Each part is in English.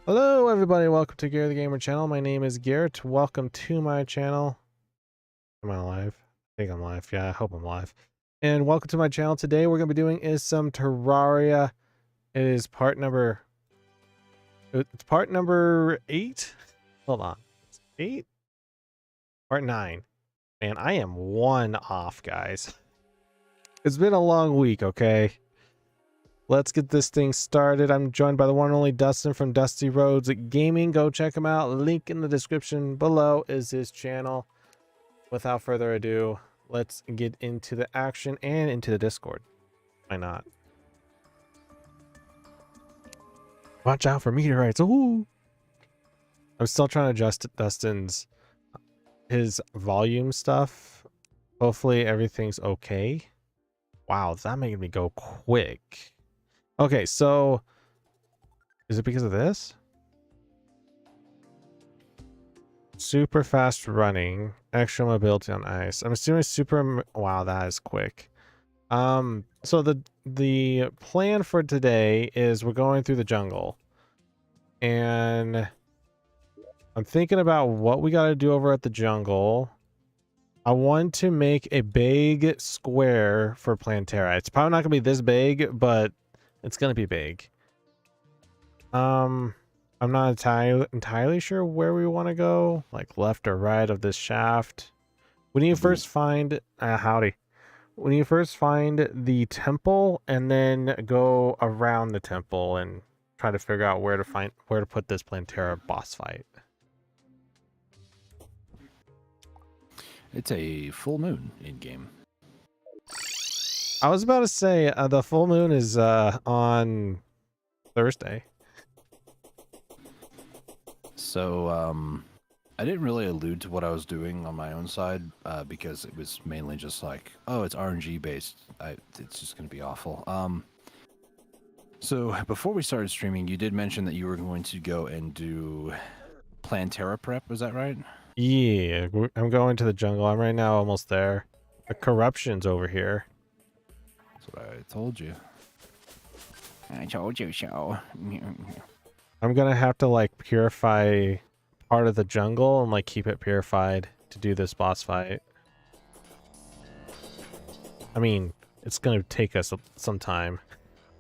Hello everybody, welcome to Garrett the Gamer channel. My name is Garrett. Welcome to my channel. Am I live? I think I'm live. Yeah, I hope I'm live. And welcome to my channel. Today we're going to be doing is some Terraria. It is it's part number 8. Hold on. It's 8? Part 9. Man, I am 1 off, guys. It's been a long week, okay? Let's get this thing started. I'm joined by the one and only Dustin from Dusty Roads Gaming. Go check him out. Link in the description below is his channel. Without further ado, let's get into the action and into the Discord. Why not? Watch out for meteorites. Ooh. I'm still trying to adjust his volume stuff. Hopefully everything's okay. Wow, that making me go quick. Okay, so is it because of this? Super fast running, extra mobility on ice. I'm assuming wow, that is quick. So the plan for today is we're going through the jungle. And I'm thinking about what we got to do over at the jungle. I want to make a big square for Plantera. It's probably not going to be this big, but it's going to be big. I'm not entirely sure where we want to go, like left or right of this shaft. When you first find when you first find the temple and then go around the temple and try to figure out where to put this Plantera boss fight. It's a full moon in game. I was about to say the full moon is on Thursday. So I didn't really allude to what I was doing on my own side because it was mainly just like, oh, it's RNG based. It's just going to be awful. So before we started streaming, you did mention that you were going to go and do Plantera prep. Was that right? Yeah, I'm going to the jungle. I'm right now almost there. The corruption's over here. That's what I told you. I told you so. I'm gonna have to like purify part of the jungle and like keep it purified to do this boss fight. I mean, it's gonna take us some time.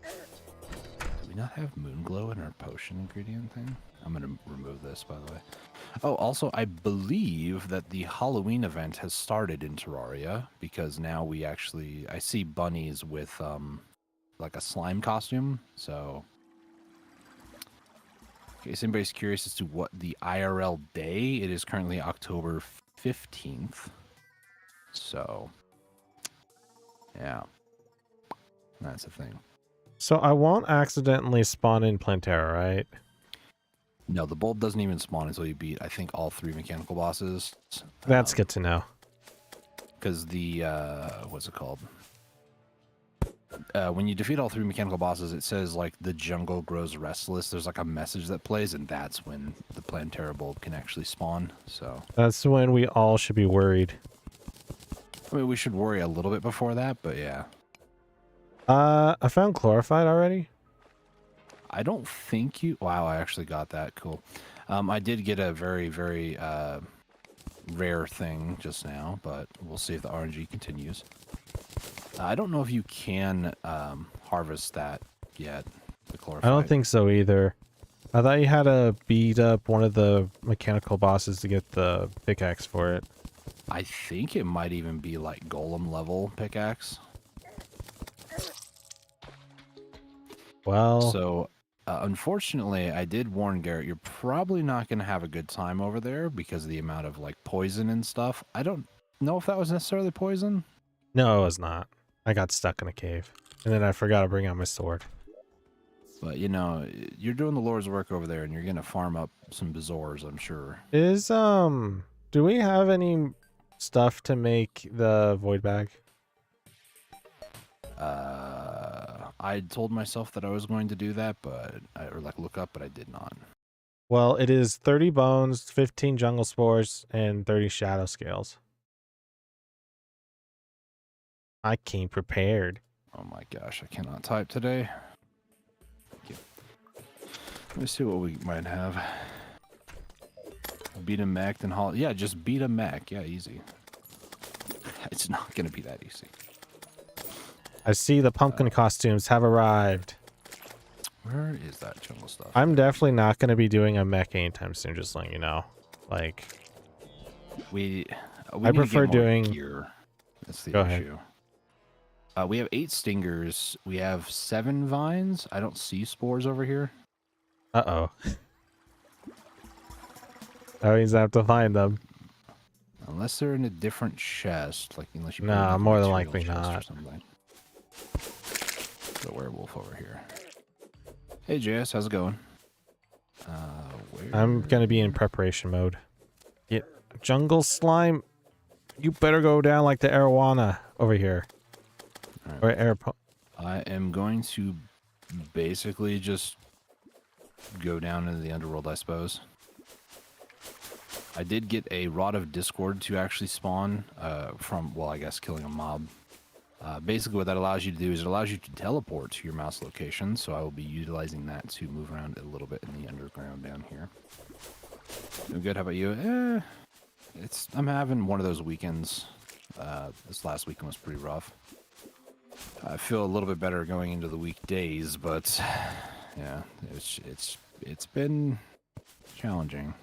Do we not have moon glow in our potion ingredient thing? I'm gonna remove this, by the way. Oh, also, I believe that the Halloween event has started in Terraria because now I see bunnies with like a slime costume. So, in case anybody's curious as to what the IRL day, it is currently October 15th. So, yeah, that's a thing. So I won't accidentally spawn in Plantera, right? No, the bulb doesn't even spawn until you beat, I think, all 3 mechanical bosses. That's good to know. Because the, what's it called? When you defeat all 3 mechanical bosses, it says, like, the jungle grows restless. There's, like, a message that plays, and that's when the Plantera bulb can actually spawn, so... That's when we all should be worried. I mean, we should worry a little bit before that, but yeah. I found Chlorified already. I don't think you... Wow, I actually got that. Cool. I did get a very, very rare thing just now, but we'll see if the RNG continues. I don't know if you can harvest that yet, the Chlorified. I don't think so either. I thought you had to beat up one of the mechanical bosses to get the pickaxe for it. I think it might even be like golem level pickaxe. Well... So... unfortunately, I did warn Garrett, you're probably not going to have a good time over there because of the amount of, like, poison and stuff. I don't know if that was necessarily poison. No, it was not. I got stuck in a cave. And then I forgot to bring out my sword. But, you know, you're doing the Lord's work over there, and you're going to farm up some Bazoars, I'm sure. Do we have any stuff to make the void bag? I told myself that I was going to do that, or look up, but I did not. Well, it is 30 bones, 15 jungle spores, and 30 shadow scales. I came prepared. Oh my gosh, I cannot type today. Thank you. Let me see what we might have. Beat a mech, then haul. Yeah, just beat a mech. Yeah, easy. It's not gonna be that easy. I see the pumpkin costumes have arrived. Where is that jungle stuff? I'm definitely not going to be doing a mech anytime soon, just letting you know. Like, we I need prefer to get more doing... gear. That's the Go issue. Ahead. We have 8 stingers. We have 7 vines. I don't see spores over here. Uh-oh. That means I have to find them. Unless they're in a different chest, like unless you put Nah, it in more a than material likely chest not. or something. The werewolf over here. Hey JS, how's it going? Where? I'm going to be in preparation mode. Get jungle slime. You better go down like the arowana over here. Right. Or air. I am going to basically just go down into the underworld, I suppose. I did get a Rod of Discord to actually spawn from, well, I guess killing a mob. Basically what that allows you to do is it allows you to teleport to your mouse location, so I will be utilizing that to move around a little bit in the underground down here. Doing good, how about you? I'm having one of those weekends. This last weekend was pretty rough. I feel a little bit better going into the weekdays, but yeah, it's been challenging.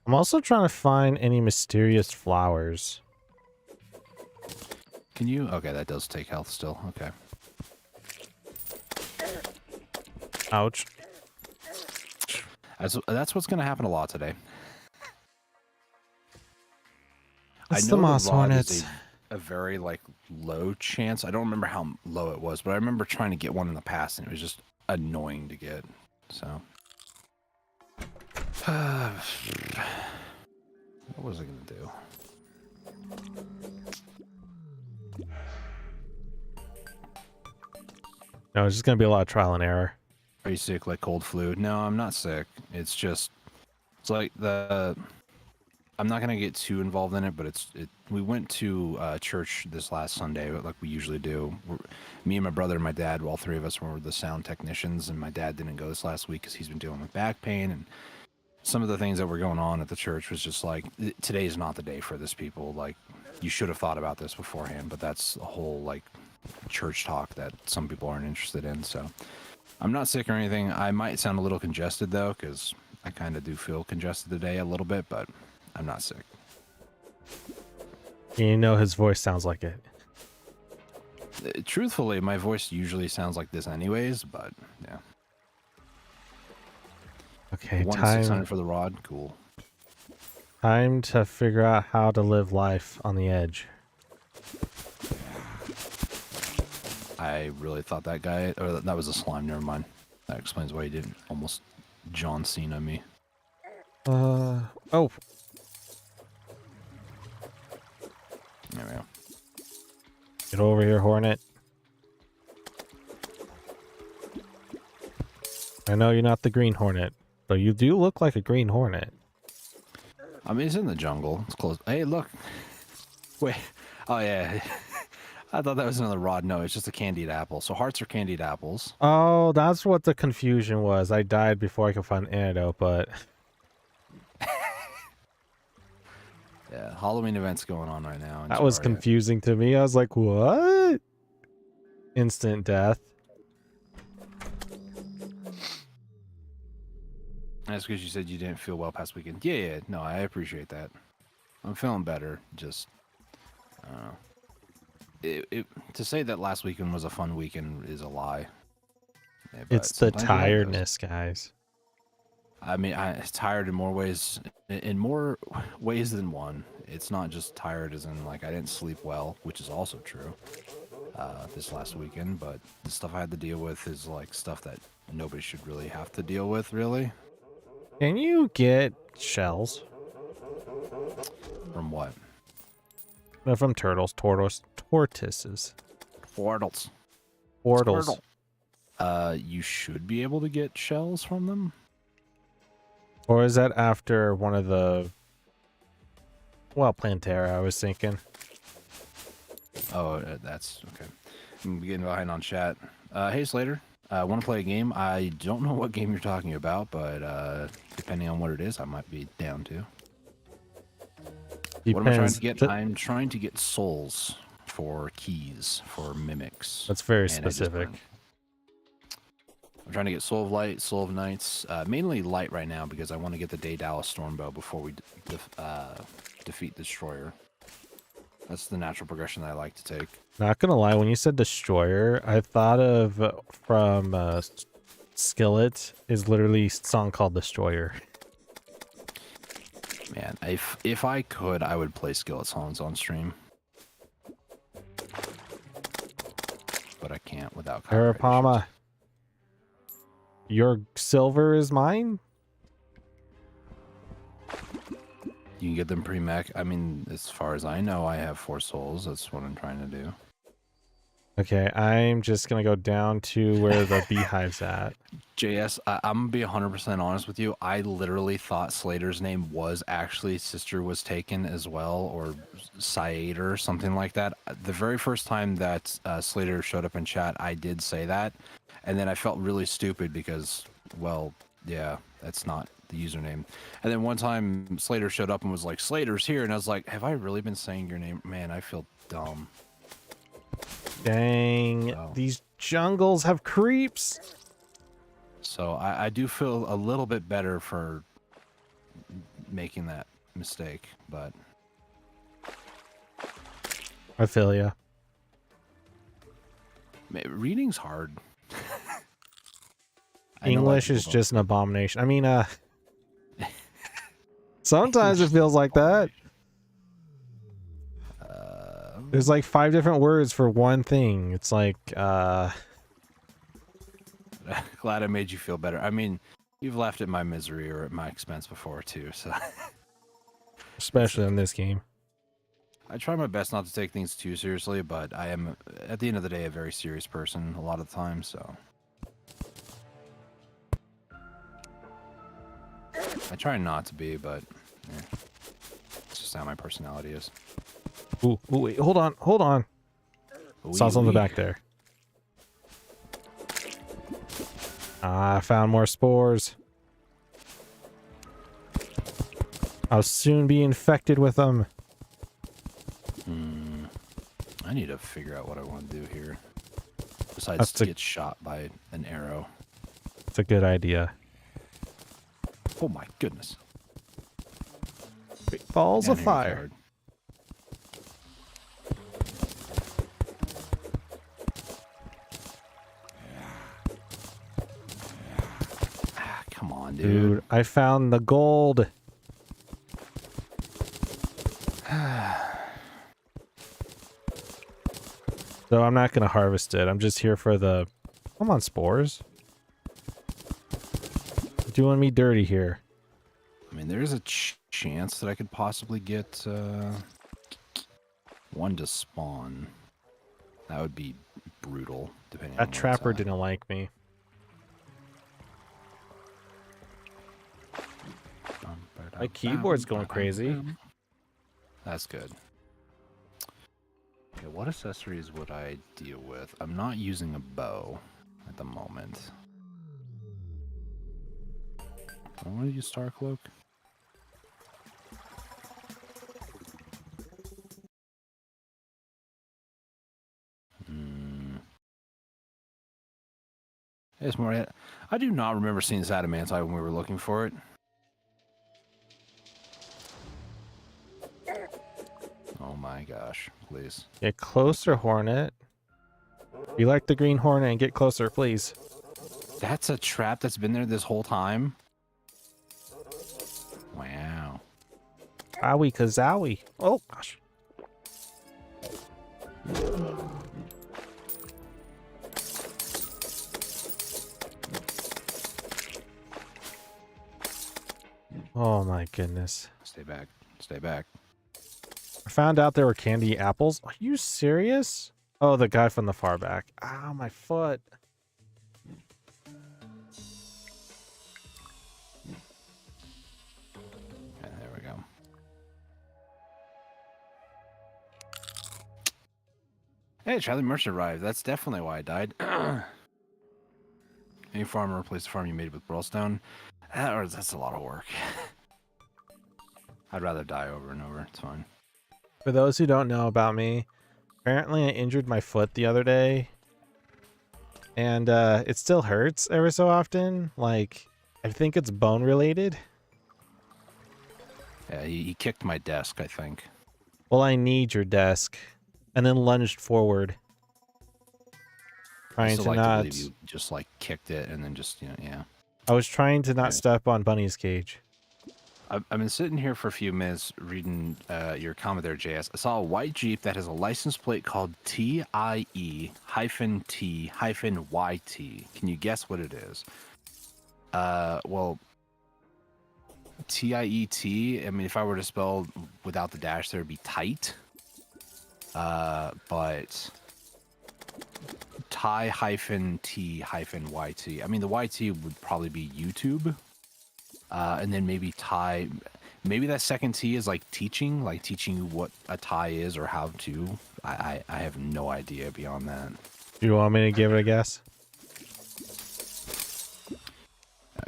I'm also trying to find any mysterious flowers. Can you? Okay, that does take health still. Okay. Ouch. That's what's going to happen a lot today. It's I the know moss the rod hornets. is a very like low chance. I don't remember how low it was, but I remember trying to get one in the past, and it was just annoying to get. So, what was I going to do? No, it's just going to be a lot of trial and error. Are you sick like cold flu? No, I'm not sick. It's just, it's like I'm not gonna get too involved in it, but we went to church this last Sunday, like we usually do. Me and my brother and my dad, all 3 of us were the sound technicians, and my dad didn't go this last week because he's been dealing with back pain, and some of the things that were going on at the church was just like, today is not the day for this, people. Like, you should have thought about this beforehand, but that's a whole like church talk that some people aren't interested in. So I'm not sick or anything. I might sound a little congested though, because I kind of do feel congested today a little bit, but I'm not sick. You know his voice sounds like it. Truthfully, my voice usually sounds like this anyways, but yeah. Okay, 600 time for the rod, cool. time to figure out how to live life on the edge. I really thought that guy, or that was a slime, never mind. That explains why he didn't almost John Cena me. Oh. There we go. Get over here, Hornet. I know you're not the green Hornet, but you do look like a green Hornet. I mean, it's in the jungle. It's close. Hey, look. Wait. Oh, yeah. I thought that was another rod. No, it's just a candied apple. So hearts are candied apples. Oh, that's what the confusion was. I died before I could find an antidote, but... Yeah, Halloween event's going on right now. That was confusing to me. I was like, what? Instant death. That's because you said you didn't feel well past weekend. Yeah, no, I appreciate that. I'm feeling better. Just, I don't know. To say that last weekend was a fun weekend is a lie. Yeah, It's the tiredness, guys. I mean, I'm tired in more ways than one. It's not just tired as in like I didn't sleep well, which is also true this last weekend, but the stuff I had to deal with is like stuff that nobody should really have to deal with, really. Can you get shells? From what? No, from turtles, tortoises. Portals. Portals. You should be able to get shells from them. Or is that after one of the... Well, Plantera, I was thinking. Oh, that's okay. I'm getting behind on chat. Hey, Slater. Want to play a game? I don't know what game you're talking about, but depending on what it is, I might be down to. What am I trying Depends. to get? I'm trying to get souls for keys for mimics. That's very and specific. I'm trying to get Soul of Light, Soul of Knights, mainly Light right now because I want to get the Daedalus Stormbow before we defeat the Destroyer. That's the natural progression that I like to take. Not gonna lie, when you said Destroyer, I thought of from Skillet is literally a song called Destroyer. Man, if I could, I would play Skillet songs on stream. But I can't without copyright Arapama, issues. your silver is mine? You can get them pre-mech. I mean, as far as I know, I have 4 souls. That's what I'm trying to do. Okay, I'm just gonna go down to where the beehive's at. JS, I'm gonna be 100% honest with you. I literally thought Slater's name was actually Sister Was Taken as well, or Saeed or something like that. The very first time that Slater showed up in chat, I did say that, and then I felt really stupid because, well, yeah, that's not the username. And then one time Slater showed up and was like, "Slater's here," and I was like, "Have I really been saying your name?" Man, I feel dumb. Dang, these jungles have creeps. So I do feel a little bit better for making that mistake, but I feel ya. reading's hard. English is just an abomination. I mean, sometimes it feels like that. There's like 5 different words for one thing. It's like, Glad I made you feel better. I mean, you've laughed at my misery or at my expense before too, so. Especially in this game. I try my best not to take things too seriously, but I am, at the end of the day, a very serious person a lot of the time, so. I try not to be, but it's just how my personality is. Ooh, wait, hold on. Saw something back there. I found more spores. I'll soon be infected with them. I need to figure out what I want to do here. Besides to get shot by an arrow. It's a good idea. Oh my goodness. Big balls of fire. Come on, Dude, I found the gold. So I'm not going to harvest it. I'm just here for the... Come on, spores. You're doing me dirty here. I mean, there's a chance that I could possibly get one to spawn. That would be brutal, depending on That trapper didn't like me. My keyboard's going crazy. That's good. Okay, what accessories would I deal with? I'm not using a bow at the moment. I want to use Star Cloak. It's more. I do not remember seeing this adamantite when we were looking for it. Oh my gosh, please. Get closer, Hornet. You like the green Hornet and get closer, please. That's a trap that's been there this whole time? Wow. Owie kazowie. Oh, gosh. Oh my goodness. Stay back. Stay back. I found out there were candy apples. Are you serious? Oh, the guy from the far back. Ow, my foot. Okay, there we go. Hey, Charlie Mercer arrived. That's definitely why I died. Any farmer replace the farm you made with Burlstone? That's a lot of work. I'd rather die over and over. It's fine. For those who don't know about me, apparently I injured my foot the other day, and it still hurts every so often. Like, I think it's bone related. Yeah, he kicked my desk, I think. Well, I need your desk, and then lunged forward. I Trying still to like not. to believe you just like kicked it and then just, yeah. I was trying to not Yeah. step on Bunny's cage. I've been sitting here for a few minutes reading your comment there, JS. I saw a white Jeep that has a license plate called TIE-T-YT. Can you guess what it is? Well, TIET, I mean, if I were to spell without the dash, there would be tight. But T-YT. I mean, the YT would probably be YouTube. And then maybe tie, maybe that second T is like teaching you what a tie is or how to. I have no idea beyond that. Do you want me to give it a guess?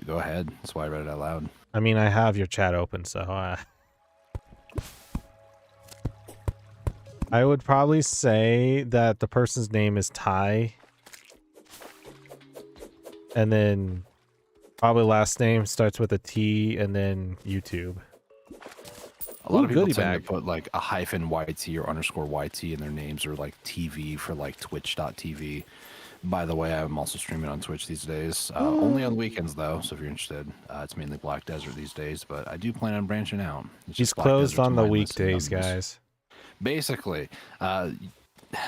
Go ahead. That's why I read it out loud. I mean, I have your chat open, so I would probably say that the person's name is Ty, and then probably last name starts with a T, and then YouTube. A lot of people goodie tend bag. to put like a hyphen YT or underscore YT in their names, or like TV for like twitch.tv. By the way, I'm also streaming on Twitch these days. Only on weekends, though, so if you're interested. It's mainly Black Desert these days, but I do plan on branching out. It's He's just Black closed Desert to on the mindless and weekdays, numbness. guys. Basically, I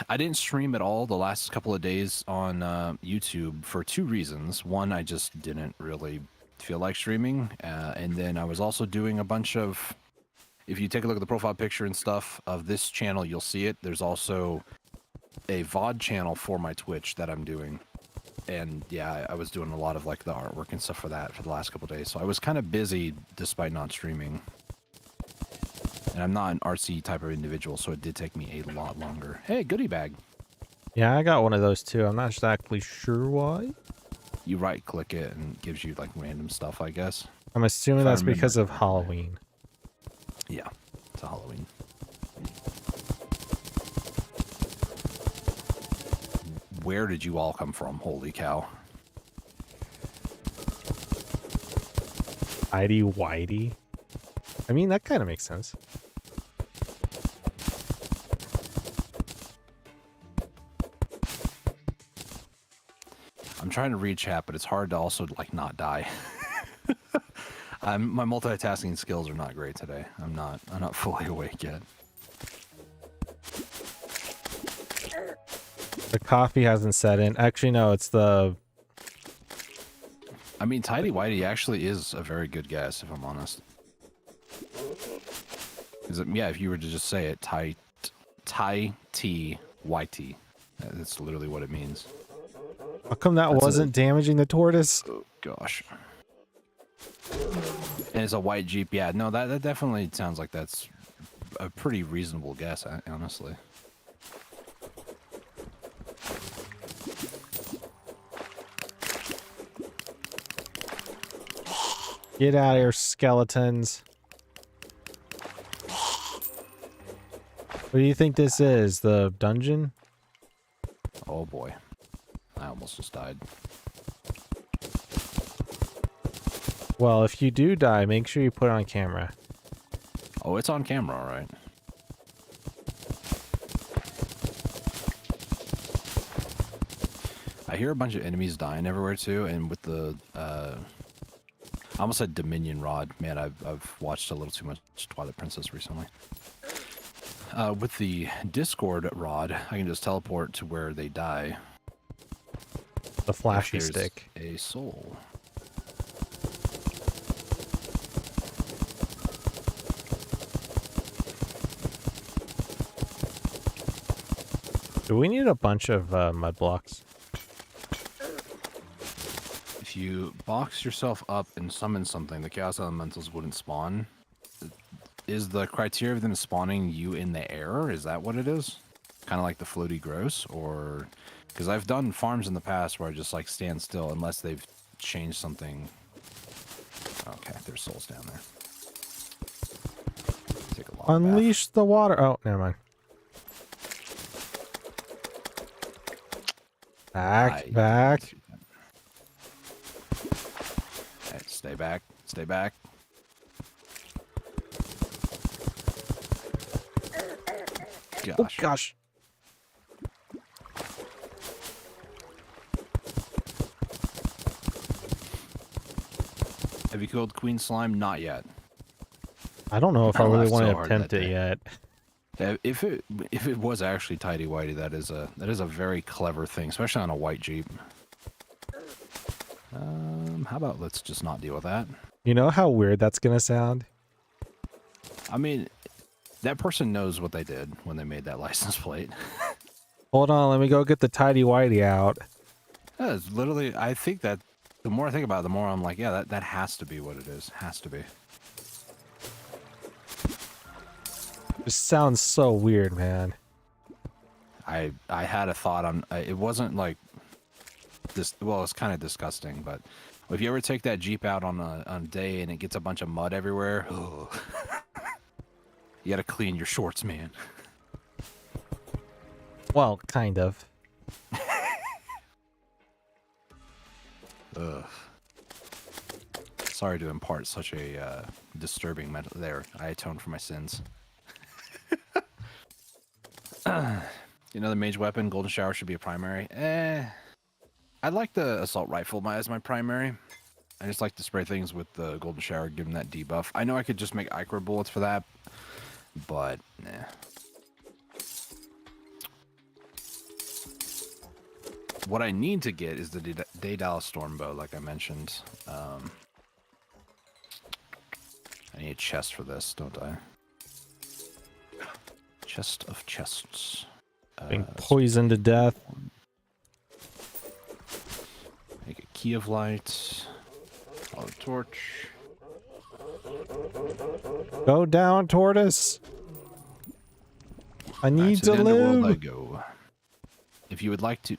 didn't stream at all the last couple of days on YouTube for two reasons. One, I just didn't really feel like streaming, and then I was also doing a bunch of... If you take a look at the profile picture and stuff of this channel, you'll see it. There's also a VOD channel for my Twitch that I'm doing. And yeah, I was doing a lot of like the artwork and stuff for that for the last couple of days. So I was kind of busy despite not streaming. And I'm not an artsy type of individual, so it did take me a lot longer. Hey, goodie bag. Yeah, I got one of those too. I'm not exactly sure why. You right click it and it gives you like random stuff, I guess. I'm assuming If I that's because remember of Halloween. Yeah, it's a Halloween. Where did you all come from? Holy cow. Whitey Whitey. I mean, that kind of makes sense. I'm trying to read chat, but it's hard to also like not die. My multitasking skills are not great today. I'm not fully awake yet. The coffee hasn't set in. Actually, no, it's the... I mean, Tidy Whitey actually is a very good guess, if I'm honest. Yeah, if you were to just say it, Ty-T-Y-T. That's literally what it means. How come that wasn't damaging the tortoise? Oh, gosh. And it's a white Jeep. Yeah, no, that definitely sounds like that's a pretty reasonable guess, honestly. Get out of here, skeletons. What do you think this is? The dungeon? Oh boy. I almost just died. Well, if you do die, make sure you put it on camera. Oh, it's on camera, all right. I hear a bunch of enemies dying everywhere too, and with the I almost said Dominion Rod. Man, I've watched a little too much Twilight Princess recently. With the Discord Rod, I can just teleport to where they die. The flashy If there's stick. a soul. Do we need a bunch of mud blocks? If you box yourself up and summon something, the Chaos Elementals wouldn't spawn. Is the criteria of them spawning you in the air? Is that what it is? Kind of like the floaty gross? Or Because I've done farms in the past where I just like stand still unless they've changed something. Okay, there's souls down there. Take a long bath. Unleash the water. Oh, never mind. Back, back. Hey, stay back. Stay back. Gosh. Oh, gosh. Have you killed Queen Slime? Not yet. I don't know if I really laughed want so to hard attempt that it day. yet. If it was actually tidy whitey, that is a very clever thing, especially on a white Jeep. How about let's just not deal with that? You know how weird that's gonna sound? I mean, that person knows what they did when they made that license plate. Hold on, let me go get the tidy whitey out. Yeah, it's literally, I think that the more I think about it, the more I'm like, yeah, that has to be what it is. Has to be. It sounds so weird, man. I had a thought on it. Wasn't like this. Well, it's kind of disgusting, but if you ever take that Jeep out on a day and it gets a bunch of mud everywhere, you gotta clean your shorts, man. Well, kind of. Ugh. Sorry to impart such a disturbing mental. There, I atone for my sins. Another mage weapon, golden shower should be a primary. I like the assault rifle as my primary. I just like to spray things with the golden shower, give them that debuff. I know I could just make Ichor bullets for that, but nah. What I need to get is the Daedal Stormbow, like I mentioned. I need a chest for this, don't I? Chest of chests. Being poisoned to death. Make a key of light. Follow torch. Go down, tortoise. I need to the underworld I live. go. If you would like to...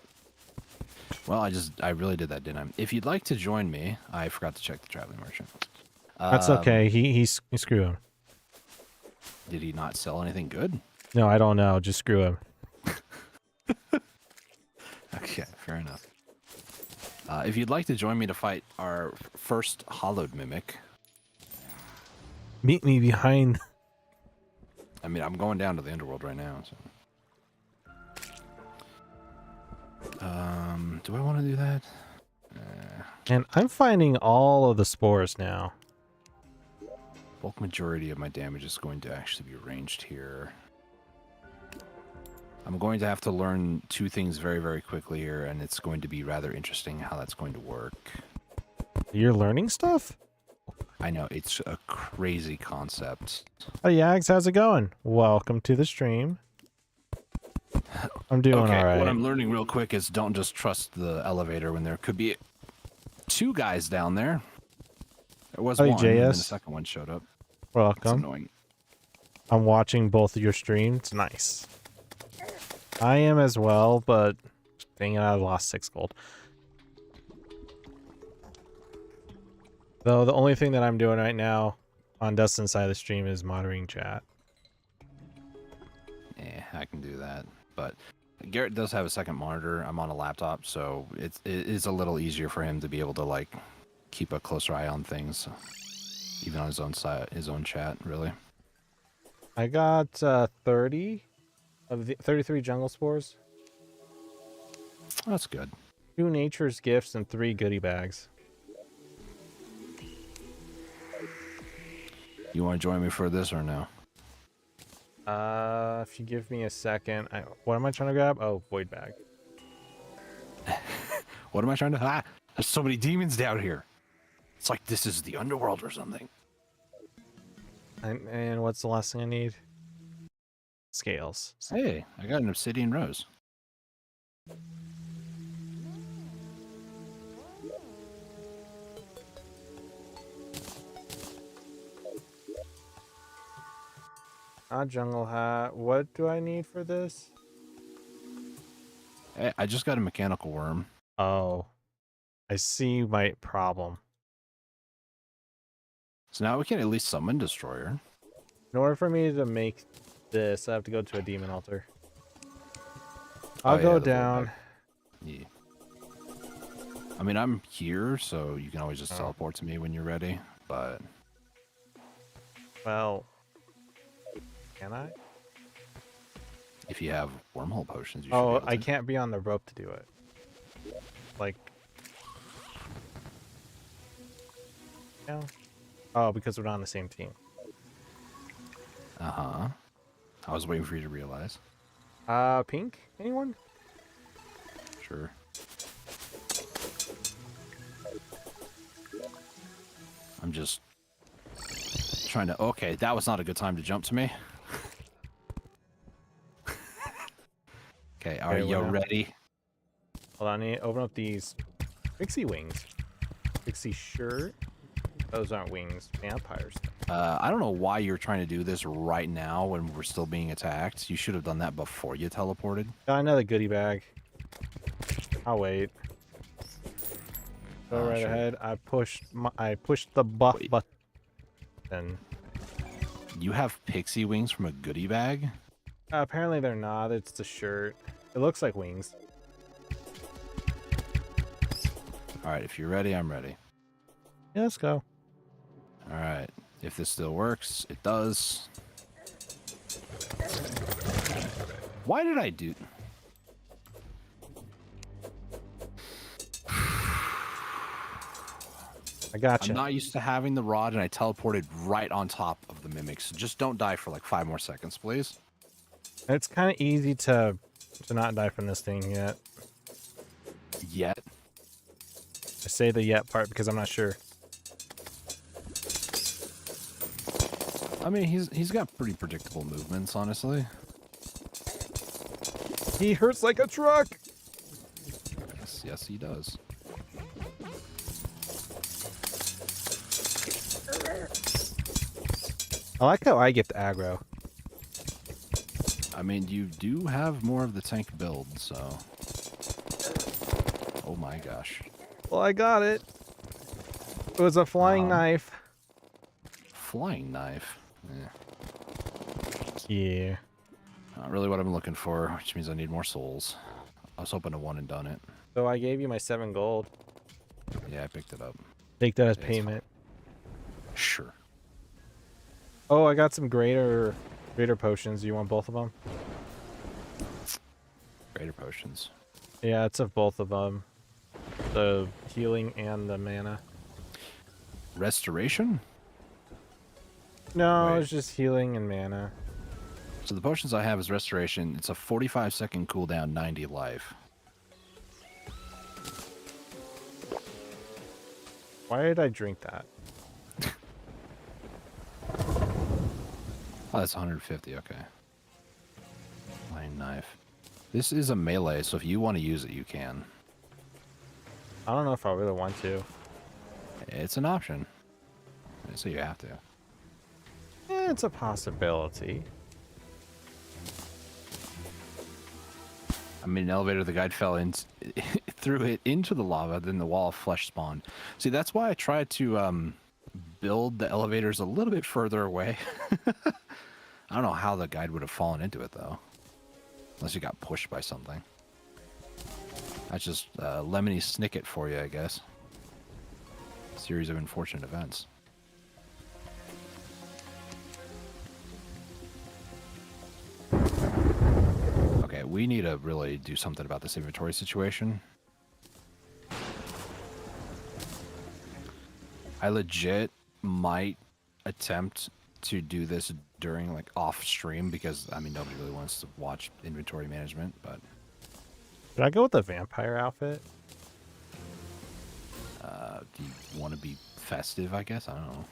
Well, I really did that, didn't I? If you'd like to join me, I forgot to check the traveling merchant. That's okay. He screw him. Did he not sell anything good? No, I don't know. Just screw him. Okay, fair enough. If you'd like to join me to fight our first hollowed mimic, Meet me behind. I mean, I'm going down to the underworld right now. So. Do I want to do that? And I'm finding all of the spores now. Bulk majority of my damage is going to actually be ranged here. I'm going to have to learn two things very, very quickly here, and it's going to be rather interesting how that's going to work. You're learning stuff? I know, it's a crazy concept. Oh, Yags, how's it going? Welcome to the stream. I'm doing all right. What I'm learning real quick is don't just trust the elevator when there could be two guys down there. There was Hi, one, and then the JS. second one showed up. It's Welcome. annoying. I'm watching both of your streams. Nice. I am as well, but dang it, I lost 6 gold. Though the only thing that I'm doing right now on Dustin's side of the stream is monitoring chat. Yeah, I can do that. But Garrett does have a second monitor. I'm on a laptop, so it is a little easier for him to be able to like keep a closer eye on things, even on his own side, his own chat. Really. I got 30 of the 33 jungle spores, That's good. 2 nature's gifts, and 3 goodie bags. You want to join me for this or no? If you give me a second, what am I trying to grab? Oh, void bag. What am I trying to? Ah, there's so many demons down here. It's like this is the underworld or something. And what's the last thing I need? Scales. Hey, I got an obsidian rose. Jungle hat. What do I need for this? Hey, I just got a mechanical worm. Oh, I see my problem. So now we can at least summon Destroyer. In order for me to make this, I have to go to a demon altar. Oh, I'll yeah, go the void down. bag. Yeah. I mean, I'm here, so you can always just Oh, teleport to me when you're ready. But well, can I? if you have wormhole potions, you should be Oh, able I to. can't be on the rope to do it. Like, yeah. Oh, because we're not on the same team. Uh-huh. I was waiting for you to realize. Pink? Anyone? Sure. I'm just trying to... Okay, that was not a good time to jump to me. Okay, are Okay, you we're now. ready? Hold on, I need to open up these pixie wings. Pixie shirt. Those aren't wings. Vampires. I don't know why you're trying to do this right now when we're still being attacked. You should have done that before you teleported. Got another goodie bag. I'll wait. Go right Sure. ahead. I pushed the buff Wait. button. You have pixie wings from a goodie bag? Apparently they're not. It's the shirt. It looks like wings. All right, if you're ready, I'm ready. Yeah, let's go. All right. If this still works, it does. Why did I do... I got I'm you. not used to having the rod, and I teleported right on top of the mimics. So just don't die for like 5 more seconds, please. It's kind of easy to not die from this thing yet. Yet. I say the yet part because I'm not sure. I mean, he's got pretty predictable movements, honestly. He hurts like a truck. Yes, he does. I like how I get the aggro. I mean, you do have more of the tank build, so... Oh my gosh. Well, I got it. It was a flying knife. Flying knife. Yeah. Not really what I'm looking for, which means I need more souls. I was hoping to one and done it. So I gave you my 7 gold. Yeah, I picked it up. Take that as It's payment. Sure. Oh, I got some greater potions. Do you want both of them? Greater potions. Yeah, it's of both of them. The healing and the mana. Restoration? No, Wait. it's just healing and mana. So the potions I have is restoration. It's a 45-second cooldown, 90 life. Why did I drink that? Oh, that's 150. Okay. Flying knife. This is a melee, so if you want to use it, you can. I don't know if I really want to. It's an option. So you have to. It's a possibility. I mean, an elevator, the guy fell in, threw it into the lava, then the wall of flesh spawned. See, that's why I tried to build the elevators a little bit further away. I don't know how the guide would have fallen into it, though. Unless he got pushed by something. That's just Lemony Snicket for you, I guess. Series of unfortunate events. Okay, we need to really do something about this inventory situation. I legit might attempt to do this during like off stream because I mean nobody really wants to watch inventory management, but Should I go with the vampire outfit? do you want to be festive, I guess? I don't know.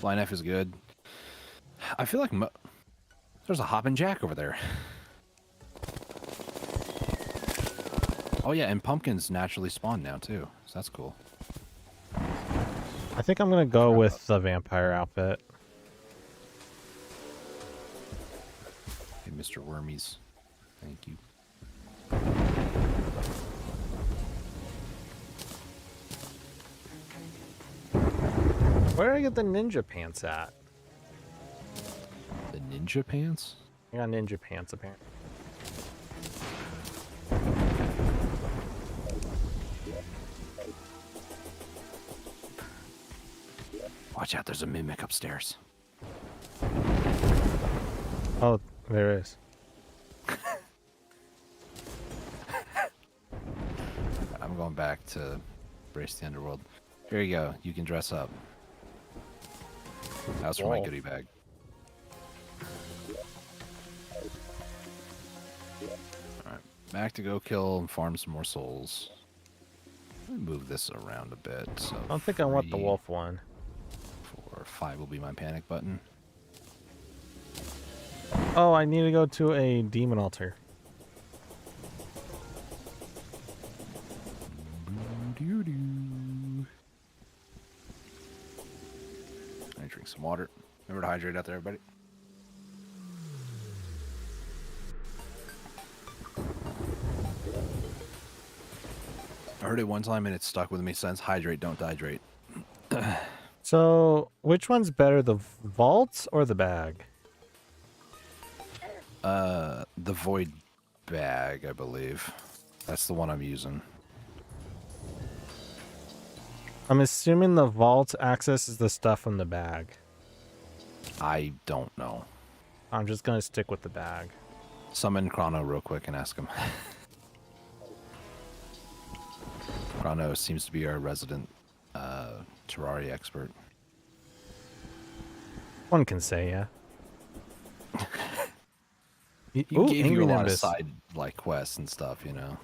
Flying F is good. I feel like there's a hopping jack over there. Oh yeah, and pumpkins naturally spawn now too, so that's cool. I think I'm gonna go with the vampire outfit. Hey, Mr. Wormies. Thank you. Where did I get the ninja pants at? The ninja pants? I got ninja pants apparently. Watch out, there's a mimic upstairs. Oh, there is. I'm going back to Brace the Underworld. Here you go. You can dress up. That was for my Whoa. goodie bag. Alright. Back to go kill and farm some more souls. Let me move this around a bit. So I don't think I want the 3, wolf one. 4, 5 will be my panic button. Oh, I need to go to a demon altar. I drink some water. Remember to hydrate out there, everybody. I heard it one time and it stuck with me since. Hydrate, don't dehydrate. So, which one's better, the vault or the bag? The void bag, I believe. That's the one I'm using. I'm assuming the vault accesses the stuff from the bag. I don't know. I'm just gonna stick with the bag. Summon Chrono real quick and ask him. Chrono seems to be our resident Terraria expert. One can say, yeah. He Ooh, gave Angry you a lot of Nimbus. side like quests and stuff, you know.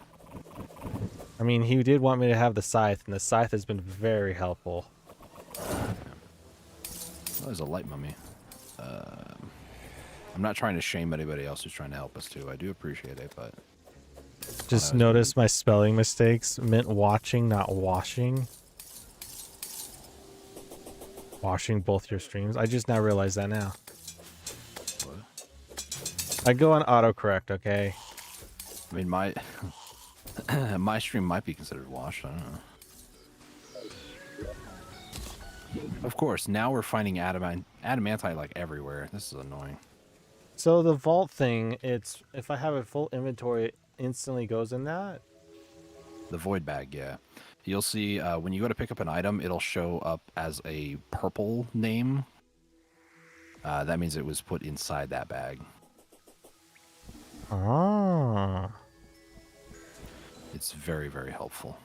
I mean, he did want me to have the scythe, and the scythe has been very helpful. Oh, there's a light mummy. I'm not trying to shame anybody else who's trying to help us too. I do appreciate it, but Just Chrono is notice my spelling mistakes. Meant watching, not washing. Washing both your streams. I just now realized that now. what? I go on autocorrect, okay? I mean, my my stream might be considered washed. I don't know. Of course, now we're finding adamantite like everywhere. This is annoying. So the vault thing, it's if I have a full inventory, it instantly goes in that. The void bag, yeah. You'll see when you go to pick up an item, it'll show up as a purple name. That means it was put inside that bag. Ah. It's very, very helpful.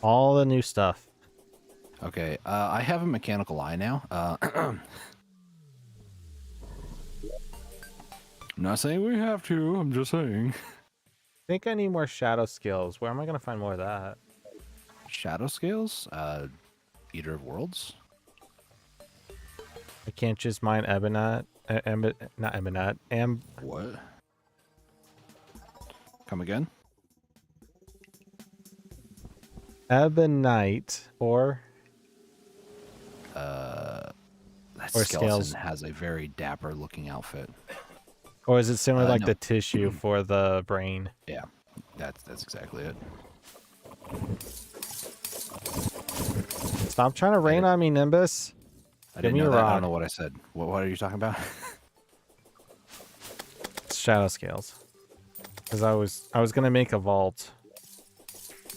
All the new stuff. Okay, I have a mechanical eye now. I'm not saying we have to, I'm just saying. I think I need more shadow skills. Where am I gonna find more of that? Shadow scales? Eater of Worlds? I can't just mine ebonite, not ebonite, What? Come again? ebonite or That Or skeleton scales. has a very dapper looking outfit. or is it similar like No. the tissue for the brain? Yeah, that's exactly it. Stop trying to rain on me, Nimbus. I Give didn't me know a that. I rock. don't know what I said. What are you talking about? Shadow scales. Because I was gonna make a vault.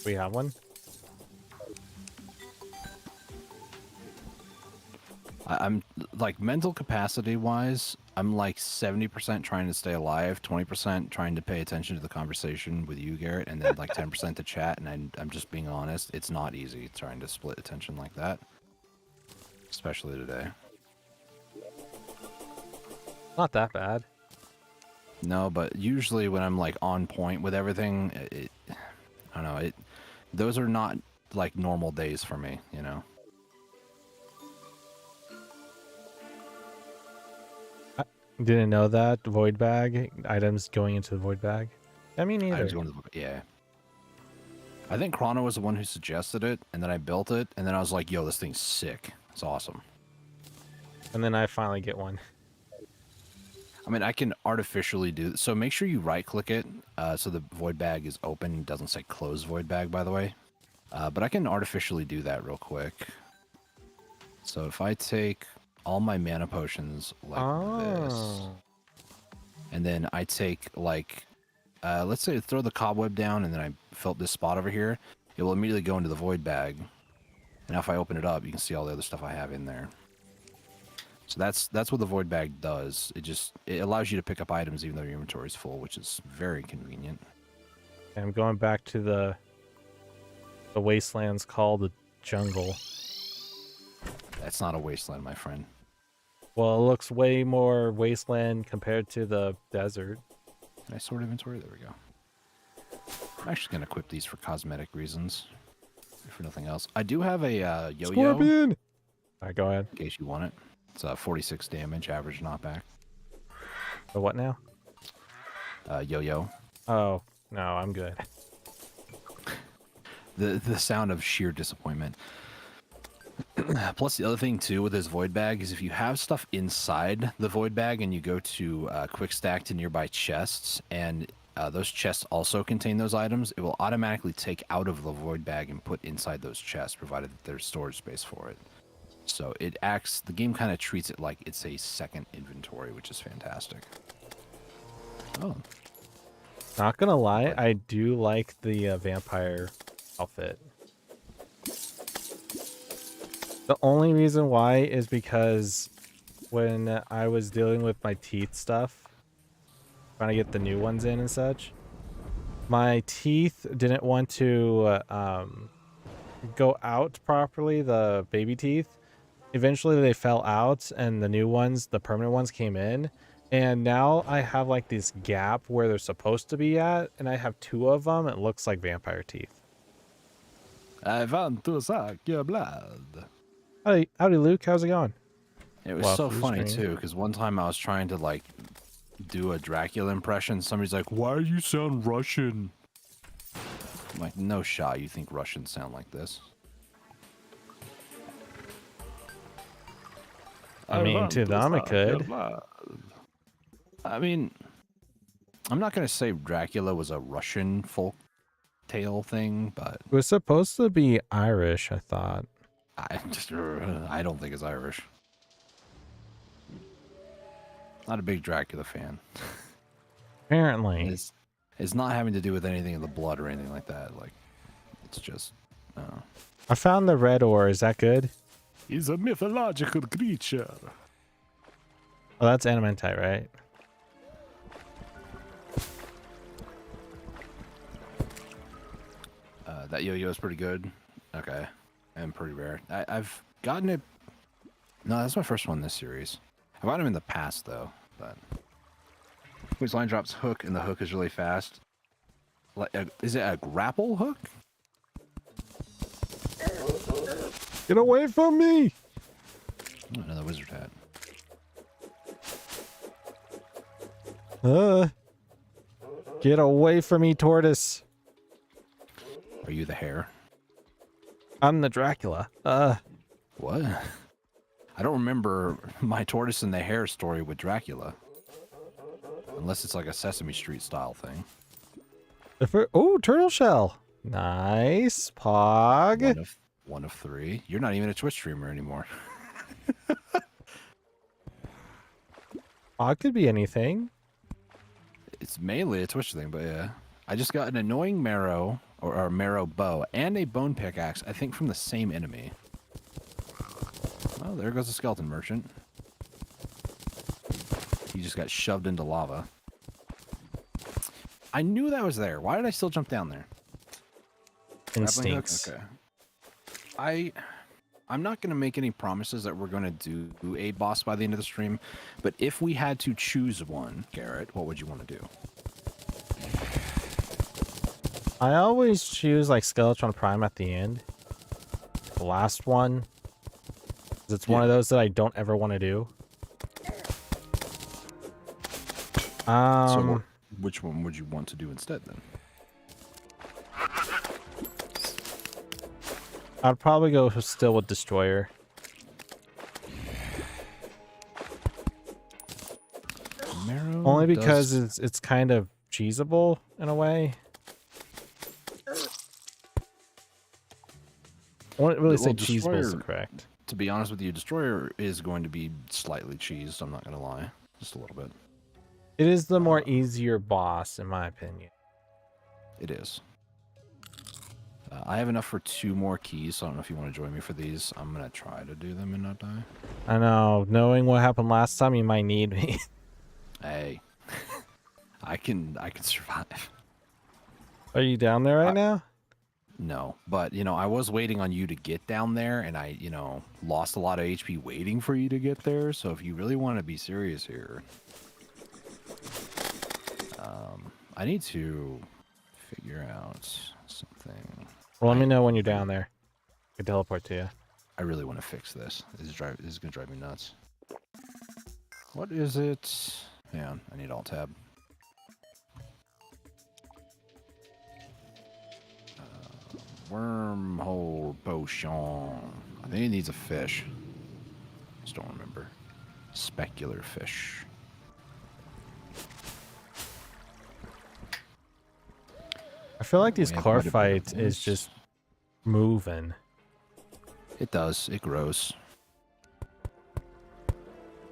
We have one. I'm like mental capacity wise, I'm like 70% trying to stay alive, 20% trying to pay attention to the conversation with you, Garrett, and then like 10% to chat. And I'm just being honest, it's not easy trying to split attention like that, especially today. Not that bad. No, but usually when I'm like on point with everything, I don't know, those are not like normal days for me, you know. Didn't know that void bag items going into the void bag. I mean, I neither. was going to yeah. I think Chrono was the one who suggested it, and then I built it, and then I was like, yo, this thing's sick. It's awesome. And then I finally get one. I mean, I can artificially do so. Make sure you right click it so the void bag is open. It doesn't say close void bag, by the way. But I can artificially do that real quick. So if I take all my mana potions like this, Oh. and then I take like, let's say throw the cobweb down, and then I filled this spot over here, it will immediately go into the void bag. And if I open it up, you can see all the other stuff I have in there. So that's what the void bag does. It allows you to pick up items even though your inventory is full, which is very convenient. I'm going back to the wastelands called the jungle. That's not a wasteland, my friend. Well, it looks way more wasteland compared to the desert. Can I sort inventory? There we go. I'm actually going to equip these for cosmetic reasons, if for nothing else. I do have a yo-yo. Scorpion! All right, go ahead. In case you want it. It's 46 damage, average knockback. The what now? Yo-yo. Oh, no, I'm good. The sound of sheer disappointment. Plus, the other thing, too, with this void bag is if you have stuff inside the void bag and you go to quick stack to nearby chests, and those chests also contain those items, it will automatically take out of the void bag and put inside those chests, provided that there's storage space for it. So the game kind of treats it like it's a second inventory, which is fantastic. Oh. Not gonna lie, I do like the vampire outfit. The only reason why is because when I was dealing with my teeth stuff, trying to get the new ones in and such, my teeth didn't want to go out properly, the baby teeth. Eventually they fell out and the new ones, the permanent ones, came in. And now I have like this gap where they're supposed to be at, and I have two of them. It looks like vampire teeth. I want to suck your blood. Howdy, Luke. How's it going? It was so funny too, because one time I was trying to like do a Dracula impression. Somebody's like, "Why do you sound Russian?" I'm like, "No shot. You think Russians sound like this?" I mean, to them it could. I mean, I'm not gonna say Dracula was a Russian folk tale thing, but It was supposed to be Irish, I thought. I don't think it's Irish. Not a big Dracula fan. Apparently. It's not having to do with anything in the blood or anything like that. Like, it's just. I found the red ore. Is that good? He's a mythological creature. Oh, that's animantite, right? That yo-yo is pretty good. Okay. And pretty rare. I've gotten it. No, that's my first one in this series. I've gotten him in the past, though. But his line drops hook, and the hook is really fast. Like, is it a grapple hook? Get away from me! Oh, another wizard hat. Get away from me, tortoise. Are you the hare? I'm the Dracula. What? I don't remember my tortoise and the hare story with Dracula. Unless it's like a Sesame Street style thing. Oh, turtle shell. Nice. Pog. One of three. You're not even a Twitch streamer anymore. Pog could be anything. It's mainly a Twitch thing, but yeah. I just got an annoying marrow, or marrow bow, and a bone pickaxe, I think from the same enemy. Oh, there goes the skeleton merchant. He just got shoved into lava. I knew that was there. Why did I still jump down there? Instincts. Okay. I'm not going to make any promises that we're going to do a boss by the end of the stream, but if we had to choose one, Garrett, what would you want to do? I always choose like Skeletron Prime at the end. The last one. It's one of those that I don't ever want to do. So which one would you want to do instead then? I'd probably go still with Destroyer. Marrow Only because it's kind of cheesable in a way. I wouldn't really say cheesable is correct. To be honest with you, Destroyer is going to be slightly cheesed. I'm not going to lie. Just a little bit. It is the more easier boss, in my opinion. It is. I have enough for 2 more keys, so I don't know if you want to join me for these. I'm going to try to do them and not die. I know. Knowing what happened last time, you might need me. Hey. I can survive. Are you down there right now? No, but, you know, I was waiting on you to get down there, and I, you know, lost a lot of HP waiting for you to get there, so if you really want to be serious here, I need to figure out something. Well, let me know when you're down there. I can teleport to you. I really want to fix this. This is going to drive me nuts. What is it? Yeah, I need Alt-Tab. Wormhole potion. I think it needs a fish. Just don't remember. Specular fish. I feel like these We have car quite a bit of fights is this. just moving. It does. It grows.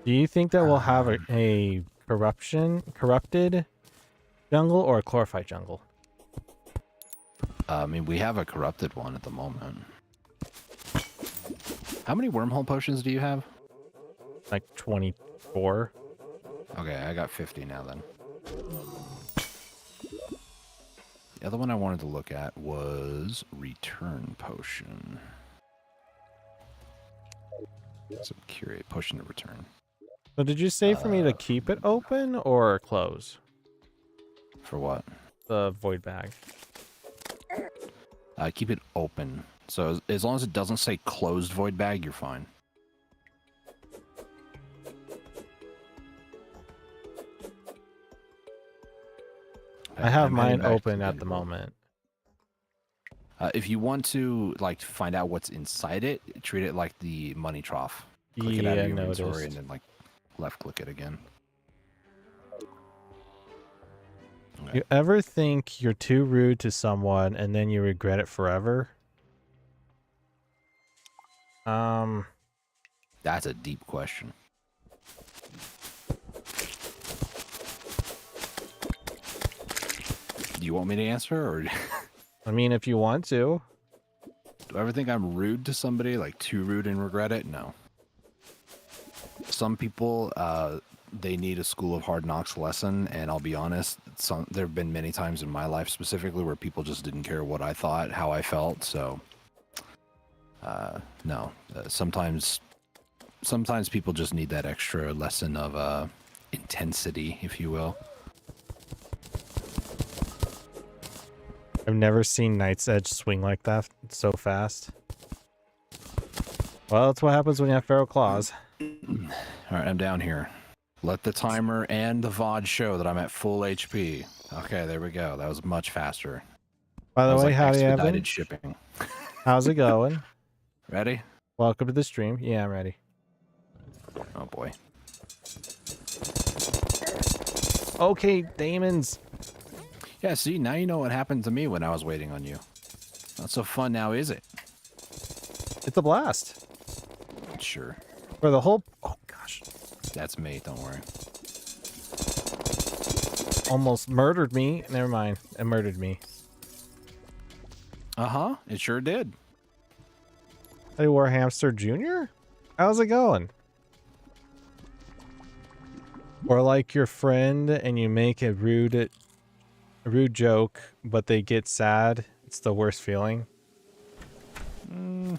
Do you think that we'll have a corrupted jungle or a chlorophyte jungle? I mean, we have a corrupted one at the moment. How many wormhole potions do you have? Like 24? Okay, I got 50 now then. The other one I wanted to look at was return potion. So curate potion to return. So did you say for me to keep it open or close For what? the void bag? Keep it open. So as long as it doesn't say closed void bag, you're fine. I have I'm heading mine back to open at the Denver. moment. If you want to like find out what's inside it, treat it like the money trough. Click it out Yeah, of your inventory noticed. and then like left click it again. Okay. You ever think you're too rude to someone and then you regret it forever? That's a deep question. Do you want me to answer, or I mean, if you want to. do I ever think I'm rude to somebody, like too rude and regret it? No. Some people, they need a school of hard knocks lesson, and I'll be honest, there have been many times in my life specifically where people just didn't care what I thought, how I felt, so no. Sometimes people just need that extra lesson of intensity, if you will. I've never seen Knight's Edge swing like that so fast. Well, that's what happens when you have feral claws. All right, I'm down here. Let the timer and the VOD show that I'm at full HP. Okay, there we go. That was much faster. By That the was way, like howdy, Evan. expedited shipping. How's it going? Ready? Welcome to the stream. Yeah, I'm ready. Oh boy. Okay, Damons. Yeah, see, now you know what happened to me when I was waiting on you. Not so fun now, is it? It's a blast. Sure. For the whole... Oh, gosh. That's me, don't worry. Almost murdered me. Never mind. It murdered me. Uh-huh, it sure did. Hey, Warhamster Jr.? How's it going? Or like your friend and you make a rude joke, but they get sad. It's the worst feeling. I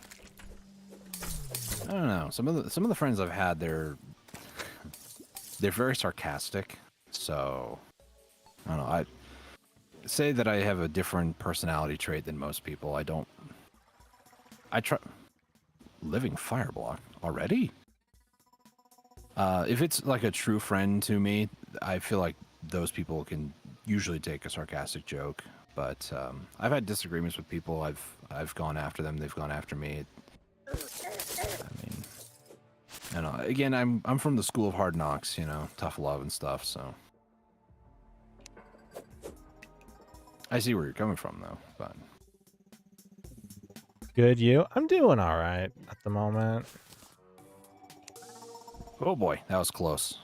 don't know. Some of the friends I've had, they're very sarcastic. So I don't know. I say that I have a different personality trait than most people. I try living fireblock already. If it's like a true friend to me, I feel like those people can usually take a sarcastic joke. But I've had disagreements with people. I've gone after them. They've gone after me. I mean, I don't know. Again, I'm from the school of hard knocks, you know, tough love and stuff. So I see where you're coming from, though. But Good, you? I'm doing all right at the moment. Oh boy, that was close.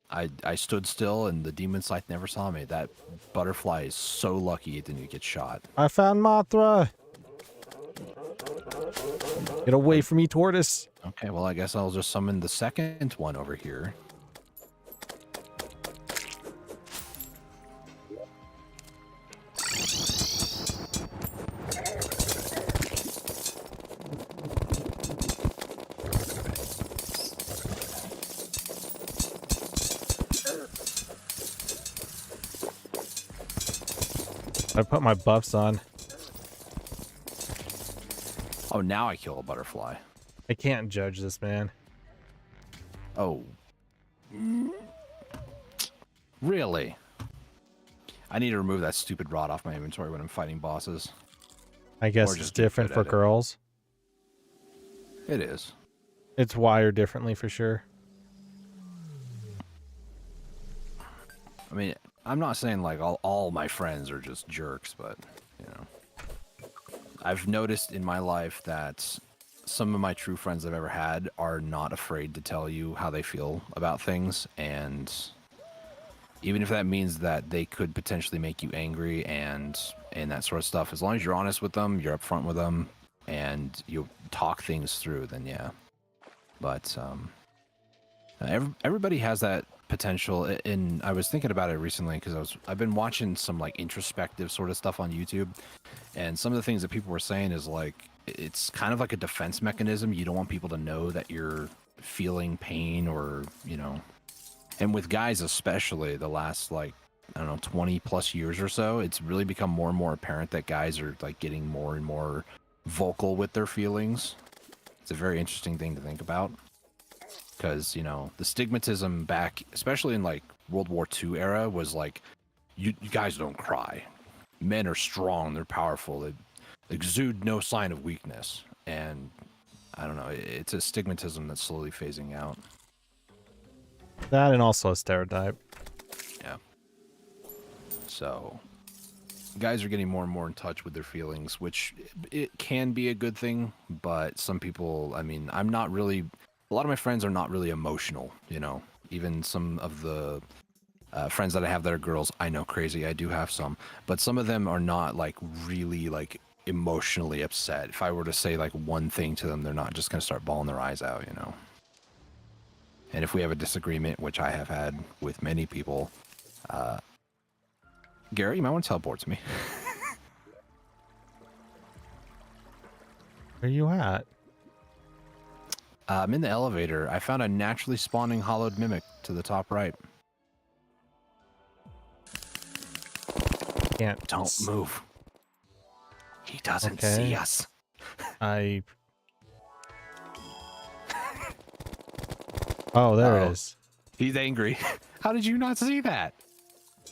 I stood still and the demon scythe never saw me. That butterfly is so lucky it didn't get shot. I found Mothra. Get away from me, tortoise. Okay, well I guess I'll just summon the second one over here. I put my buffs on. Oh, now I kill a butterfly. I can't judge this, man. Oh. Really? I need to remove that stupid rod off my inventory when I'm fighting bosses. I guess Or it's just get different good for at it. girls. It is. It's wired differently for sure. I mean, I'm not saying like all my friends are just jerks, but, you know. I've noticed in my life that some of my true friends I've ever had are not afraid to tell you how they feel about things, and even if that means that they could potentially make you angry and that sort of stuff, as long as you're honest with them, you're upfront with them, and you talk things through, then yeah. But everybody has that potential, and I was thinking about it recently because I've been watching some like introspective sort of stuff on YouTube, and some of the things that people were saying is like it's kind of like a defense mechanism. You don't want people to know that you're feeling pain, or you know. And with guys especially, the last like I don't know 20 plus years or so, it's really become more and more apparent that guys are like getting more and more vocal with their feelings. It's a very interesting thing to think about. Because, you know, the stigmatism back, especially in like World War II era, was like, you guys don't cry. Men are strong, they're powerful, they exude no sign of weakness. And I don't know, it's a stigmatism that's slowly phasing out. That and also a stereotype. Yeah. So, guys are getting more and more in touch with their feelings, which it can be a good thing, but some people, I mean, I'm not really. A lot of my friends are not really emotional, you know. Even some of the friends that I have that are girls, I know, crazy, I do have some, but some of them are not like really like emotionally upset. If I were to say like one thing to them, they're not just going to start bawling their eyes out, you know. And if we have a disagreement, which I have had with many people, Garrett, you might want to teleport to me. Where you at? I'm in the elevator. I found a naturally spawning hollowed mimic to the top right. Can't. Don't move. He doesn't Okay. see us. Oh, there it is. He's angry. How did you not see that?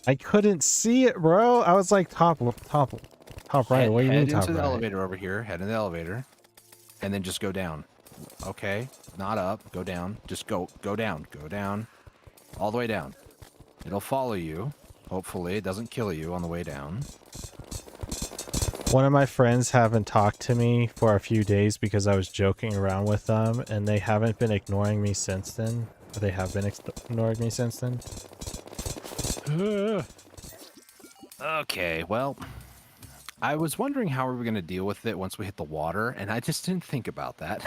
I couldn't see it, bro. I was like top right. What do you mean Head top into the right? elevator over here. Head in the elevator, and then just go down. Okay, not up. Go down. Just go down. Go down. All the way down. It'll follow you. Hopefully, it doesn't kill you on the way down. One of my friends haven't talked to me for a few days because I was joking around with them, and they haven't been ignoring me since then. Or they have been ignoring me since then. Okay, well, I was wondering how we were going to deal with it once we hit the water, and I just didn't think about that.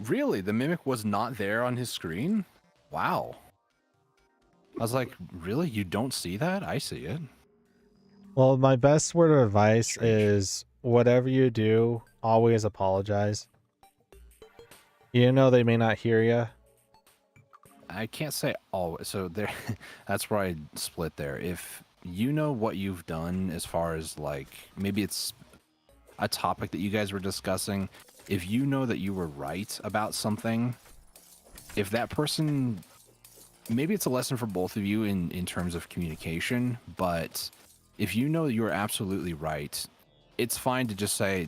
Really? The mimic was not there on his screen? Wow. I was like, really? You don't see that? I see it. Well, my best word of advice Strange. is whatever you do, always apologize. You know they may not hear you. I can't say always. So there, that's where I split there. If you know what you've done as far as like, maybe it's a topic that you guys were discussing, if you know that you were right about something, if that person, maybe it's a lesson for both of you in terms of communication, but if you know you're absolutely right, it's fine to just say,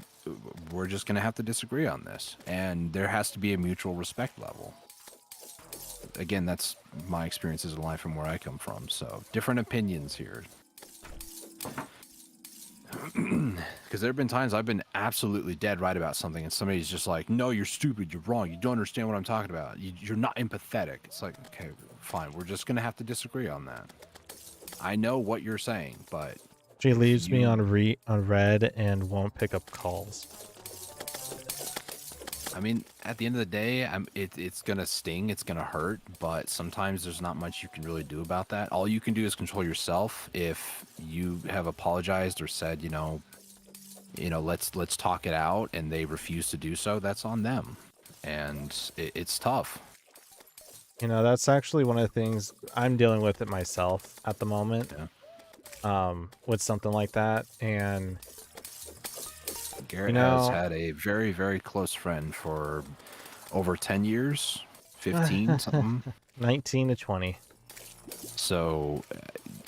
we're just going to have to disagree on this. And there has to be a mutual respect level. Again, that's my experiences in life and where I come from. So different opinions here. Because there have been times I've been absolutely dead right about something, and somebody's just like, "No, you're stupid. You're wrong. You don't understand what I'm talking about. You're not empathetic." It's like, okay, fine. We're just gonna have to disagree on that. I know what you're saying, but She if leaves me you, on red and won't pick up calls. I mean, at the end of the day, it's gonna sting. It's gonna hurt. But sometimes there's not much you can really do about that. All you can do is control yourself. If you have apologized or said, let's talk it out, and they refuse to do so, that's on them, and it's tough. You know, that's actually one of the things I'm dealing with it myself at the moment. Yeah. With something like that, and Garrett has had a very, very close friend for over 10 years, 15, something. 19 to 20. So,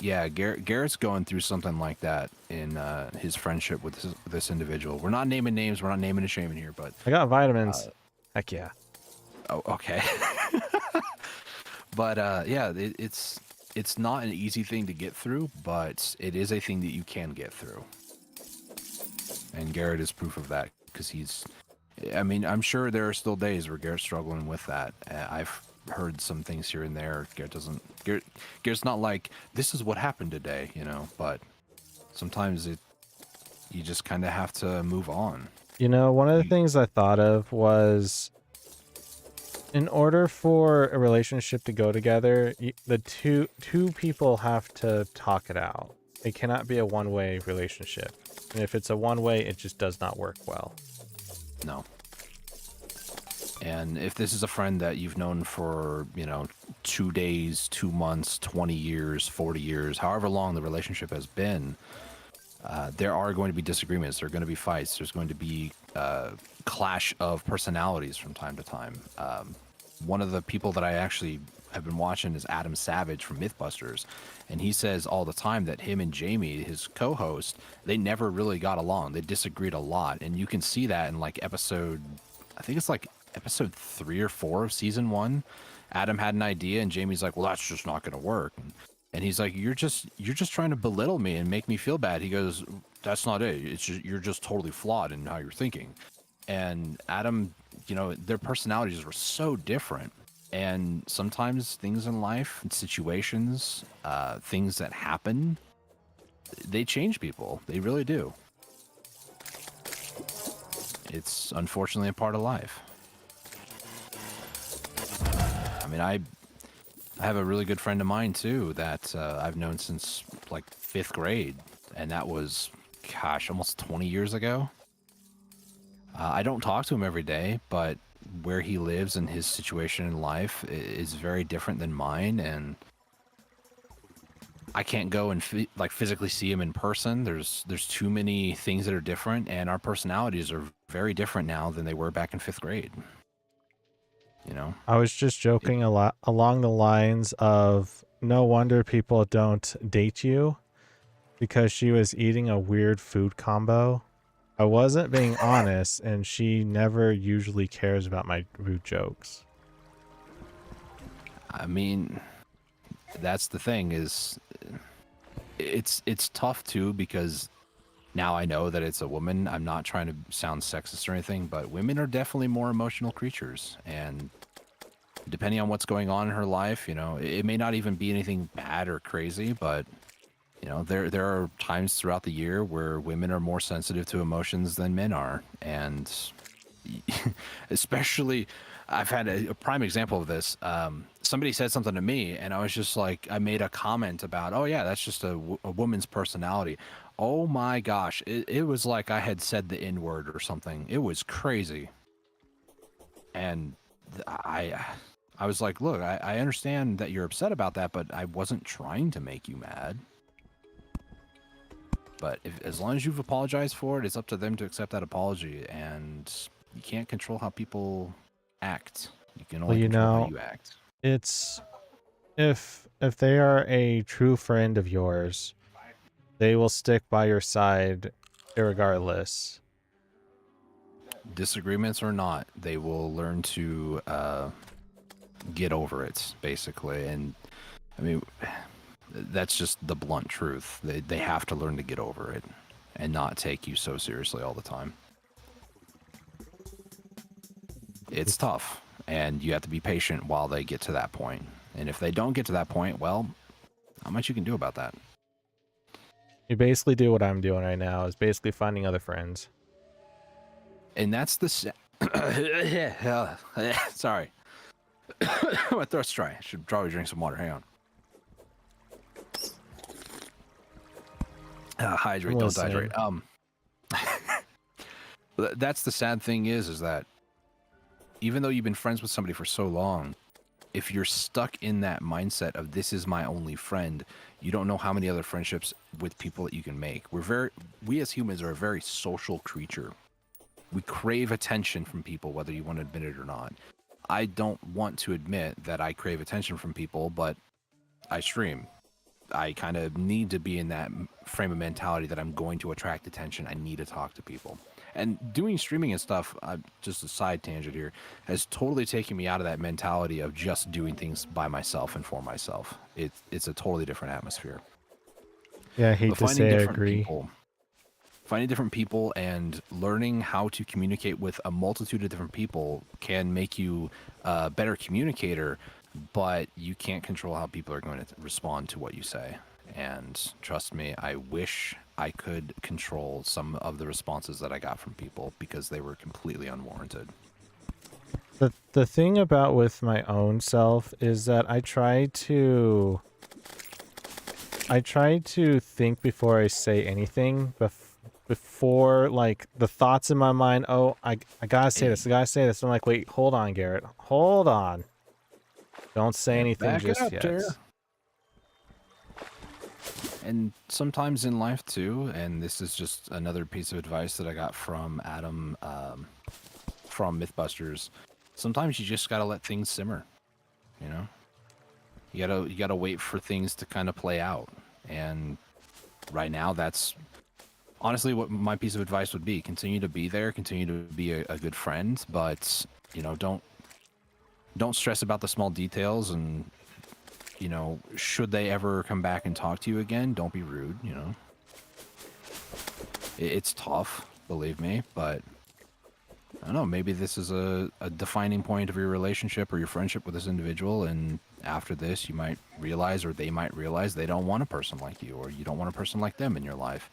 yeah, Garrett's going through something like that in his friendship with this individual. We're not naming names. We're not naming and shaming here, but I got vitamins. Heck yeah. oh, okay. But yeah, it's not an easy thing to get through, but it is a thing that you can get through. And Garrett is proof of that, because I mean, I'm sure there are still days where Garrett's struggling with that. I've heard some things here and there. Garrett's not like, this is what happened today, but sometimes you just kind of have to move on. You know, one of the things I thought of was, in order for a relationship to go together, the two people have to talk it out. It cannot be a one-way relationship. And if it's a one-way, it just does not work well. No. And if this is a friend that you've known for, 2 days, 2 months, 20 years, 40 years, however long the relationship has been, there are going to be disagreements. There are going to be fights. There's going to be clash of personalities from time to time. One of the people that I actually have been watching is Adam Savage from Mythbusters, and he says all the time that him and Jamie, his co-host, they never really got along. They disagreed a lot, and you can see that in like episode 3 or 4 of season 1. Adam had an idea, and Jamie's like, "Well, that's just not going to work." And he's like, "You're just trying to belittle me and make me feel bad." He goes, "That's not it. It's just, you're just totally flawed in how you're thinking." And Adam, their personalities were so different. And sometimes things in life and situations, things that happen, they change people. They really do. It's unfortunately a part of life. I mean, I have a really good friend of mine too that I've known since like 5th grade, and that was, almost 20 years ago. I don't talk to him every day, but where he lives and his situation in life is very different than mine, and I can't go and physically see him in person. There's too many things that are different, and our personalities are very different now than they were back in 5th grade. I was just joking a lot along the lines of, no wonder people don't date you, because she was eating a weird food combo. I wasn't being honest, and she never usually cares about my rude jokes. I mean, that's the thing, is it's tough too, because now I know that it's a woman. I'm not trying to sound sexist or anything, but women are definitely more emotional creatures, and depending on what's going on in her life, it may not even be anything bad or crazy, but there are times throughout the year where women are more sensitive to emotions than men are. And especially, I've had a prime example of this. Somebody said something to me, and I was just like, I made a comment about, "Oh yeah, that's just a woman's personality." Oh my gosh, it was like I had said the N-word or something. It was crazy. And I was like, "Look, I understand that you're upset about that, but I wasn't trying to make you mad." But as long as you've apologized for it, it's up to them to accept that apology, and you can't control how people act. You can only control how you act. It's if they are a true friend of yours, they will stick by your side irregardless. Disagreements or not, they will learn to get over it, basically. And I mean, that's just the blunt truth. They have to learn to get over it. and not take you so seriously all the time. It's tough, and you have to be patient while they get to that point. And if they don't get to that point, well, not much you can do about that. You basically do what I'm doing right now, is basically finding other friends. And that's the sorry. My throat's dry. I should probably drink some water. Hang on. Hydrate, don't hydrate. That's the sad thing is that even though you've been friends with somebody for so long, if you're stuck in that mindset of this is my only friend, you don't know how many other friendships with people that you can make. We as humans are a very social creature. We crave attention from people, whether you want to admit it or not. I don't want to admit that I crave attention from people, but I stream. I kind of need to be in that frame of mentality that I'm going to attract attention. I need to talk to people. And doing streaming and stuff, just a side tangent here, has totally taken me out of that mentality of just doing things by myself and for myself. It's a totally different atmosphere. Yeah, I hate But to say I agree. Finding different people and learning how to communicate with a multitude of different people can make you a better communicator, but you can't control how people are going to respond to what you say. And trust me, I wish I could control some of the responses that I got from people because they were completely unwarranted. The thing about with my own self is that I try to think before I say anything, before like the thoughts in my mind, oh, I gotta say this, I gotta say this. I'm like, wait, hold on, Garrett, hold on, don't say anything just yet. There. And sometimes in life too, and this is just another piece of advice that I got from Adam from Mythbusters. Sometimes you just gotta let things simmer. You know, you gotta wait for things to kind of play out. And right now, that's honestly what my piece of advice would be. Continue to be there, continue to be a good friend, but you know, don't stress about the small details. And you know, should they ever come back and talk to you again, don't be rude. You know, it's tough, believe me, but I don't know, maybe this is a defining point of your relationship or your friendship with this individual, and after this you might realize, or they might realize, they don't want a person like you, or you don't want a person like them in your life.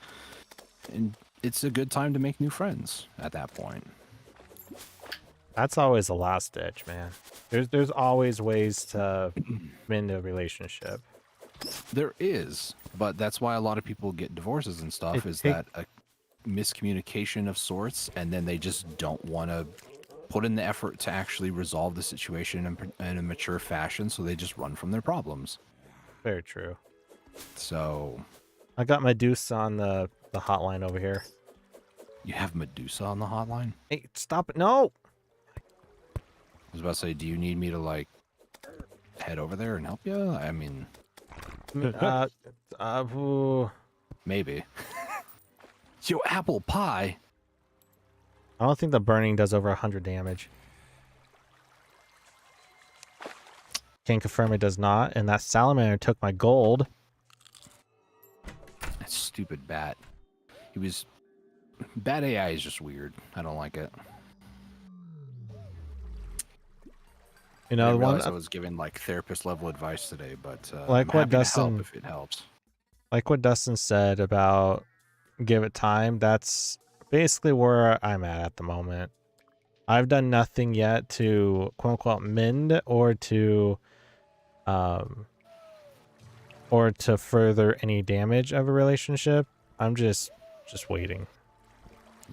And it's a good time to make new friends at that point. That's always the last ditch, man. There's always ways to mend a relationship. There is, but that's why a lot of people get divorces and stuff, that a miscommunication of sorts, and then they just don't want to put in the effort to actually resolve the situation in a mature fashion, so they just run from their problems. Very true. So I got Medusa on the hotline over here. You have Medusa on the hotline? Hey, stop it. No! I was about to say, do you need me to, like, head over there and help you? I mean... maybe. Yo, apple pie! I don't think the burning does over 100 damage. Can't confirm it does not, and that salamander took my gold. That stupid bat. He was... Bat AI is just weird. I don't like it. You know, I realized I was giving like therapist level advice today, but like I'm what happy Dustin, to help if it helps. Like what Dustin said about give it time, that's basically where I'm at the moment. I've done nothing yet to quote unquote mend or to further any damage of a relationship. I'm just waiting.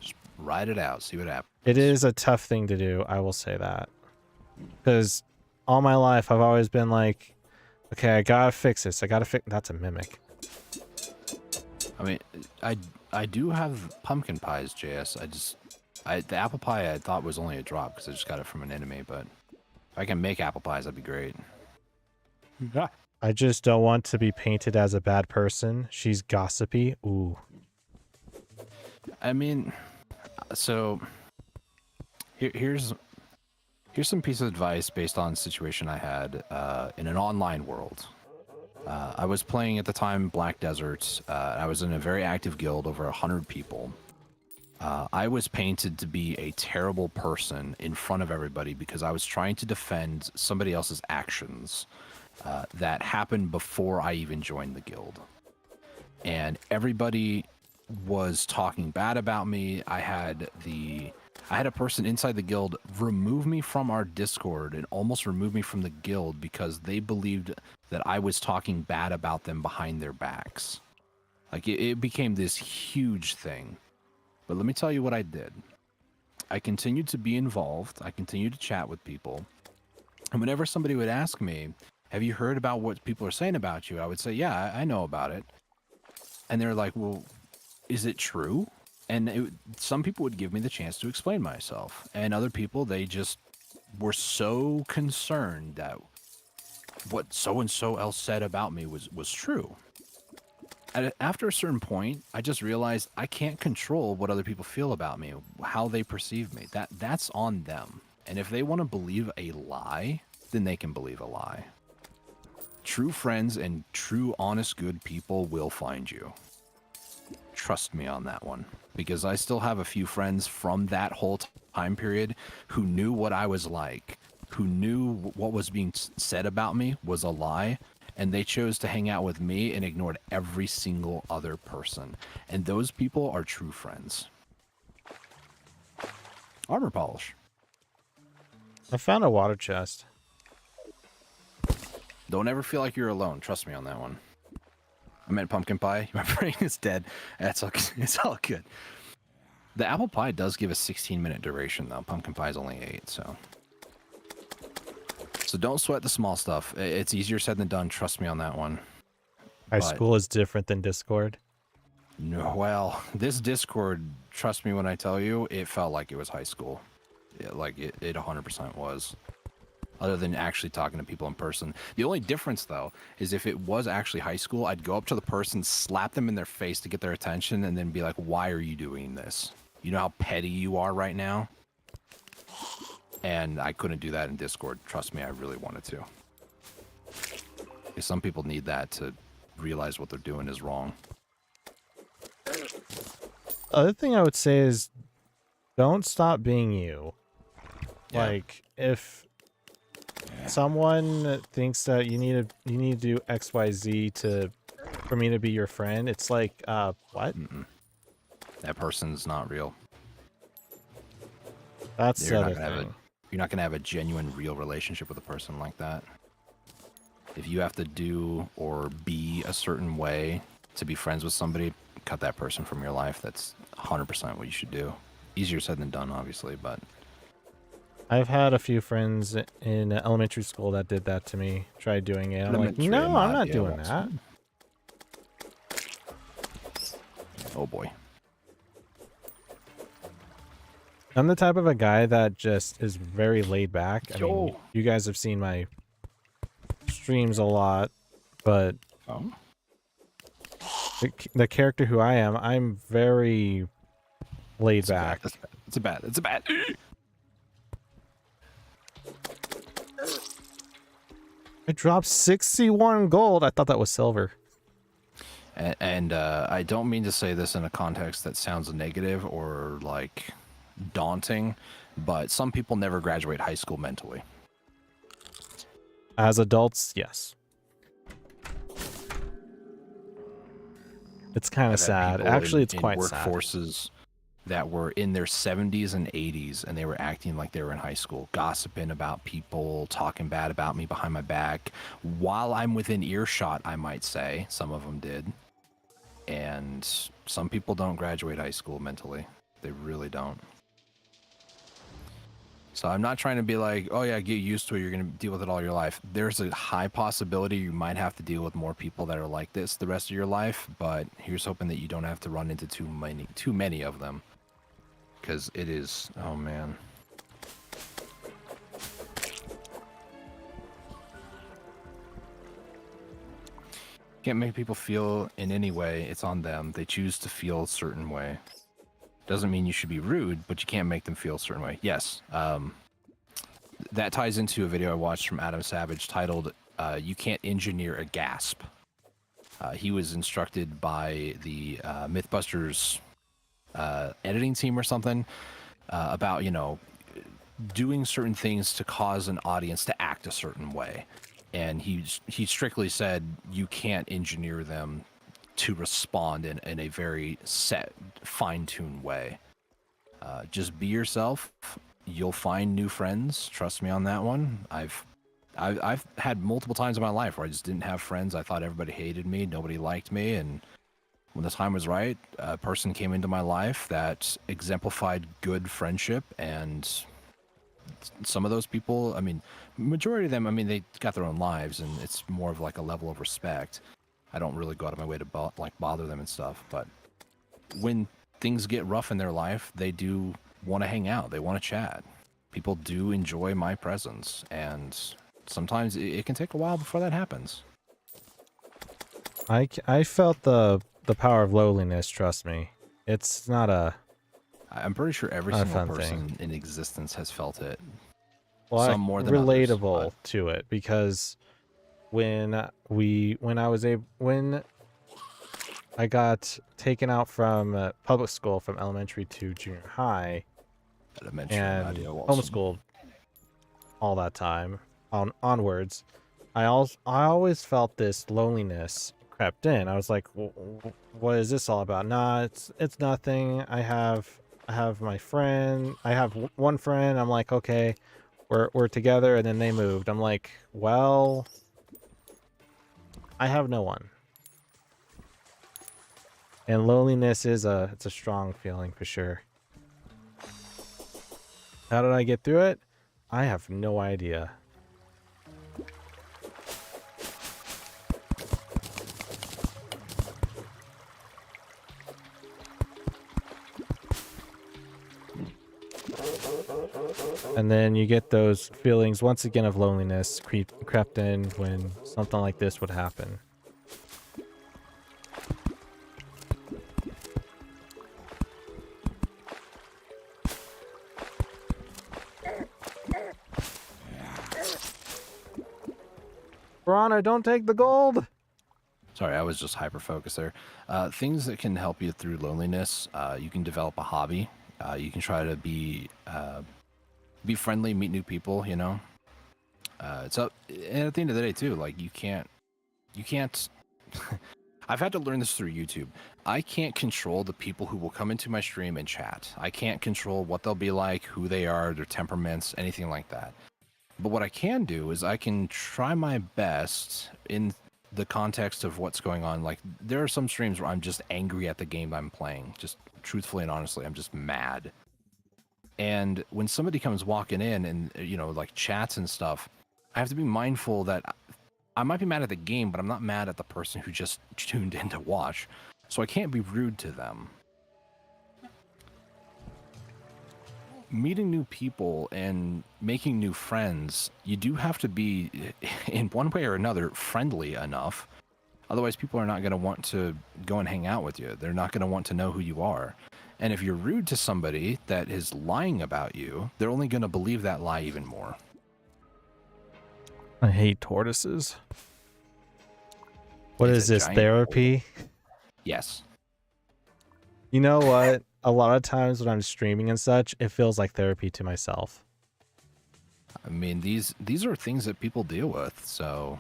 Just ride it out, see what happens. It is a tough thing to do, I will say that. Because all my life I've always been like, okay, I gotta fix this. That's a mimic. I mean, I do have pumpkin pies, JS. The apple pie I thought was only a drop because I just got it from an enemy, but if I can make apple pies, that'd be great. I just don't want to be painted as a bad person. She's gossipy. Ooh. I mean, so here's some piece of advice based on a situation I had in an online world. I was playing at the time Black Desert. I was in a very active guild, over 100 people. I was painted to be a terrible person in front of everybody because I was trying to defend somebody else's actions that happened before I even joined the guild. And everybody was talking bad about me. I had a person inside the guild remove me from our Discord and almost remove me from the guild because they believed that I was talking bad about them behind their backs. Like it became this huge thing. But let me tell you what I did. I continued to be involved. I continued to chat with people. And whenever somebody would ask me, have you heard about what people are saying about you? I would say, yeah, I know about it. And they're like, well, is it true? And some people would give me the chance to explain myself. And other people, they just were so concerned that what so-and-so else said about me was true. After a certain point, I just realized I can't control what other people feel about me, how they perceive me. That's on them. And if they want to believe a lie, then they can believe a lie. True friends and true, honest, good people will find you. Trust me on that one. Because I still have a few friends from that whole time period who knew what I was like, who knew what was being said about me was a lie, and they chose to hang out with me and ignored every single other person. And those people are true friends. Armor polish. I found a water chest. Don't ever feel like you're alone. Trust me on that one. I meant pumpkin pie. My brain is dead. That's okay. It's all good. The apple pie does give a 16-minute duration, though. Pumpkin pie is only 8, so. So don't sweat the small stuff. It's easier said than done. Trust me on that one. High school is different than Discord. No, well, this Discord, trust me when I tell you, it felt like it was high school. Like it 100% was. Other than actually talking to people in person. The only difference, though, is if it was actually high school, I'd go up to the person, slap them in their face to get their attention, and then be like, why are you doing this? You know how petty you are right now? And I couldn't do that in Discord. Trust me, I really wanted to. Because some people need that to realize what they're doing is wrong. Other thing I would say is don't stop being you. Yeah. Like if someone thinks that you need to do XYZ for me to be your friend, it's like what? That person's not real. That's the other thing. You're not going to have a genuine, real relationship with a person like that. If you have to do or be a certain way to be friends with somebody, cut that person from your life. That's 100% what you should do. Easier said than done, obviously, but... I've had a few friends in elementary school that did that to me. Tried doing it. I'm like, no, I'm not doing that. Oh boy. I'm the type of a guy that just is very laid back. I mean, you guys have seen my streams a lot, but the character who I am, I'm very laid back. It's a bad. I dropped 61 gold. I thought that was silver. And I don't mean to say this in a context that sounds negative or like daunting, but some people never graduate high school mentally. As adults, yes. It's kind of sad. Actually, it's quite sad. Workforces that were in their 70s and 80s, and they were acting like they were in high school, gossiping about people, talking bad about me behind my back, while I'm within earshot, I might say. Some of them did. And some people don't graduate high school mentally. They really don't. So I'm not trying to be like, oh yeah, get used to it, you're going to deal with it all your life. There's a high possibility you might have to deal with more people that are like this the rest of your life, but here's hoping that you don't have to run into too many of them. Because it is, oh man. Can't make people feel in any way. It's on them. They choose to feel a certain way. Doesn't mean you should be rude, but you can't make them feel a certain way. Yes. That ties into a video I watched from Adam Savage titled, You Can't Engineer a Gasp. He was instructed by the Mythbusters editing team or something about, doing certain things to cause an audience to act a certain way. And he strictly said you can't engineer them to respond in a very set, fine-tuned way. Just be yourself. You'll find new friends. Trust me on that one. I've had multiple times in my life where I just didn't have friends. I thought everybody hated me, nobody liked me, and when the time was right, a person came into my life that exemplified good friendship, and some of those people, I mean, majority of them, I mean, they got their own lives, and it's more of like a level of respect. I don't really go out of my way to bother them and stuff, but when things get rough in their life, they do want to hang out. They want to chat. People do enjoy my presence, and sometimes it can take a while before that happens. I felt the power of loneliness. Trust me, it's not a. I'm pretty sure every Not a single fun person thing. in existence has felt it. Well, Some more than relatable others, to it, because when I got taken out from public school from elementary to junior high but elementary and audio awesome. homeschooled all that time onwards, I always felt this loneliness crept in. I was like, what is this all about? Nah, it's nothing. I have my friend. I have one friend. I'm like, okay, we're together, and then they moved. I'm like, well, I have no one. And loneliness it's a strong feeling for sure. How did I get through it? I have no idea. And then you get those feelings once again of loneliness crept in when something like this would happen. Piranha, don't take the gold! Sorry, I was just hyper focused there. Things that can help you through loneliness. You can develop a hobby. You can try to be friendly, meet new people. It's up. And at the end of the day, too, like you can't. I've had to learn this through YouTube. I can't control the people who will come into my stream and chat. I can't control what they'll be like, who they are, their temperaments, anything like that. But what I can do is I can try my best in the context of what's going on. Like, there are some streams where I'm just angry at the game I'm playing. Just truthfully and honestly, I'm just mad. And when somebody comes walking in and, like chats and stuff, I have to be mindful that I might be mad at the game, but I'm not mad at the person who just tuned in to watch. So I can't be rude to them. Meeting new people and making new friends, you do have to be, in one way or another, friendly enough. Otherwise, people are not going to want to go and hang out with you. They're not going to want to know who you are. And if you're rude to somebody that is lying about you, they're only going to believe that lie even more. I hate tortoises. What is this, therapy? Yes. You know what? A lot of times when I'm streaming and such, it feels like therapy to myself. I mean, these are things that people deal with, so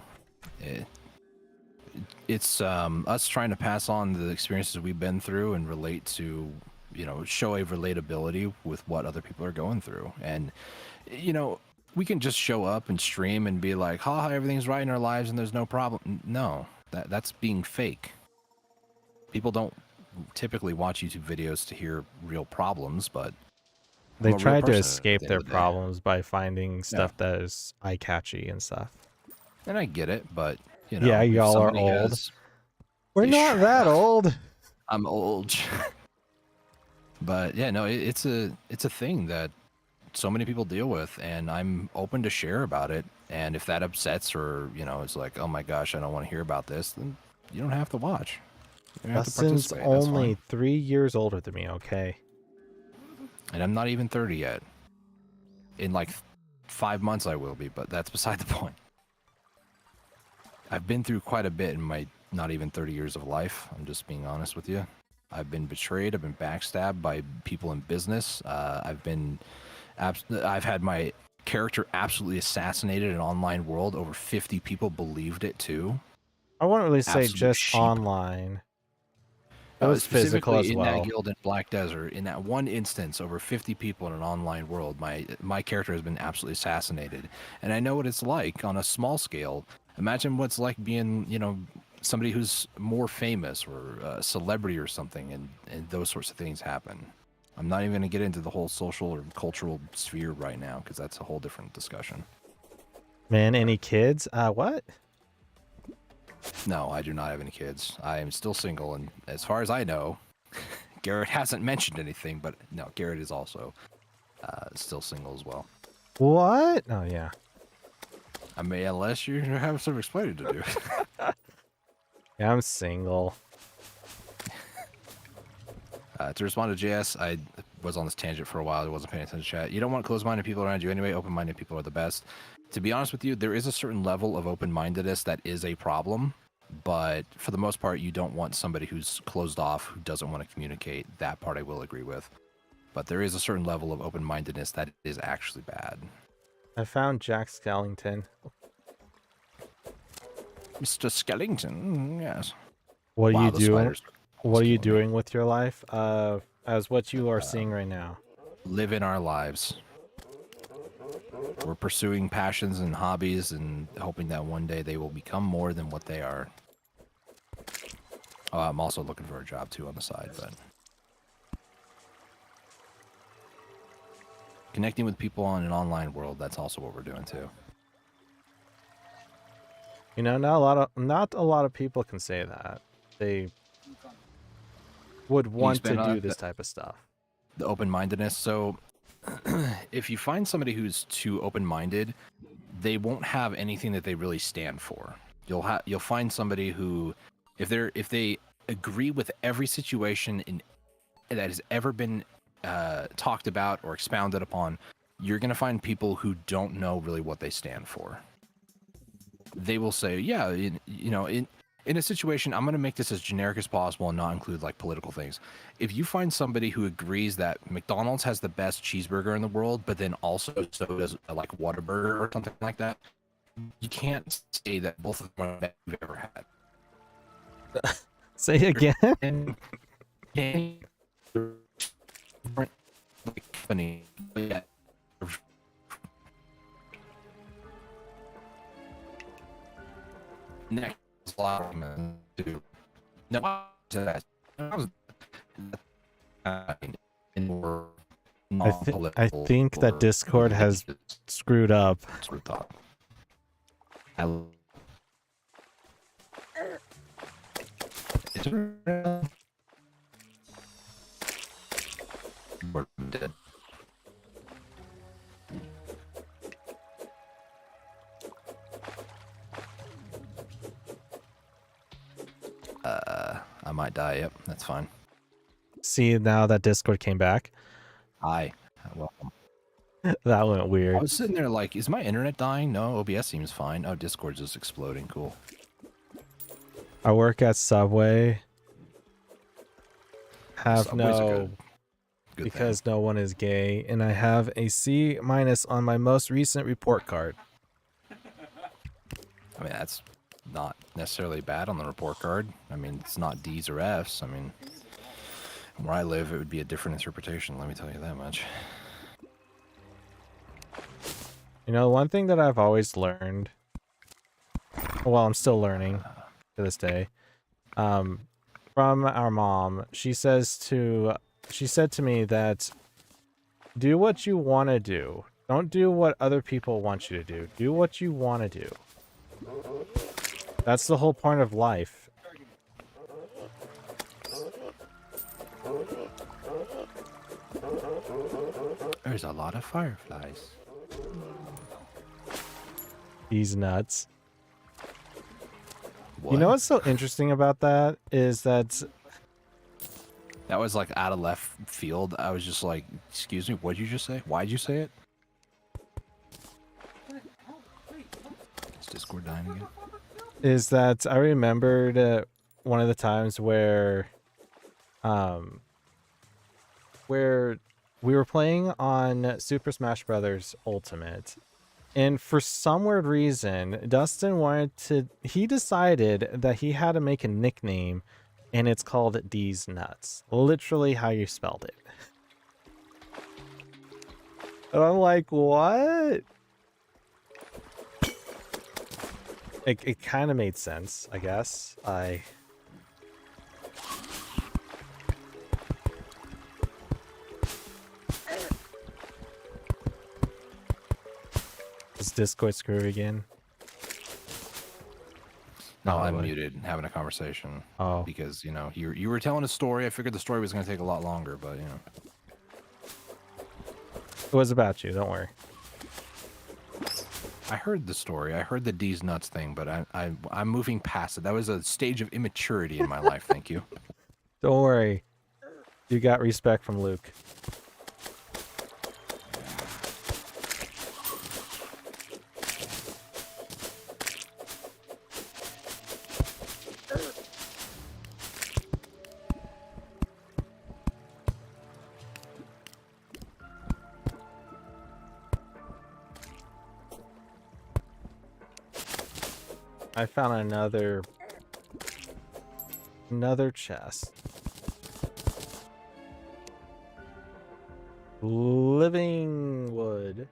it's us trying to pass on the experiences we've been through and relate to, show a relatability with what other people are going through. And, we can just show up and stream and be like, ha, everything's right in our lives and there's no problem. No, that's being fake. People don't typically watch YouTube videos to hear real problems, but they try to escape their problems by finding stuff that is eye-catchy and stuff. And I get it, but, yeah, y'all are old. We're not that old. I'm old. But yeah, no, it's a thing that so many people deal with, and I'm open to share about it. And if that upsets or, it's like, oh my gosh, I don't want to hear about this, then you don't have to watch. Dustin's only 3 years older than me, okay? And I'm not even 30 yet. In like 5 months I will be, but that's beside the point. I've been through quite a bit in my not even 30 years of life. I'm just being honest with you. I've been betrayed. I've been backstabbed by people in business. I've had my character absolutely assassinated in an online world. Over 50 people believed it too. I wouldn't really say Absolute just sheep. online. It was physical Specifically as in that well. guild in Black Desert, in that one instance, over 50 people in an online world, my character has been absolutely assassinated. And I know what it's like on a small scale. Imagine what's like being, you know, somebody who's more famous or a celebrity or something, and those sorts of things happen. I'm not even going to get into the whole social or cultural sphere right now because that's a whole different discussion. Man, any kids? What? No, I do not have any kids. I am still single, and as far as I know, Garrett hasn't mentioned anything, but no, Garrett is also still single as well. What? Oh, yeah. I mean, unless you have some explaining to do. Yeah, I'm single. To respond to JS, I was on this tangent for a while. I wasn't paying attention to chat. You don't want closed-minded people around you anyway. Open-minded people are the best. To be honest with you, there is a certain level of open-mindedness that is a problem, but for the most part, you don't want somebody who's closed off, who doesn't want to communicate. That part I will agree with. But there is a certain level of open-mindedness that is actually bad. I found Jack Skellington. Mr. Skellington, yes. What are Wow, you the doing? spiders. What are you killing me. doing with your life? As what you are seeing right now. Living our lives. We're pursuing passions and hobbies and hoping that one day they will become more than what they are. Oh, I'm also looking for a job too on the side, but connecting with people on an online world, that's also what we're doing too. You know, not a lot of people can say that. They would want to do this type of stuff. The open-mindedness. So if you find somebody who's too open-minded, they won't have anything that they really stand for. You'll find somebody who, if they agree with every situation that has ever been talked about or expounded upon, you're going to find people who don't know really what they stand for. They will say, yeah, in a situation, I'm going to make this as generic as possible and not include like political things. If you find somebody who agrees that McDonald's has the best cheeseburger in the world, but then also so does like Whataburger or something like that, you can't say that both of them are the best you've ever had. Say again? Company, yeah. Next argument to no to that. I think that Discord has screwed up. Dead. I might die. Yep, that's fine. See, now that Discord came back. Hi, welcome. That went weird. I was sitting there like, is my internet dying? No, OBS seems fine. Oh, Discord's just exploding. Cool. I work at Subway. Have Subway's no, good because thing. no one is gay, and I have a C- on my most recent report card. I mean, that's not necessarily bad on the report card. I mean, it's not D's or F's. I mean, where I live, it would be a different interpretation. Let me tell you that much. You know, one thing that I've always learned, well, I'm still learning to this day, from our mom, she said to me that do what you want to do. Don't do what other people want you to do. Do what you want to do. That's the whole point of life. There's a lot of fireflies. These nuts. What? You know what's so interesting about that is that that was like out of left field. I was just like, excuse me, what'd you just say? Why'd you say it? Is Discord dying again? is that I remembered one of the times um, where we were playing on Super Smash Brothers Ultimate, and for some weird reason, Dustin he decided that he had to make a nickname, and it's called D's Nuts. Literally how you spelled it. And I'm like, what? It kind of made sense, I guess. Is Discord screw again? No, I'm Probably. muted, having a conversation. Oh. Because, you were telling a story. I figured the story was going to take a lot longer, but, It was about you, don't worry. I heard the story. I heard the D's nuts thing, but I'm moving past it. That was a stage of immaturity in my life. Thank you. Don't worry. You got respect from Luke. I found another chest. Living wood.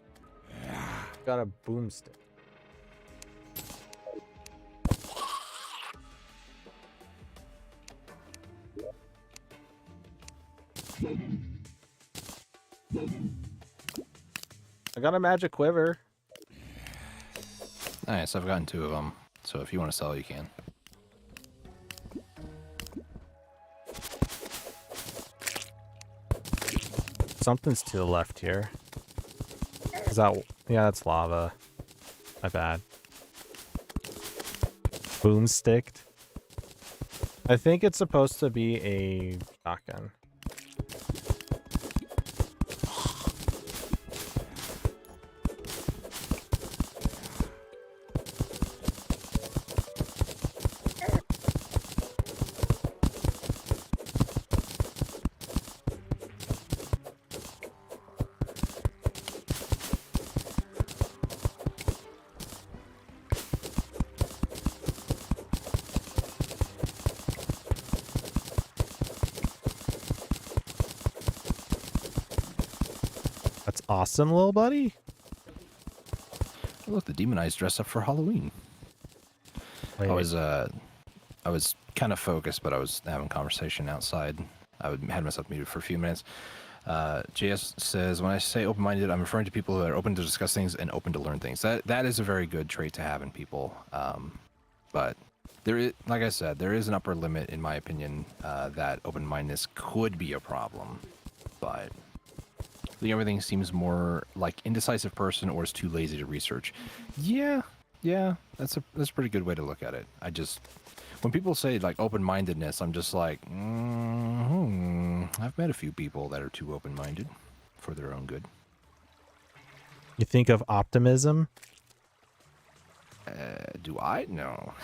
Got a boomstick. I got a magic quiver. Nice. I've gotten 2 of them. So if you want to sell, you can. Something's to the left here. Is that... Yeah, that's lava. My bad. Boomsticked. I think it's supposed to be a shotgun. That's awesome, little buddy. Oh, look, the demon eyes dressed up for Halloween. Wait, I was kind of focused, but I was having conversation outside. Had myself muted for a few minutes. JS says, when I say open-minded, I'm referring to people who are open to discuss things and open to learn things. That is a very good trait to have in people. But there is, like I said, there is an upper limit, in my opinion, that open-mindedness could be a problem. But I think everything seems more like indecisive person or is too lazy to research. Yeah, that's a pretty good way to look at it. When people say like open-mindedness, I'm just like, I've met a few people that are too open-minded for their own good. you think of optimism? Do I? No.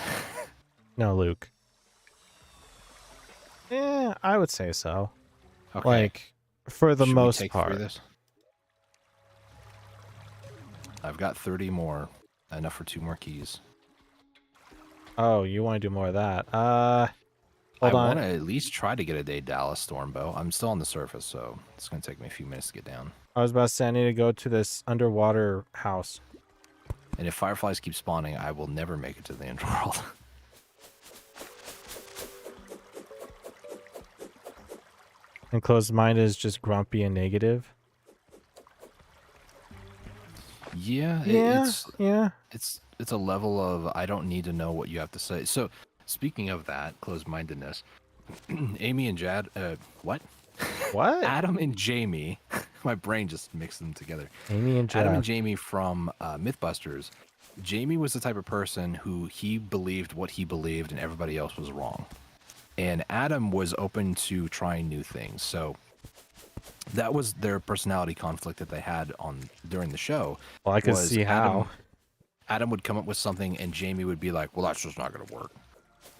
No, Luke. Yeah, I would say so. Okay. Like, for the Should most we take part. through this? I've got 30 more. Enough for 2 more keys. Oh, you want to do more of that? Hold I on. want to at least try to get a day Dallas Stormbow. I'm still on the surface, so it's going to take me a few minutes to get down. I was about to say I need to go to this underwater house. And if fireflies keep spawning, I will never make it to the end world. And closed mind is just grumpy and negative. Yeah, Yeah. It's a level of I don't need to know what you have to say. So, speaking of that, closed-mindedness, Amy and what? What? Adam and Jamie, my brain just mixed them together. Amy and Jad. Adam and Jamie from Mythbusters. Jamie was the type of person who he believed what he believed and everybody else was wrong. And Adam was open to trying new things. So that was their personality conflict that they had during the show. Well, I could was see how. Adam would come up with something and Jamie would be like, well, that's just not going to work.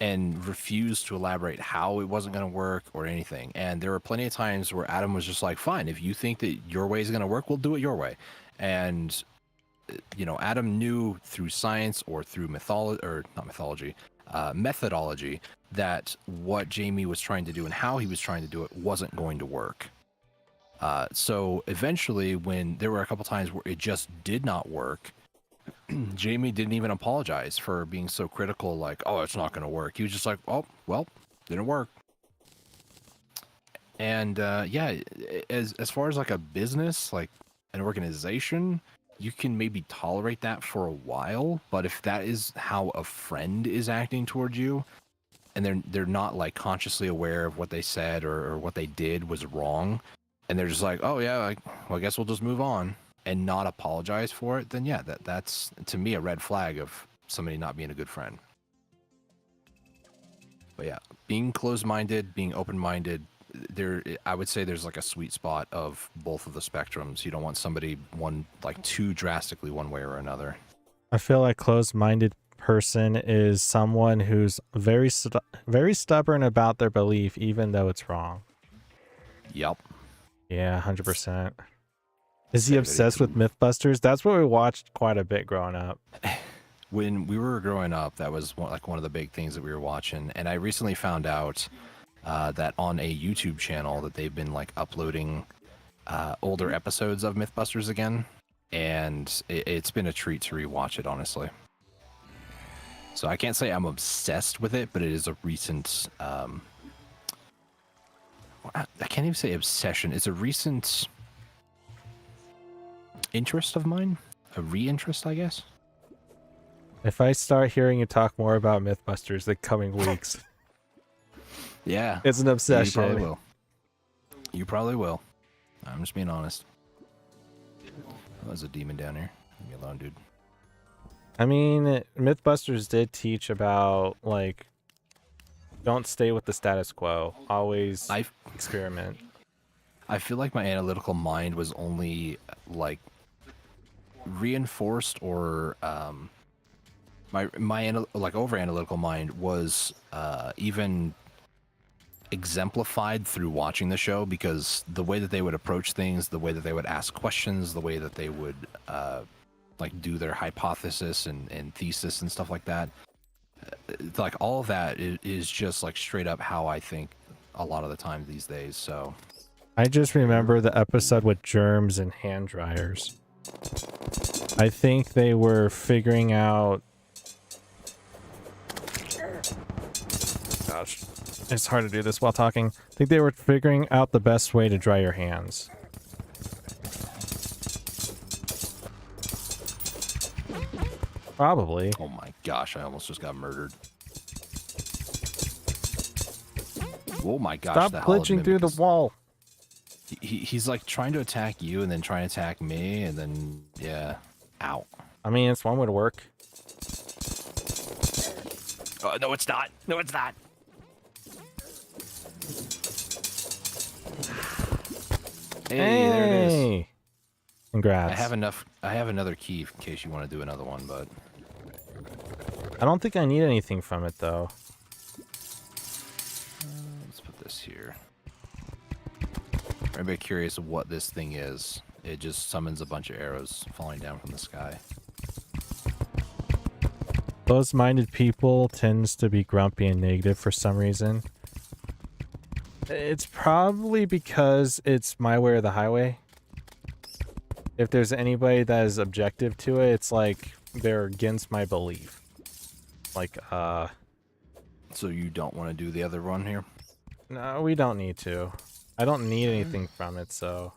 And refuse to elaborate how it wasn't going to work or anything. And there were plenty of times where Adam was just like, fine, if you think that your way is going to work, we'll do it your way. And, you know, Adam knew through science or through methodology, that what Jamie was trying to do and how he was trying to do it wasn't going to work. So eventually, when there were a couple times where it just did not work, Jamie didn't even apologize for being so critical, like, oh, it's not going to work. He was just like, oh, well, didn't work. And yeah, as far as like a business, like an organization, you can maybe tolerate that for a while, but if that is how a friend is acting towards you, and they're not like consciously aware of what they said or what they did was wrong, and they're just like, oh yeah, like, well, I guess we'll just move on and not apologize for it, then yeah, that's to me a red flag of somebody not being a good friend. But yeah, being closed-minded, being open-minded, I would say there's like a sweet spot of both of the spectrums. You don't want somebody like too drastically one way or another. I feel like closed-minded person is someone who's very stubborn about their belief, even though it's wrong. Yep. Yeah, 100%. Is he obsessed with Mythbusters? That's what we watched quite a bit growing up. When we were growing up, that was one of the big things that we were watching. And I recently found out that on a YouTube channel that they've been like uploading older episodes of Mythbusters again. And it's been a treat to rewatch it, honestly. So I can't say I'm obsessed with it, but it is a recent... I can't even say obsession. It's a recent interest of mine. A re-interest, I guess. If I start hearing you talk more about Mythbusters the coming weeks... Yeah. It's an obsession. You probably will. You probably will. I'm just being honest. Oh, there's a demon down here. Leave me alone, dude. I mean, Mythbusters did teach about, like, don't stay with the status quo. Always experiment. I feel like my analytical mind was only, like, reinforced or, my over-analytical mind was even exemplified through watching the show, because the way that they would approach things, the way that they would ask questions, the way that they would like do their hypothesis and thesis and stuff like that, like all of that is just like straight up how I think a lot of the time these days. So I just remember the episode with germs and hand dryers. I think they were figuring out... Gosh, it's hard to do this while talking. I think they were figuring out the best way to dry your hands. Probably. oh my gosh, I almost just got murdered. Oh my gosh. Stop glitching through the wall. He's like trying to attack you and then trying to attack me, and then yeah. Ow. I mean, it's one way to work. No, it's not. No, it's not. Hey, there it is. Congrats. I have another key in case you want to do another one, but I don't think I need anything from it though. let's put this here. Everybody curious of what this thing is? It just summons a bunch of arrows falling down from the sky. Closed-minded people tends to be grumpy and negative for some reason. It's probably because it's my way or the highway. If there's anybody that is objective to it, it's like they're against my belief. Like, So you don't want to do the other one here? no, we don't need to. I don't need anything from it, so...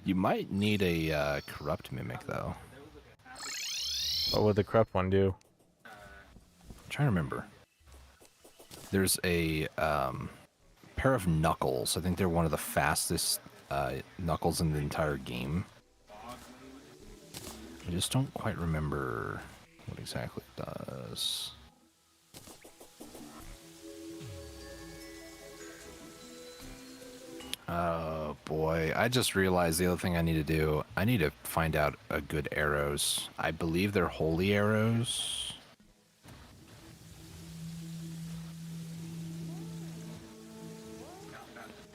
You might need a corrupt mimic, though. What would the corrupt one do? I'm trying to remember. There's a pair of knuckles. I think they're one of the fastest knuckles in the entire game. I just don't quite remember what exactly it does. boy. I just realized the other thing I need to do. I need to find out a good arrows. I believe they're holy arrows.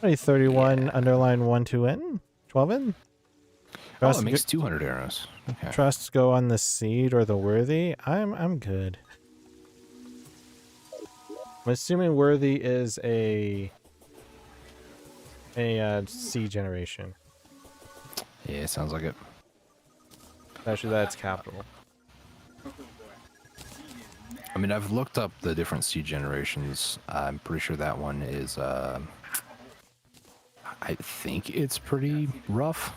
Hey, 31 Yeah. underline 1 2 in 12 in. Oh, Trusts it makes 200 arrows. Okay. trusts go on the seed or the worthy. I'm good. I'm assuming worthy is a seed generation. Yeah, sounds like it. Actually, that's capital. I mean, I've looked up the different seed generations. I'm pretty sure that one is, I think it's pretty rough.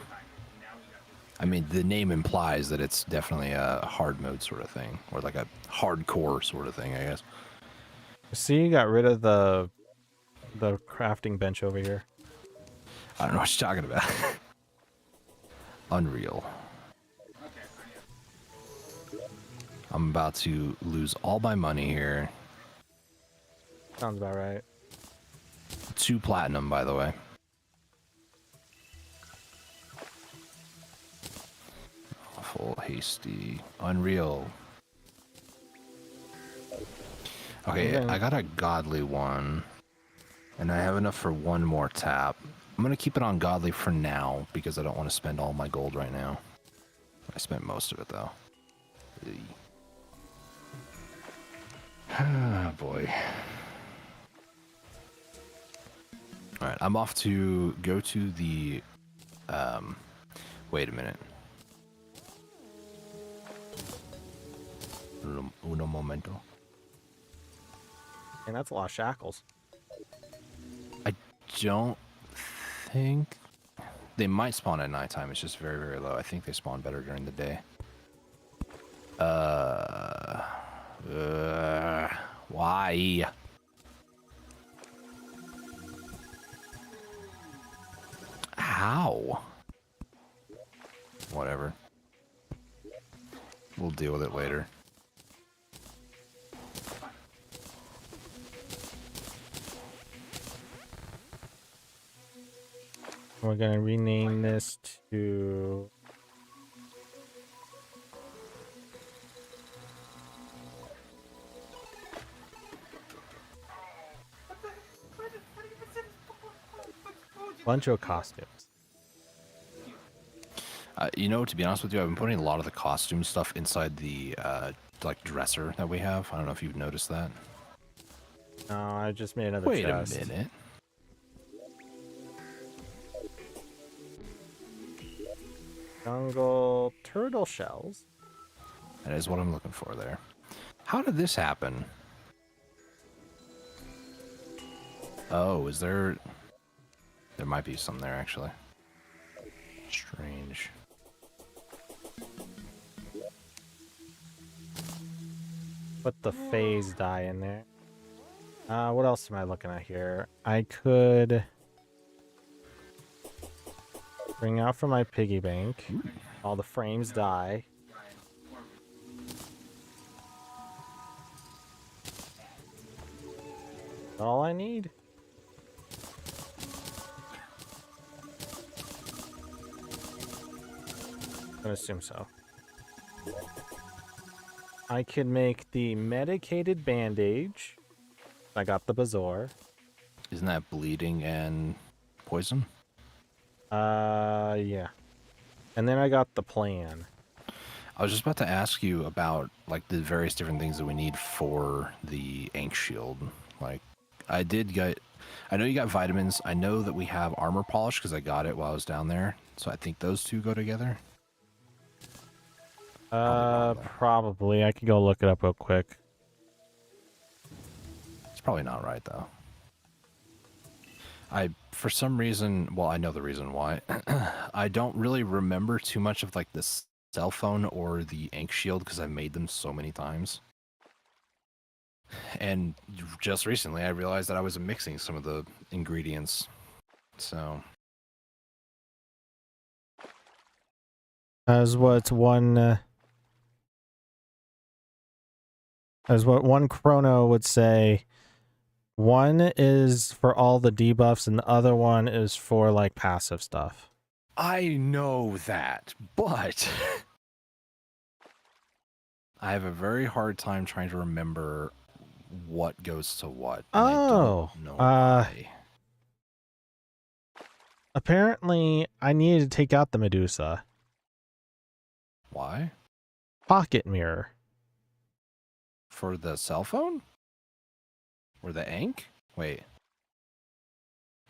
I mean, the name implies that it's definitely a hard mode sort of thing, or like a hardcore sort of thing, I guess. See, you got rid of the crafting bench over here. I don't know what you're talking about. Unreal. I'm about to lose all my money here. Sounds about right. 2 platinum, by the way. Awful, hasty, unreal. Okay, I got a godly one, and I have enough for 1 more tap. I'm gonna keep it on godly for now because I don't want to spend all my gold right now. I spent most of it though. Ah, boy. All right, I'm off to go to the. Wait a minute. Uno momento. And that's a lot of shackles. I don't think they might spawn at nighttime. It's just very, very low. I think they spawn better during the day. Why? How? Whatever. We'll deal with it later. We're gonna rename this to bunch of costumes. You know, to be honest with you, I've been putting a lot of the costume stuff inside the like dresser that we have. I don't know if you've noticed that. No, I just made another Wait chest. a minute. Jungle turtle shells. That is what I'm looking for there. How did this happen? Oh, is there... There might be some there, actually. Strange. Put the phase dye in there. What else am I looking at here? I could bring out from my piggy bank all the frames dye. All I need. I'm gonna assume so. I can make the medicated bandage. I got the bazaar. Isn't that bleeding and poison? Yeah. And then I got the plan. I was just about to ask you about like the various different things that we need for the Ankh shield. Like, I know you got vitamins. I know that we have armor polish because I got it while I was down there. So I think those two go together. Probably. I could go look it up real quick. It's probably not right though. For some reason, well, I know the reason why. I don't really remember too much of like the cell phone or the Ankh shield because I've made them so many times. And just recently, I realized that I was mixing some of the ingredients. So As what one chrono would say, One is for all the debuffs, and the other one is for like passive stuff. I know that, but I have a very hard time trying to remember what goes to what, and I Oh, don't know why. apparently I needed to take out the Medusa. Why? Pocket mirror. For the cell phone? Or the Ankh? Wait.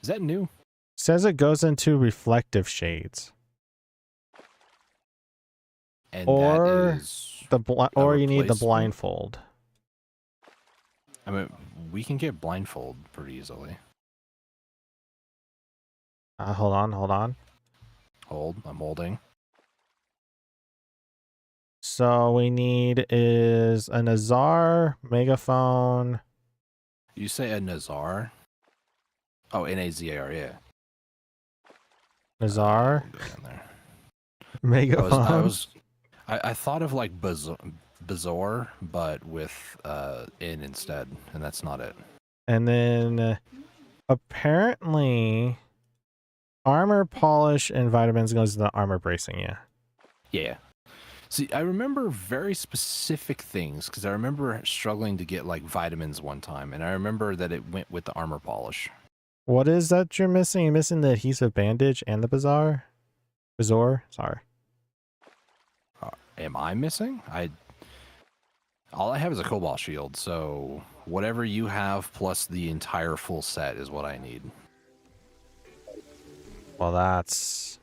Is that new? Says it goes into reflective shades. And Or that is or you need the replacement? blindfold. I mean, we can get blindfold pretty easily. Hold on. Hold, I'm holding. So we need is a Nazar, megaphone. You say a Nazar? Oh, Nazar, yeah. Nazar, We'll go down there. megaphone. I thought of like Bazaar, but with in instead, and that's not it. And then apparently armor polish and vitamins goes to the armor bracing, yeah. Yeah. See, I remember very specific things because I remember struggling to get like vitamins one time, and I remember that it went with the armor polish. What is that you're missing? You're missing the adhesive bandage and the bazaar? Bazaar? Sorry. Am I missing? All I have is a cobalt shield, so whatever you have plus the entire full set is what I need. Well, that's...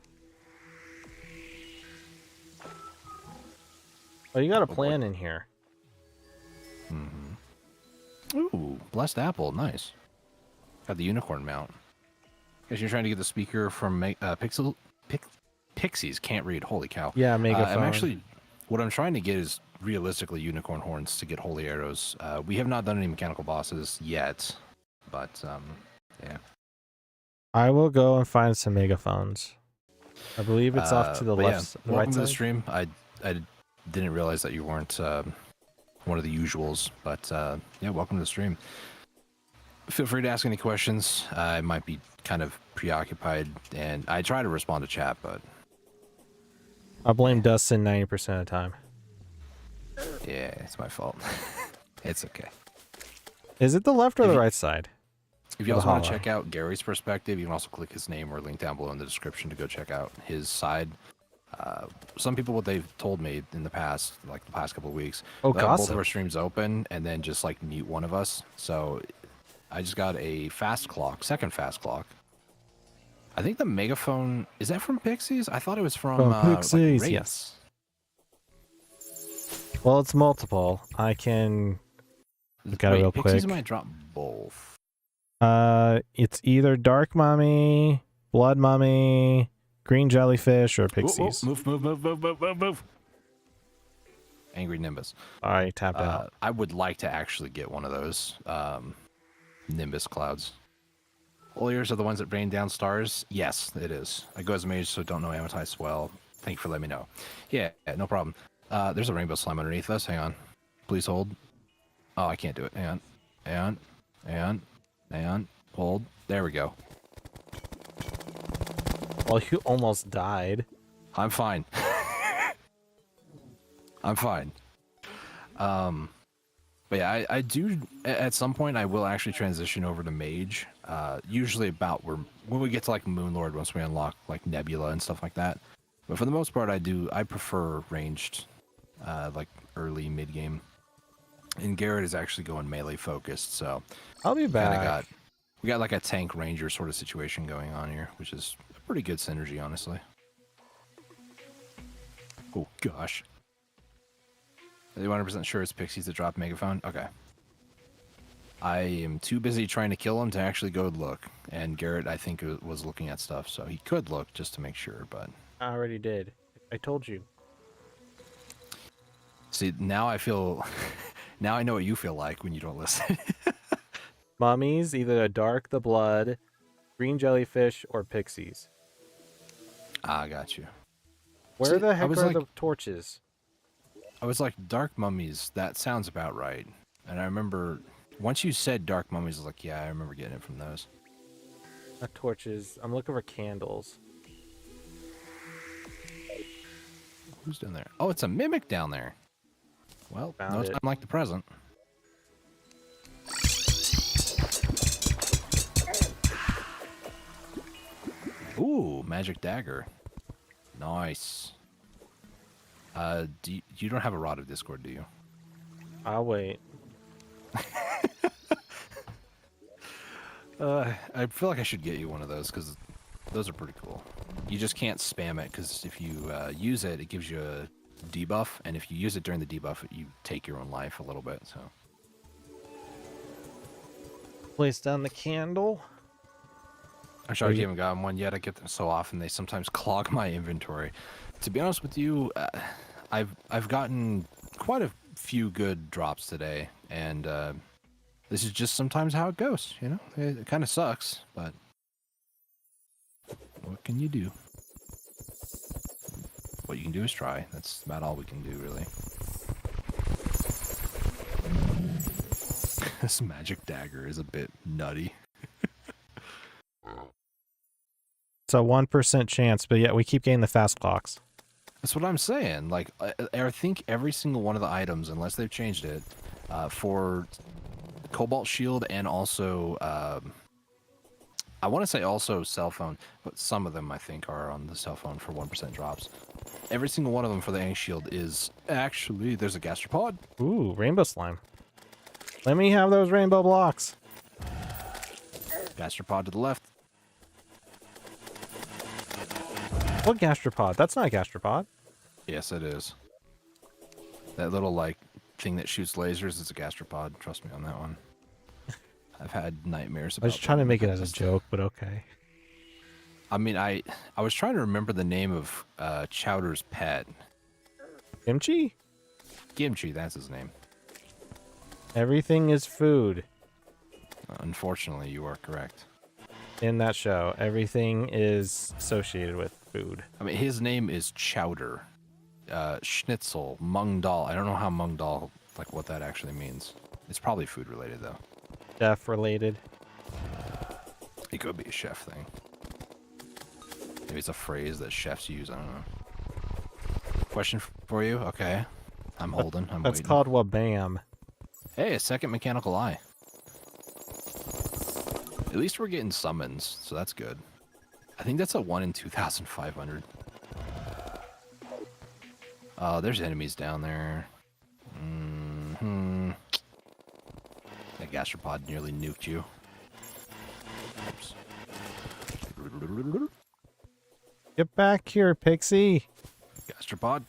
Oh, you got a plan in here. Mm-hmm. Ooh, blessed apple, nice. Got the unicorn mount. Guess you're trying to get the speaker from Pixies. Can't read. Holy cow. Yeah, megaphone. What I'm trying to get is realistically unicorn horns to get holy arrows. We have not done any mechanical bosses yet, but yeah. I will go and find some megaphones. I believe it's off to the left, yeah. Welcome to the side. stream. I didn't realize that you weren't one of the usuals, but yeah, welcome to the stream. Feel free to ask any questions. I might be kind of preoccupied, and I try to respond to chat, but I blame Dustin 90% of the time. yeah, it's my fault. It's okay. Is it the left or the right side? If you also want to check out Gary's perspective, you can also click his name or link down below in the description to go check out his side. Some people, what they've told me in the past, like the past couple of weeks, both of our streams open and then just like mute one of us. So I just got a second fast clock. I think the megaphone, is that from Pixies? I thought it was from Pixies, like yes. Well, it's multiple. I can look at it real quick. Pixies might drop both. It's either Dark Mummy, Blood Mummy, Green Jellyfish, or Pixies. Move. Angry Nimbus. I tapped out. I would like to actually get one of those Nimbus clouds. All ears are the ones that rain down stars? Yes, it is. I go as a mage, so don't know Ametize well. Thank you for letting me know. Yeah, no problem. There's a rainbow slime underneath us. Hang on. Please hold. Oh, I can't do it. Hang on. Hold. There we go. Well, you almost died. I'm fine. I'm fine. But yeah, I do, at some point, I will actually transition over to Mage. Usually about when we get to like Moonlord, once we unlock like Nebula and stuff like that. But for the most part, I prefer ranged, like early mid-game. And Garrett is actually going melee focused, so I'll be back. We got like a tank ranger sort of situation going on here, which is a pretty good synergy, honestly. Oh gosh. Are you 100% sure it's Pixies that dropped Megaphone? Okay. I am too busy trying to kill him to actually go look. And Garrett, I think, was looking at stuff, so he could look just to make sure, but... I already did. I told you. See, now I feel... now I know what you feel like when you don't listen. Mummies, either the Dark, the Blood, Green Jellyfish, or Pixies. I got you. Where the heck are the torches? I was like, Dark Mummies, that sounds about right. And I remember Once you said dark mummies, I was like, yeah, I remember getting it from those. Torches. I'm looking for candles. Who's down there? Oh, it's a mimic down there. Well, no Found it. time like the present. Ooh, magic dagger. Nice. You don't have a rod of discord, do you? I'll wait. I feel like I should get you one of those because those are pretty cool. You just can't spam it because if you use it, it gives you a debuff, and if you use it during the debuff, you take your own life a little bit. So Place down the candle. I'm sure I haven't gotten one yet. I get them so often they sometimes clog my inventory. To be honest with you, I've gotten quite a few good drops today, and this is just sometimes how it goes. You know, it kind of sucks, but what can you do? What you can do is try. That's about all we can do, really. This magic dagger is a bit nutty. It's a 1% chance, but yet we keep getting the fast clocks. That's what I'm saying. Like, I think every single one of the items, unless they've changed it, for Cobalt Shield and also, I want to say also cell phone, but some of them I think are on the cell phone for 1% drops. Every single one of them for the Ankh Shield is actually, there's a gastropod. Ooh, rainbow slime. Let me have those rainbow blocks. Gastropod to the left. What gastropod? That's not a gastropod. Yes, it is. That little, like, thing that shoots lasers is a gastropod. Trust me on that one. I've had nightmares about I was trying to them. make it as a joke, but okay. I mean, I was trying to remember the name of Chowder's pet. Kimchi? Kimchi, that's his name. Everything is food. Unfortunately, you are correct. In that show, everything is associated with food. I mean, his name is Chowder. Schnitzel, Mung Dal. I don't know how Mung Dal, like what that actually means. It's probably food related, though. Chef related. It could be a chef thing. Maybe it's a phrase that chefs use. I don't know. Question for you? Okay. I'm holding. I'm That's waiting. called wabam. Hey, a second mechanical eye. At least we're getting summons, so that's good. I think that's a 1 in 2,500. There's enemies down there. That gastropod nearly nuked you. Oops. Get back here, Pixie. Gastropod.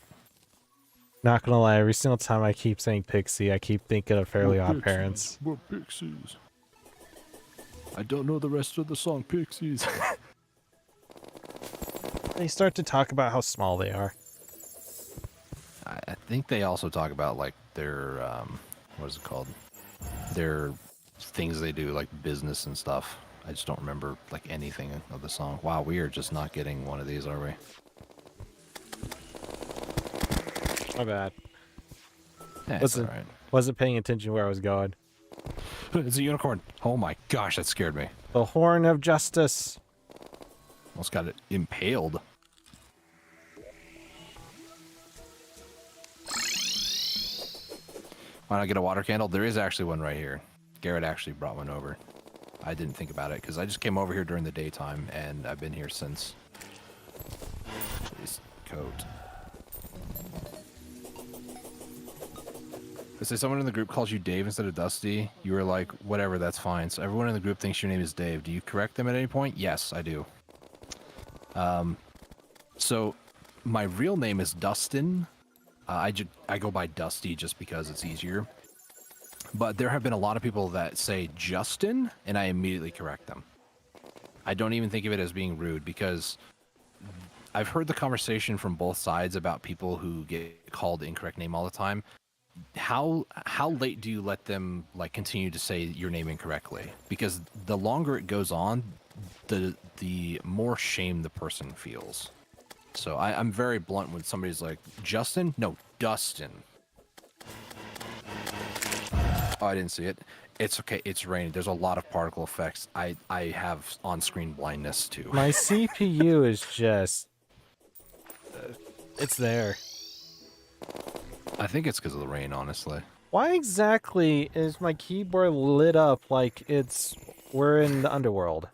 Not gonna lie, every single time I keep saying Pixie, I keep thinking of Fairly Odd Parents. We're pixies. I don't know the rest of the song, Pixies. They start to talk about how small they are. I think they also talk about, like, their, what is it called? Their things they do, like business and stuff. I just don't remember, like, anything of the song. Wow, we are just not getting one of these, are we? My bad. Yeah, it's alright. Wasn't paying attention where I was going. It's a unicorn. Oh my gosh, that scared me. The Horn of Justice. Almost got it impaled. Why not get a water candle? There is actually one right here. Garrett actually brought one over. I didn't think about it because I just came over here during the daytime and I've been here since. Please, coat. I say someone in the group calls you Dave instead of Dusty. You were like, whatever, that's fine. So everyone in the group thinks your name is Dave. Do you correct them at any point? Yes, I do. So my real name is Dustin. I go by Dusty just because it's easier. But there have been a lot of people that say Justin, and I immediately correct them. I don't even think of it as being rude because I've heard the conversation from both sides about people who get called the incorrect name all the time. How late do you let them, like, continue to say your name incorrectly? Because the longer it goes on, the more shame the person feels. So I'm very blunt when somebody's like, Justin? No, Dustin. Oh, I didn't see it. It's okay. It's raining. There's a lot of particle effects. I have on-screen blindness too. My CPU is just... it's there. I think it's because of the rain, honestly. Why exactly is my keyboard lit up like we're in the underworld?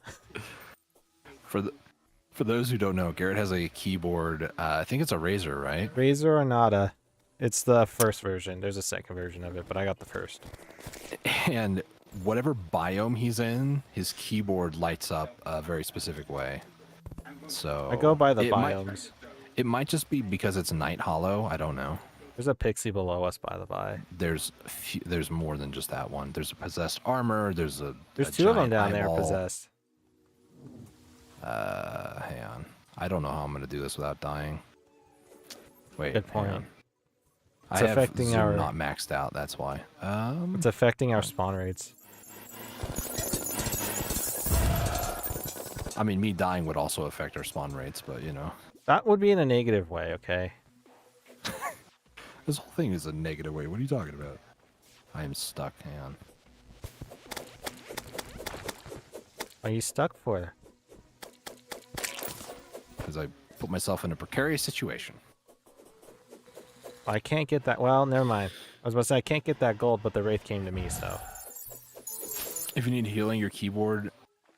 For those who don't know, Garrett has a keyboard. I think it's a Razer, right? Razer or Nada? It's the first version. There's a second version of it, but I got the first. And whatever biome he's in, his keyboard lights up a very specific way. So I go by the it biomes. It might just be because it's night hollow. I don't know. There's a pixie below us, by the by. There's more than just that one. There's a possessed armor. There's two of them down eyeball. there possessed. Hang on. I don't know how I'm gonna do this without dying. Wait, Good point. hang on. It's I have affecting Zoom our- not maxed out. That's why. It's affecting our spawn rates. I mean, me dying would also affect our spawn rates, but you know, That would be in a negative way, okay? this whole thing is a negative way. What are you talking about? I am stuck. Hang on. Are you stuck for? Because I put myself in a precarious situation. I can't get that. Well, never mind. I was about to say I can't get that gold, but the wraith came to me, so. If you need healing, your keyboard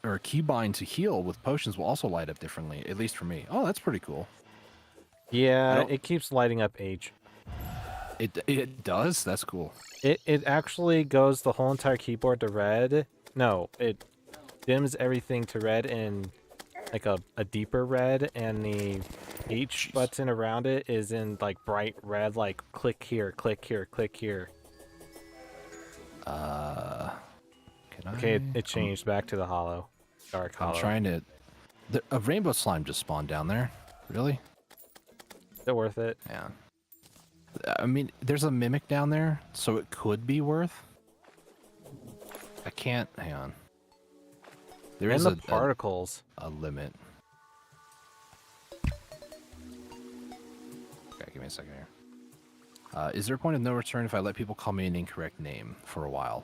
or keybind to heal with potions will also light up differently, at least for me. Oh, that's pretty cool. Yeah, it keeps lighting up H. It does? That's cool. It actually goes the whole entire keyboard to red. No, it dims everything to red in like a deeper red, and the H button around it is in like bright red, like click here, click here, click here. Okay, it changed back to the hollow. Dark hollow. I'm trying to... A rainbow slime just spawned down there. Really? Is it worth it? Yeah. I mean, there's a mimic down there, so it could be worth. I can't... Hang on. There is the particles. A limit. Okay, give me a second here. Is there a point of no return if I let people call me an incorrect name for a while?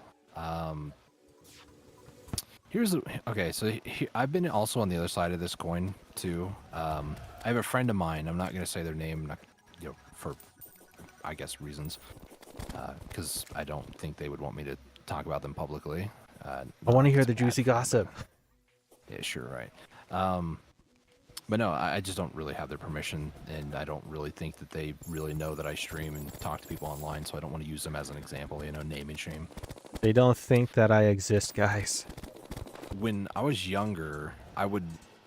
Here's the... Okay, so I've been also on the other side of this coin, too. I have a friend of mine. I'm not going to say their name, not, you know, for, I guess, reasons. Because I don't think they would want me to talk about them publicly. I want to hear the juicy gossip. Yeah, sure, right. But no, I just don't really have their permission, and I don't really think that they really know that I stream and talk to people online, so I don't want to use them as an example, you know, name and shame. They don't think that I exist, guys. When I was younger, I would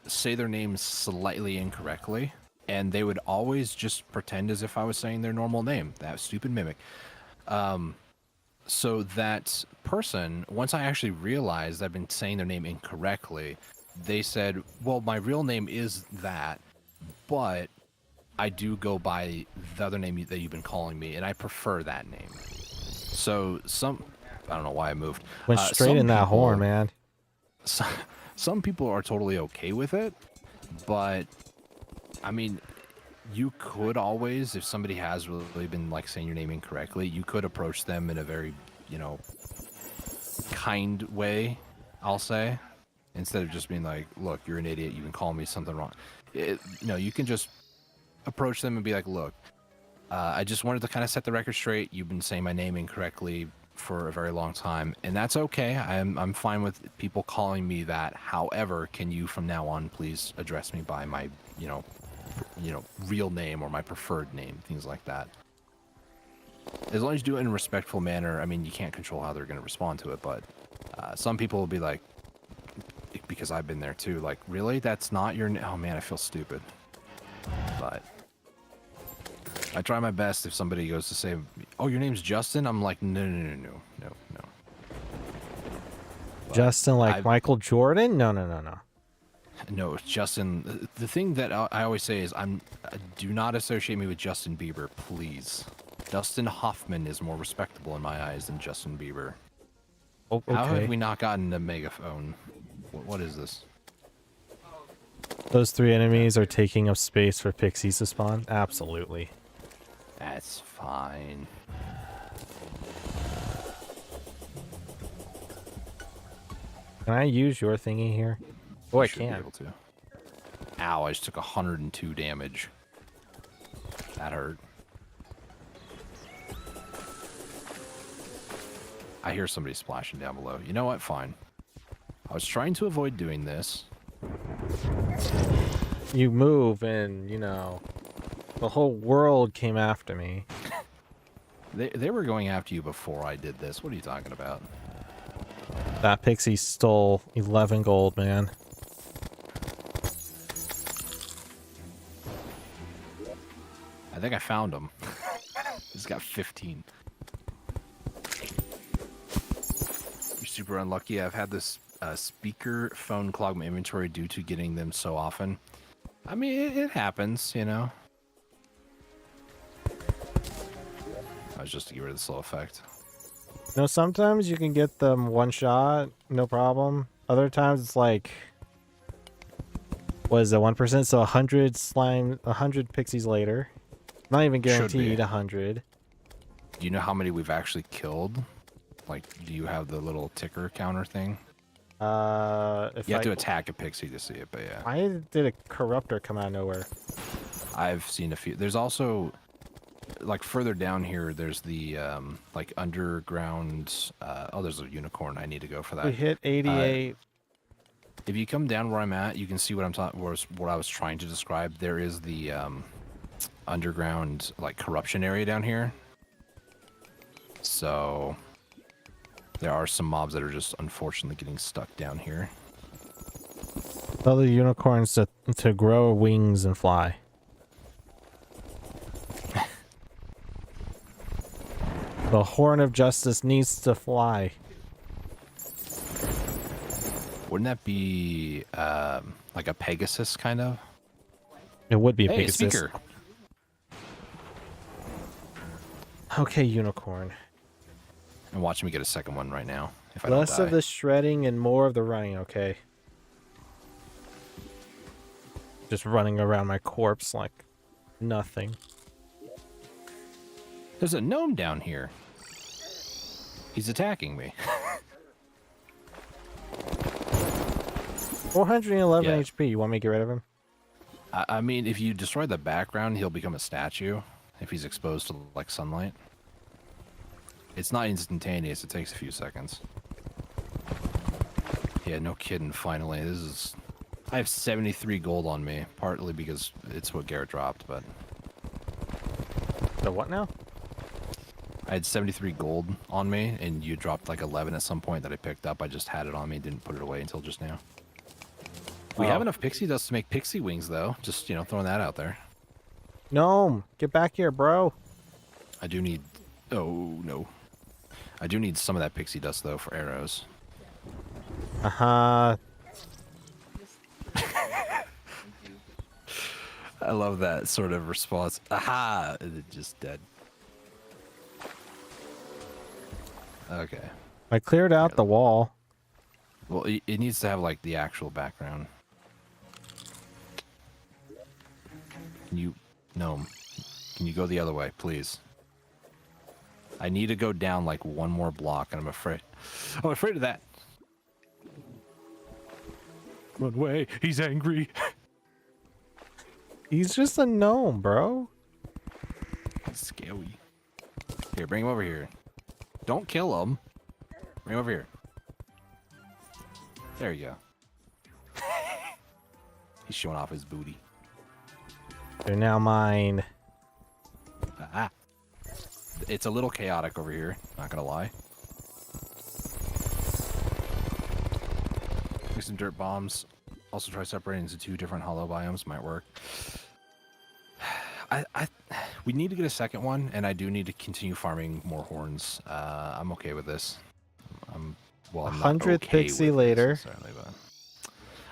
say their names slightly incorrectly, and they would always just pretend as if I was saying their normal name. That stupid mimic. So that person, once I actually realized I've been saying their name incorrectly, they said, well, my real name is that, but I do go by the other name that you've been calling me, and I prefer that name. So I don't know why I moved. Went straight in that horn, man. Some people are totally okay with it, but I mean, you could always, if somebody has really been like saying your name incorrectly, you could approach them in a very, you know, kind way, I'll say, instead of just being like, look, you're an idiot, you've been calling me something wrong. You can just approach them and be like, look, I just wanted to kind of set the record straight. You've been saying my name incorrectly for a very long time, and that's okay. I'm fine with people calling me that. However, can you from now on please address me by my, you know, real name or my preferred name, things like that. As long as you do it in a respectful manner. I mean, you can't control how they're going to respond to it, but some people will be like, because I've been there too, like, really? That's not your name? Oh man, I feel stupid. But I try my best. If somebody goes to say, oh, your name's Justin, I'm like, no. But Justin, like Michael Jordan? No. No, Justin. The thing that I always say is, do not associate me with Justin Bieber, please. Dustin Hoffman is more respectable in my eyes than Justin Bieber. Oh, okay. How have we not gotten a megaphone? What is this? Those three enemies are taking up space for pixies to spawn? Absolutely. That's fine. Can I use your thingy here? Oh, You I should be can. able to. Ow, I just took 102 damage. That hurt. I hear somebody splashing down below. You know what? Fine. I was trying to avoid doing this. You move and, you know, the whole world came after me. They were going after you before I did this. What are you talking about? That pixie stole 11 gold, man. I think I found him. He's got 15. You're super unlucky. I've had this speaker phone clog my inventory due to getting them so often. I mean, it happens, you know. I was just to get rid of the slow effect. No, sometimes you can get them one shot, no problem. Other times it's like, what is it, 1%? So 100 slime, 100 pixies later. Not even guaranteed 100. Do you know how many we've actually killed? Like, do you have the little ticker counter thing? If You have to attack a pixie to see it, but yeah. I did a corruptor come out of nowhere. I've seen a few. There's also, like, further down here, there's the, like, underground... oh, there's a unicorn. I need to go for that. We hit 88. If you come down where I'm at, you can see what I'm talking... what I was trying to describe. There is the, underground, like, corruption area down here. So... there are some mobs that are just unfortunately getting stuck down here. Tell the unicorns to grow wings and fly. The horn of justice needs to fly. Wouldn't that be like a Pegasus kind of? It would be a Hey, Pegasus. speaker. Okay, unicorn. And watch me get a second one right now. If I Less don't die. of the shredding and more of the running, okay? Just running around my corpse like nothing. There's a gnome down here. He's attacking me. 411 Yeah. HP. You want me to get rid of him? I mean, if you destroy the background, he'll become a statue if he's exposed to, like, sunlight. It's not instantaneous. It takes a few seconds. Yeah, no kidding, finally. This is... I have 73 gold on me, partly because it's what Garrett dropped, but... The what now? I had 73 gold on me, and you dropped like 11 at some point that I picked up. I just had it on me, didn't put it away until just now. We have enough pixie dust to make pixie wings, though. Just, you know, throwing that out there. Gnome, get back here, bro. I do need... oh, no. I do need some of that pixie dust, though, for arrows. Uh-huh. I love that sort of response. Aha! And it just dead. Okay. I cleared out the wall. Well, it needs to have, like, the actual background. Can you... gnome. Can you go the other way, please? I need to go down, like, one more block, and I'm afraid... I'm afraid of that. Run away. He's angry. He's just a gnome, bro. It's scary. Here, bring him over here. Don't kill him. Bring him over here. There you go. He's showing off his booty. They're now mine. Ah. It's a little chaotic over here, not gonna lie. Make some dirt bombs. Also try separating into 2 different hollow biomes, might work. We need to get a second one, and I do need to continue farming more horns. I'm okay with this. Well, I'm not 100th okay pixie with later. this necessarily, but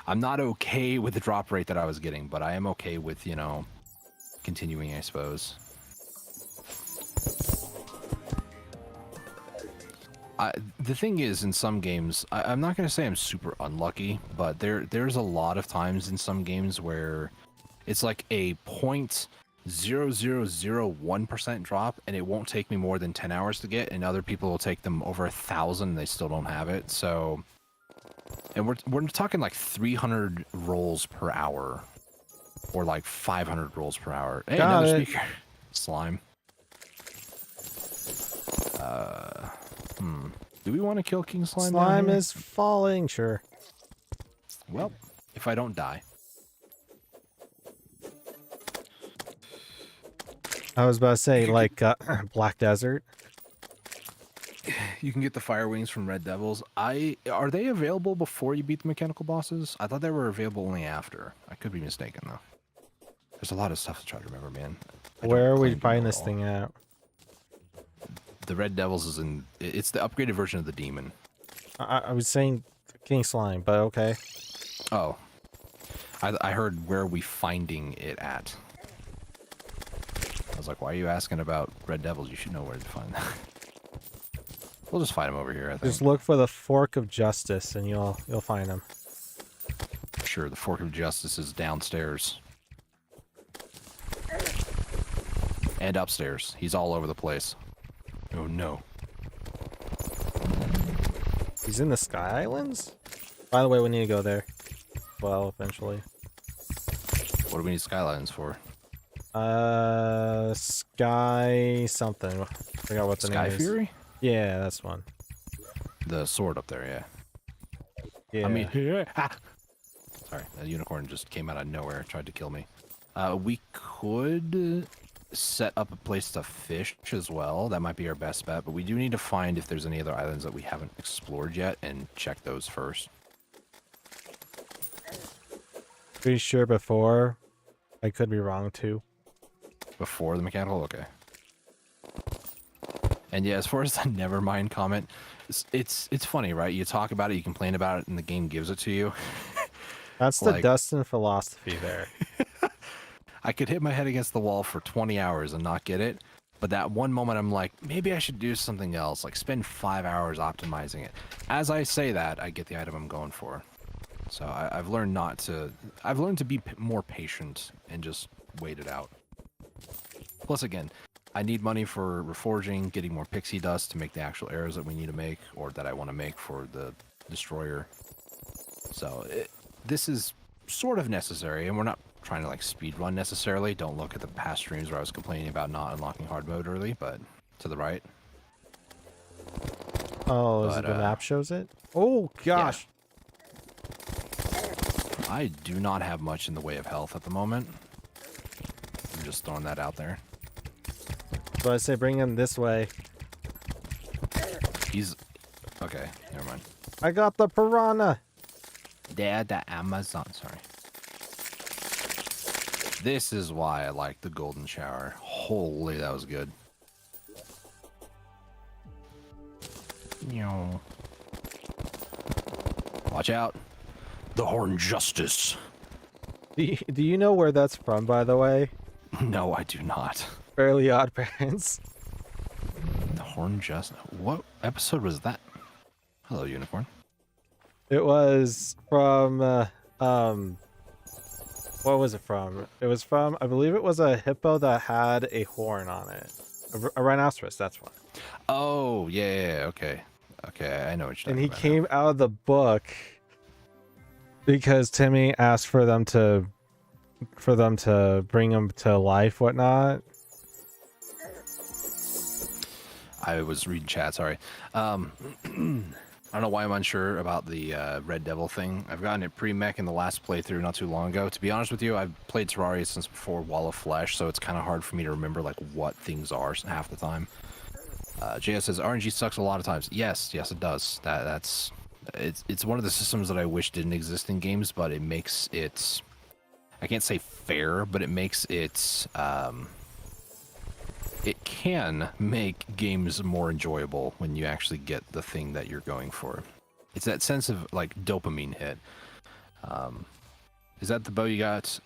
I'm not okay with the drop rate that I was getting, but I am okay with, you know, continuing, I suppose. The thing is, in some games, I'm not going to say I'm super unlucky, but there's a lot of times in some games where it's like a 0.0001% drop, and it won't take me more than 10 hours to get, and other people will take them over 1,000 and they still don't have it. So And we're talking like 300 rolls per hour, or like 500 rolls per hour. Hey, Got another it. speaker. Slime. Do we want to kill King Slime? down Slime here? is falling. Sure. Well, if I don't die. I was about to say, like, Black Desert. You can get the fire wings from Red Devils. Are they available before you beat the mechanical bosses? I thought they were available only after. I could be mistaken though. There's a lot of stuff to try to remember, man. Where are we claim to finding know this it all. thing out? The Red Devils is in. It's the upgraded version of the demon. I was saying King Slime, but okay. Oh, I heard where are we finding it at. I was like, why are you asking about Red Devils? You should know where to find that. We'll just fight him over here, I think. Just look for the Fork of Justice, and you'll find him. Sure, the Fork of Justice is downstairs. And upstairs. He's all over the place. Oh no. He's in the Sky Islands? By the way, we need to go there. Well, eventually. What do we need Skylines for? Sky something. I forgot what the Sky name is. Fury? Yeah, that's one. The sword up there, yeah. Yeah. I mean, sorry, that unicorn just came out of nowhere, tried to kill me. We could set up a place to fish as well. That might be our best bet, but we do need to find if there's any other islands that we haven't explored yet and check those first. Pretty sure before. I could be wrong too. Before the mechanical? Okay. And yeah, as far as the Nevermind comment, it's funny, right? You talk about it, you complain about it, and the game gives it to you. That's the Like- Dustin philosophy there. I could hit my head against the wall for 20 hours and not get it, but that one moment I'm like, maybe I should do something else, like spend 5 hours optimizing it. As I say that, I get the item I'm going for. So I've learned I've learned to be more patient and just wait it out. Plus again, I need money for reforging, getting more pixie dust to make the actual arrows that we need to make, or that I want to make for the destroyer. So this is sort of necessary, and we're not trying to like speed run necessarily. Don't look at the past streams where I was complaining about not unlocking hard mode early, but to the right. Oh, is But, it the map shows it? Oh gosh. I do not have much in the way of health at the moment. I'm just throwing that out there. So I say bring him this way. He's okay. Never mind. I got the piranha. Dad, the Amazon. Sorry. This is why I like the golden shower. Holy, that was good. Watch out. The Horn Justice. Do you know where that's from, by the way? No, I do not. Fairly Odd Parents. The Horn Justice. What episode was that? Hello, Unicorn. It was from what was it from? It was from, I believe it was a hippo that had a horn on it. A rhinoceros, that's one. Oh, yeah, okay. Okay, I know what you're And talking he about. came out of the book because Timmy asked for them to bring him to life, whatnot. I was reading chat, sorry. I don't know why I'm unsure about the Red Devil thing. I've gotten it pre-mech in the last playthrough not too long ago. To be honest with you, I've played Terraria since before Wall of Flesh, so it's kind of hard for me to remember like what things are half the time. JS says RNG sucks a lot of times. Yes, it does. It's one of the systems that I wish didn't exist in games, but it makes it, I can't say fair, but it makes it it can make games more enjoyable when you actually get the thing that you're going for. It's that sense of like dopamine hit. Is that the bow you got?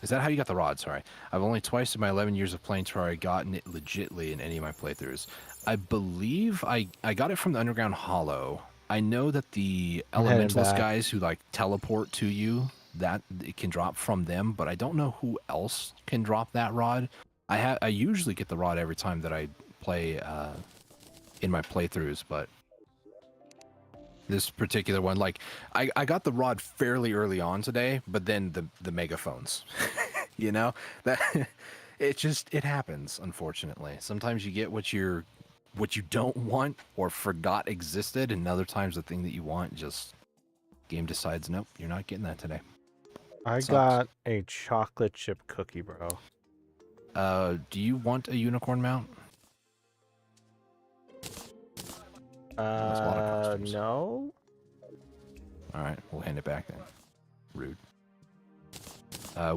Is that how you got the rod? Sorry. I've only twice in my 11 years of playing Terraria gotten it legitly in any of my playthroughs. I believe I got it from the Underground Hollow. I know that the I'm heading Elementalist back. guys who like teleport to you, that it can drop from them, but I don't know who else can drop that rod. I usually get the rod every time that I play in my playthroughs, but This particular one, like, I got the rod fairly early on today, but then the megaphones, you know, that it happens, unfortunately. Sometimes you get what you don't want or forgot existed, and other times the thing that you want just game decides, nope, you're not getting that today. I Sucks. got a chocolate chip cookie, bro. Do you want a unicorn mount? That's a lot of costumes. No. All right, we'll hand it back then. Rude.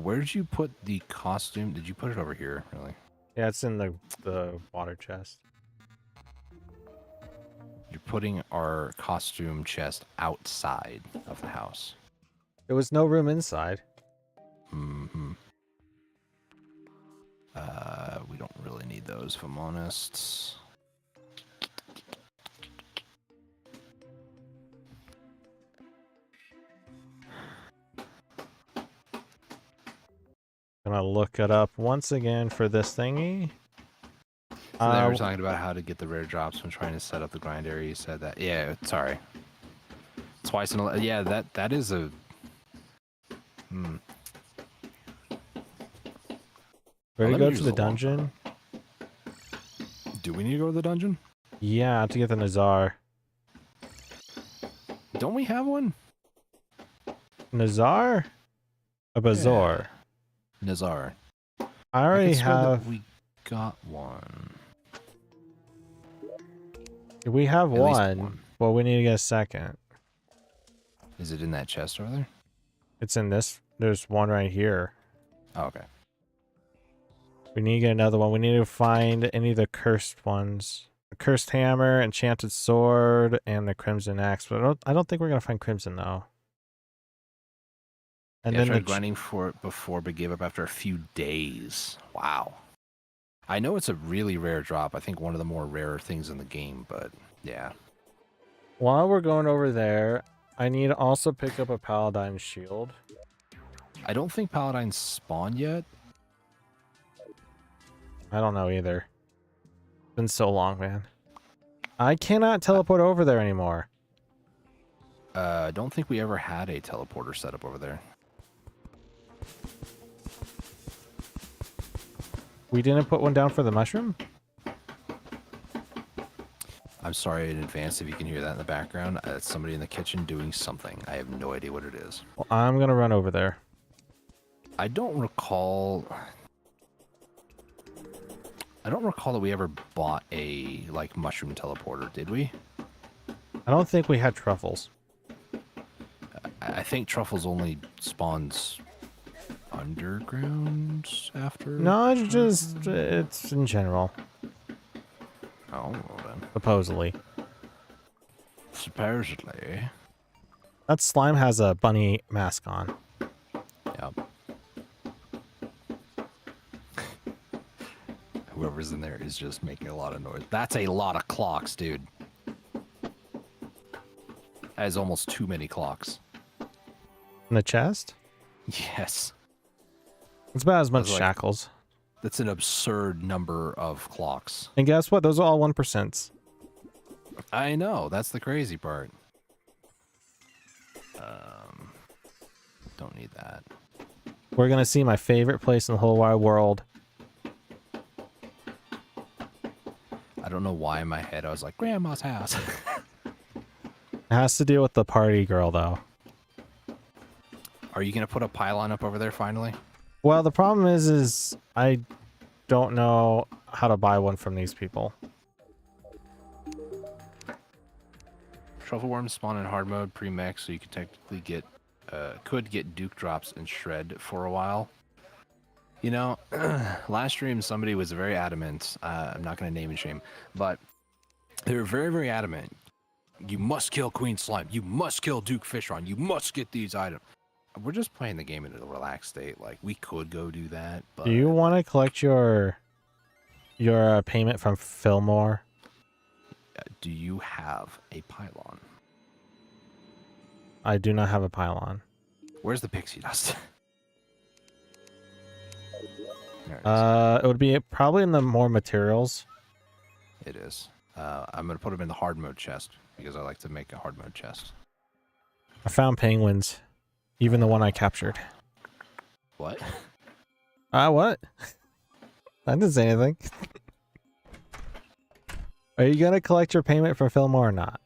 Where did you put the costume? Did you put it over here, really? Yeah, it's in the water chest. You're putting our costume chest outside of the house. There was no room inside. Mm-hmm. We don't really need those, if I'm honest. Gonna look it up once again for this thingy. So they were talking about how to get the rare drops when trying to set up the grind area. You said that. Yeah, sorry. Twice in a... Yeah, that is a... Ready to go to the dungeon? Do we need to go to the dungeon? Yeah, to get the Nazar. Don't we have one? Nazar? A Bazaar. Yeah. Nazar. I already have... We got one. We have one, but we need to get a second. Is it in that chest over there? It's in this. There's one right here. Oh, okay. We need to get another one. We need to find any of the cursed ones. The cursed hammer, enchanted sword, and the crimson axe. But I don't think we're gonna find crimson though. And Yeah, then I tried grinding for it before, but gave up after a few days. Wow. I know it's a really rare drop. I think one of the more rarer things in the game, but yeah. While we're going over there, I need to also pick up a paladin shield. I don't think paladins spawn yet. I don't know either. It's been so long, man. I cannot teleport over there anymore. I don't think we ever had a teleporter set up over there. We didn't put one down for the mushroom? I'm sorry in advance if you can hear that in the background. It's somebody in the kitchen doing something. I have no idea what it is. Well, I'm gonna run over there. I don't recall that we ever bought a like mushroom teleporter, did we? I don't think we had truffles. I think truffles only spawns underground after. No, it's in general. Oh, well then. Supposedly. Supposedly. That slime has a bunny mask on. Yep. Whoever's in there is just making a lot of noise. That's a lot of clocks, dude. That is almost too many clocks. In the chest? Yes. It's about as much That's like- shackles. That's an absurd number of clocks. And guess what? Those are all 1%. I know. That's the crazy part. Don't need that. We're gonna see my favorite place in the whole wide world. I don't know why in my head I was like, Grandma's house. It has to deal with the party girl, though. Are you going to put a pylon up over there finally? Well, the problem is I don't know how to buy one from these people. Truffle worms spawn in hard mode pre-mech, so you could technically get, could get Duke drops and shred for a while. You know, last stream somebody was very adamant. I'm not going to name and shame, but they were very, very adamant. You must kill Queen Slime. You must kill Duke Fishron. You must get these items. We're just playing the game in a relaxed state. Like, we could go do that, but... Do you want to collect your payment from Fillmore? Do you have a pylon? I do not have a pylon. Where's the pixie dust? There it is. It would be probably in the more materials. It is. I'm going to put them in the hard mode chest because I like to make a hard mode chest. I found penguins. Even the one I captured. What? What? I didn't say anything. Are you gonna collect your payment for Fillmore or not?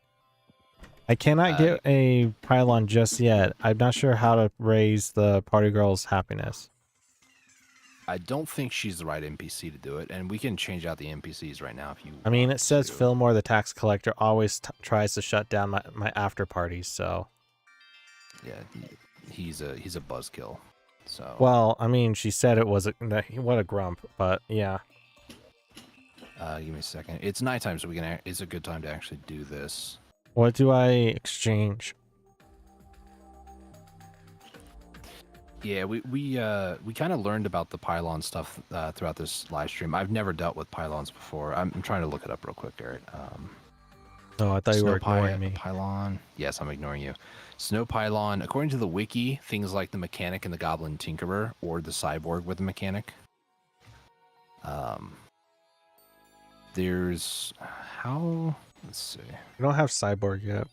I cannot get a pylon just yet. I'm not sure how to raise the party girl's happiness. I don't think she's the right NPC to do it, and we can change out the NPCs right now if you. I mean, it says to. Fillmore, the tax collector, always tries to shut down my after parties. So. Yeah, he's a buzzkill. So. Well, I mean, she said it was what a grump, but yeah. Give me a second. It's nighttime, so it's a good time to actually do this. What do I exchange? Yeah, we kind of learned about the pylon stuff throughout this live stream. I've never dealt with pylons before. I'm trying to look it up real quick, Garrett. Oh, I thought you were ignoring me. Pylon. Yes, I'm ignoring you. Snow pylon. According to the wiki, things like the mechanic and the goblin tinkerer, or the cyborg with the mechanic. There's how. Let's see. We don't have cyborg yet.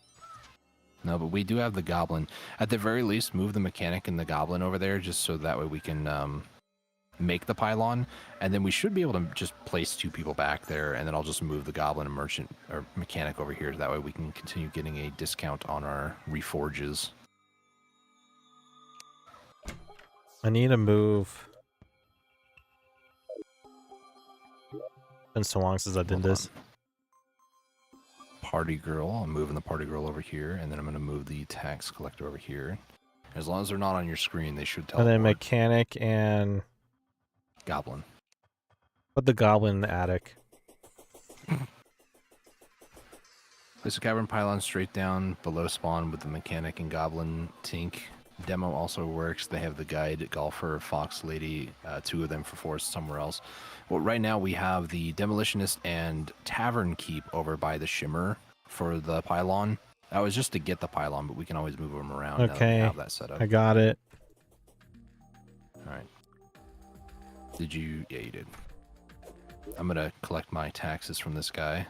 No, but we do have the goblin. At the very least, move the mechanic and the goblin over there, just so that way we can make the pylon, and then we should be able to just place 2 people back there, and then I'll just move the goblin and merchant or mechanic over here. That way we can continue getting a discount on our reforges. I need to move. Been so long since I did this. Party girl. I'm moving the party girl over here, and then I'm going to move the tax collector over here. As long as they're not on your screen, they should teleport. And then mechanic and goblin. Put the goblin in the attic. Place a cavern pylon straight down below spawn with the mechanic and goblin tink. Demo also works. They have the guide, golfer, fox lady, 2 of them for forest somewhere else. Well, right now we have the demolitionist and tavern keep over by the shimmer for the pylon. That was just to get the pylon, but we can always move them around. Okay, now that we have that set up. I got it. All right. Did you? Yeah, you did. I'm gonna collect my taxes from this guy.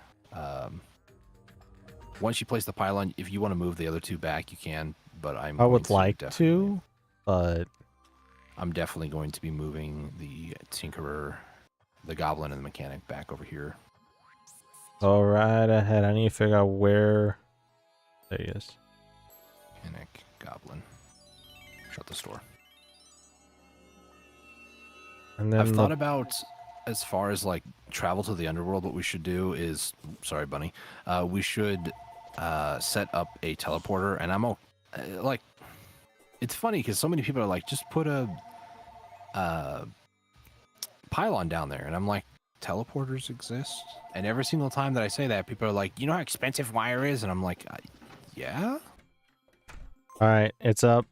Once you place the pylon, if you want to move the other 2 back, you can. But I would like to, but I'm definitely going to be moving the tinkerer, the goblin, and the mechanic back over here. All right ahead. I need to figure out where. There he is. Mechanic, goblin. Shut the store. And then I've thought about, as far as like travel to the underworld, what we should do is, sorry, bunny, we should set up a teleporter, and I'm like, it's funny because so many people are like, just put a pylon down there, and I'm like, teleporters exist? And every single time that I say that, people are like, you know how expensive wire is? And I'm like, yeah. All right, it's up.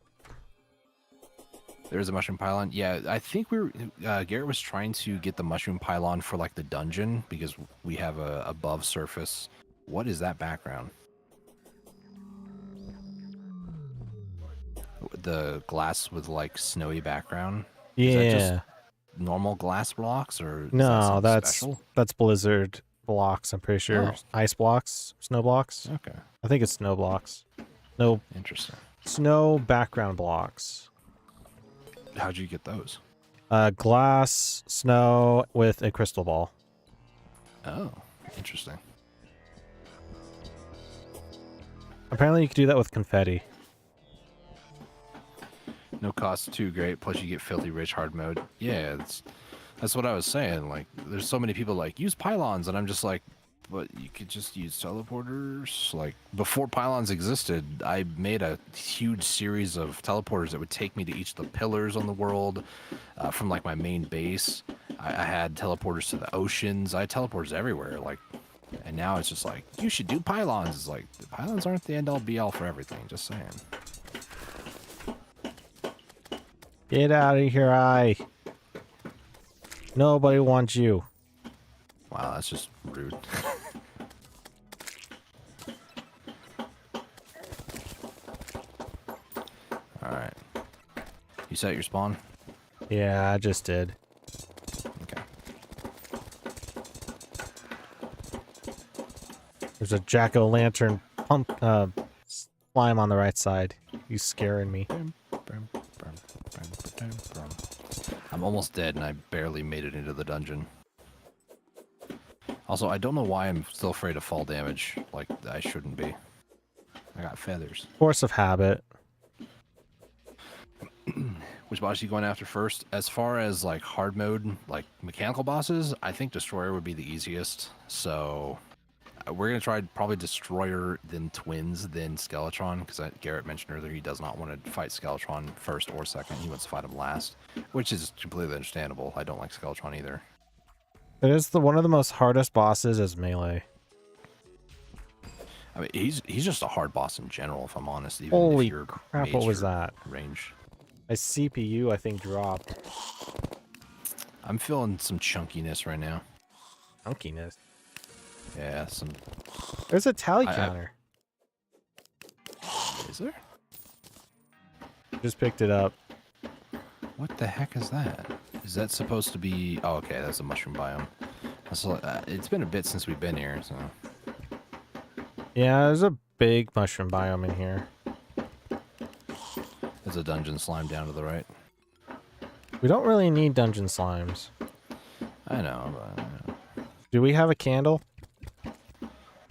There's a mushroom pylon. Yeah, I think Garrett was trying to get the mushroom pylon for like the dungeon, because we have a above surface. What is that background? The glass with like snowy background. Yeah. Is that just normal glass blocks, or is no, that that's blizzard blocks. I'm pretty sure ice blocks, snow blocks. Okay. I think it's snow blocks. No. Interesting. Snow background blocks. How'd you get those? Glass, snow with a crystal ball. Oh, interesting. Apparently, you can do that with confetti. No cost, too great. Plus, you get filthy rich hard mode. Yeah, that's what I was saying. Like, there's so many people like, use pylons, and I'm just like, but you could just use teleporters. Like, before pylons existed, I made a huge series of teleporters that would take me to each of the pillars on the world from like my main base. I had teleporters to the oceans. I had teleporters everywhere. Like, and now it's just like, you should do pylons. It's like, the pylons aren't the end all be all for everything. Just saying. Get out of here, Nobody wants you. Wow, that's just rude. Alright. You set your spawn? Yeah, I just did. Okay. There's a jack-o'-lantern slime on the right side. You scaring me. I'm almost dead and I barely made it into the dungeon. Also, I don't know why I'm still afraid of fall damage. Like, I shouldn't be. I got feathers. Force of habit. Which boss are you going after first? As far as, like, hard mode, like, mechanical bosses, I think Destroyer would be the easiest. So, we're going to try probably Destroyer, then Twins, then Skeletron, because Garrett mentioned earlier he does not want to fight Skeletron first or second. He wants to fight him last, which is completely understandable. I don't like Skeletron either. It is one of the most hardest bosses as melee. I mean, he's just a hard boss in general, if I'm honest. Even Holy if you're crap, what was that? Range. My CPU, I think, dropped. I'm feeling some chunkiness right now. Chunkiness? Yeah, some... There's a tally counter. Is there? Just picked it up. What the heck is that? Is that supposed to be... Oh, okay, that's a mushroom biome. It's been a bit since we've been here, so... Yeah, there's a big mushroom biome in here. There's a dungeon slime down to the right. We don't really need dungeon slimes. I know, but... Do we have a candle?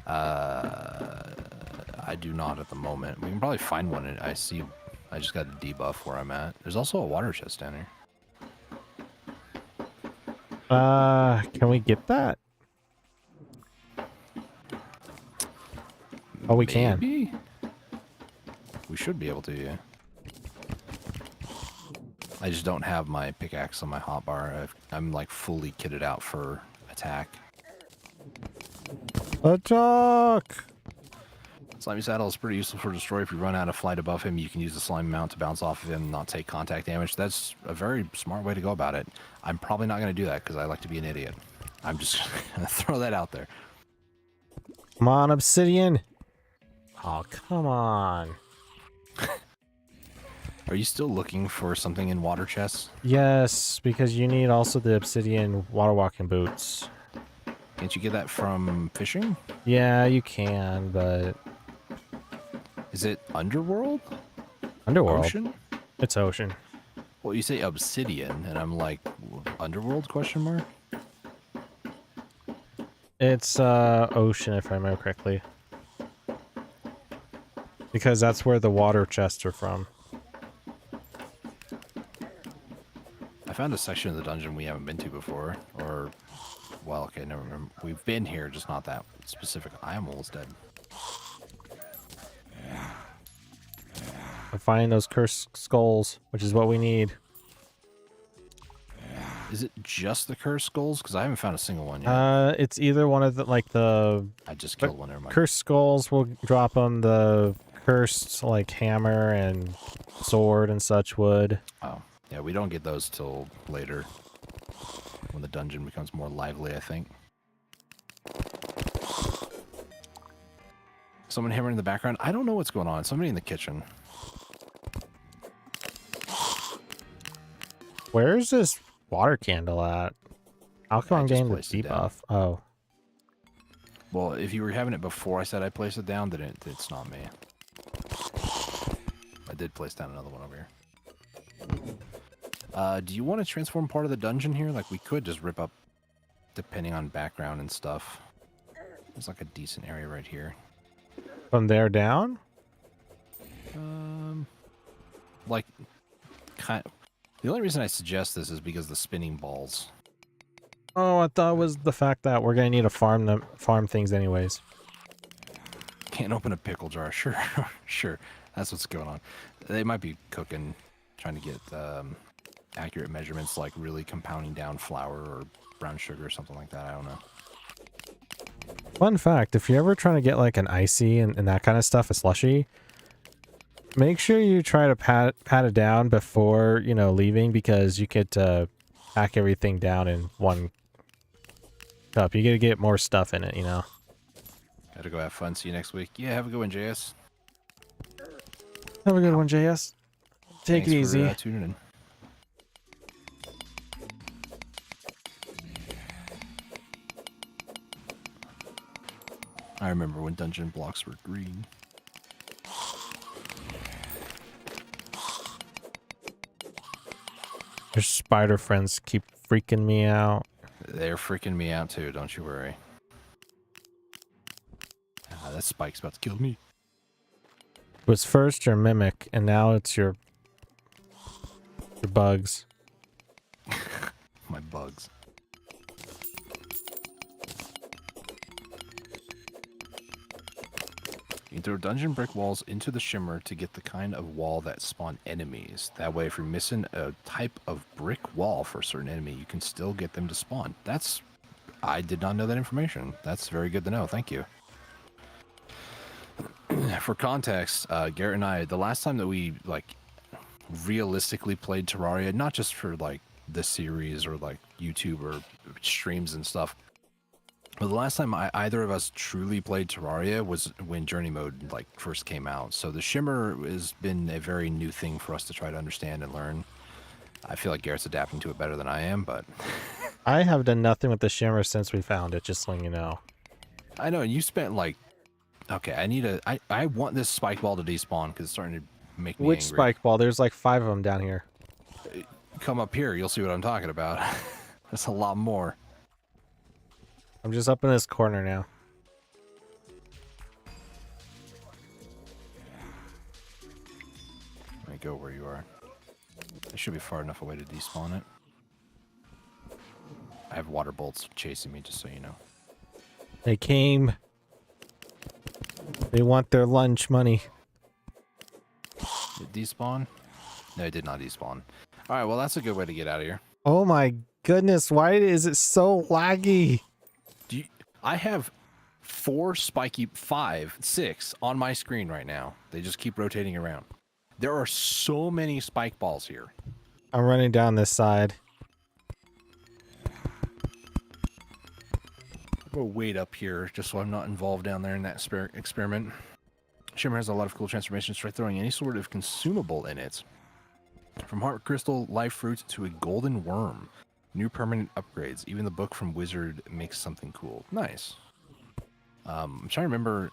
I do not at the moment. We can probably find one. I just got a debuff where I'm at. There's also a water chest down here. Can we get that? Oh, we can. We should be able to, yeah. I just don't have my pickaxe on my hotbar. I'm like fully kitted out for attack. Attack! Slimy Saddle is pretty useful for Destroy. If you run out of flight above him, you can use the slime mount to bounce off of him and not take contact damage. That's a very smart way to go about it. I'm probably not going to do that because I like to be an idiot. I'm just going to throw that out there. Come on, obsidian! Oh, come on. Are you still looking for something in water chests? Yes, because you need also the obsidian water walking boots. Can't you get that from fishing? Yeah, you can, but... Is it underworld? Underworld? Ocean? It's ocean. Well, you say obsidian, and I'm like, underworld, question mark? It's ocean, if I remember correctly. Because that's where the water chests are from. I found a section of the dungeon we haven't been to before, or... Well, okay, never mind. We've been here, just not that specific. I am almost dead. I'm finding those cursed skulls, which is what we need. Is it just the cursed skulls? Because I haven't found a single one yet. It's either one of the, like, the... I just killed one, never mind. Cursed skulls will drop them, the cursed, like, hammer and sword and such would. Oh, yeah, we don't get those till later. When the dungeon becomes more lively, I think. Someone hammering in the background? I don't know what's going on. Somebody in the kitchen. Where's this water candle at? How come I'm getting the placed it down. debuff? Oh. Well, if you were having it before I said I placed it down, then it's not me. I did place down another one over here. Do you want to transform part of the dungeon here? Like, we could just rip up, depending on background and stuff. There's like a decent area right here. From there down? Like, the only reason I suggest this is because the spinning balls. Oh, I thought it was the fact that we're gonna need to farm things anyways. Can't open a pickle jar. Sure, sure. That's what's going on. They might be cooking, trying to get accurate measurements, like really compounding down flour or brown sugar or something like that. I don't know. Fun fact, if you're ever trying to get like an icy and that kind of stuff, a slushy, make sure you try to pat it down before, you know, leaving, because you could pack everything down in one cup. You gotta get more stuff in it, you know. Gotta go have fun. See you next week. Yeah, have a good one, JS. Have a good one, JS. Take it easy. For, tuning in. All remember when dungeon blocks were green. Your spider friends keep freaking me out. They're freaking me out too, don't you worry. That spike's about to kill me. It was first your mimic, and now it's your bugs. My bugs. You can throw dungeon brick walls into the shimmer to get the kind of wall that spawn enemies. That way, if you're missing a type of brick wall for a certain enemy, you can still get them to spawn. I did not know that information. That's very good to know. Thank you. For context, Garrett and I, the last time that we realistically played Terraria, not just for the series or YouTube or streams and stuff, but the last time either of us truly played Terraria was when Journey Mode first came out. So the Shimmer has been a very new thing for us to try to understand and learn. I feel like Garrett's adapting to it better than I am, but I have done nothing with the shimmer since we found it, just letting you know. I know you spent okay, I want this spike ball to despawn because it's starting to make me Which angry. spike ball? There's like 5 of them down here. Come up here, you'll see what I'm talking about. That's a lot more. I'm just up in this corner now. Let me go where you are. It should be far enough away to despawn it. I have water bolts chasing me, just so you know. They came. They want their lunch money. Did it despawn? No, it did not despawn. Alright, well that's a good way to get out of here. Oh my goodness, why is it so laggy? I have 5, 6 on my screen right now. They just keep rotating around. There are so many spike balls here. I'm running down this side. I'll go wait up here just so I'm not involved down there in that experiment. Shimmer has a lot of cool transformations. Try throwing any sort of consumable in it. From heart crystal, life fruit to a golden worm. New permanent upgrades. Even the book from Wizard makes something cool. Nice. I'm trying to remember.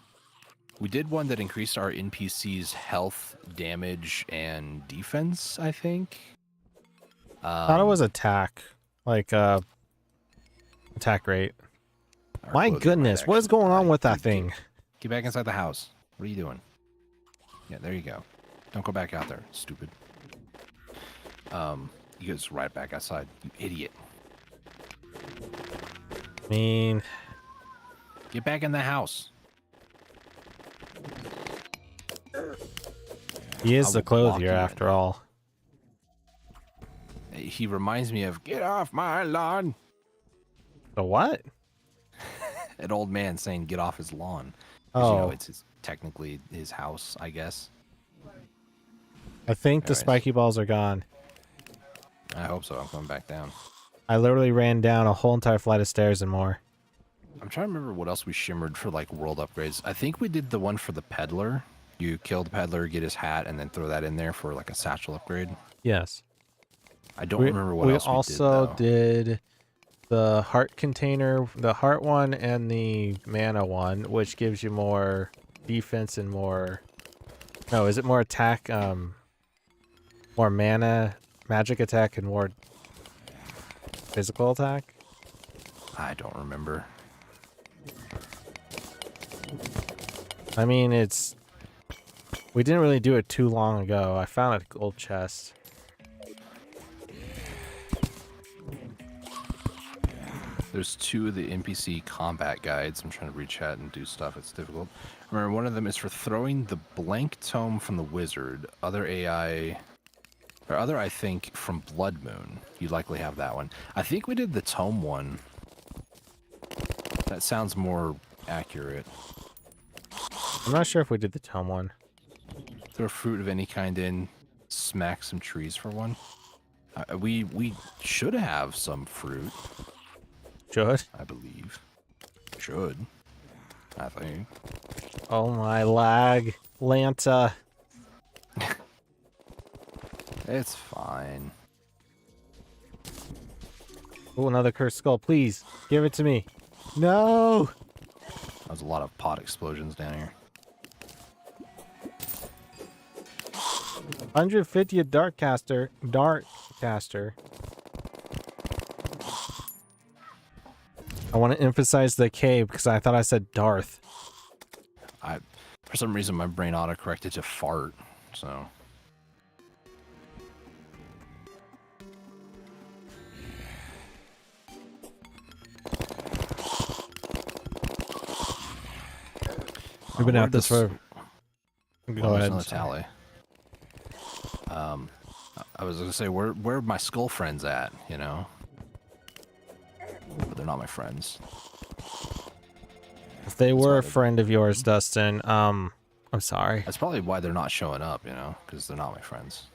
We did one that increased our NPC's health, damage, and defense, I think. Thought it was attack. Attack rate. My goodness, what is going on with that thing? Get back inside the house. What are you doing? Yeah, there you go. Don't go back out there, stupid. You goes right back outside, you idiot. I mean, get back in the house. He is the clothier after all. He reminds me of, get off my lawn. The what? An old man saying, get off his lawn. Oh. You know, it's technically his house, I guess. I think the spiky balls are gone. I hope so. I'm coming back down. I literally ran down a whole entire flight of stairs and more. I'm trying to remember what else we shimmered for world upgrades. I think we did the one for the peddler. You kill the peddler, get his hat, and then throw that in there for a satchel upgrade. Yes. I don't remember what else we did. We also did the heart container, the heart one, and the mana one, which gives you more defense and more. No, is it more attack? More mana, magic attack, and more physical attack? I don't remember. I mean, we didn't really do it too long ago. I found a gold chest. There's 2 of the NPC combat guides. I'm trying to read chat and do stuff. It's difficult. Remember, one of them is for throwing the blank tome from the wizard. Other, I think, from Blood Moon. You likely have that one. I think we did the tome one. That sounds more accurate. I'm not sure if we did the tome one. Throw fruit of any kind in. Smack some trees for one. We should have some fruit. Should? I believe. Should. I think. Oh my lag. Lanta. It's fine. Oh, another cursed skull. Please, give it to me. No! I There's a lot of pot explosions down here. 150 a dart caster. I want to emphasize the K because I thought I said Darth. For some reason, my brain auto-corrected to fart, so... We've been at this for... Go ahead. Another tally. I was gonna say, where are my skull friends at, you know? But they're not my friends. If they were a friend of yours, Dustin, I'm sorry. That's probably why they're not showing up, you know? Because they're not my friends.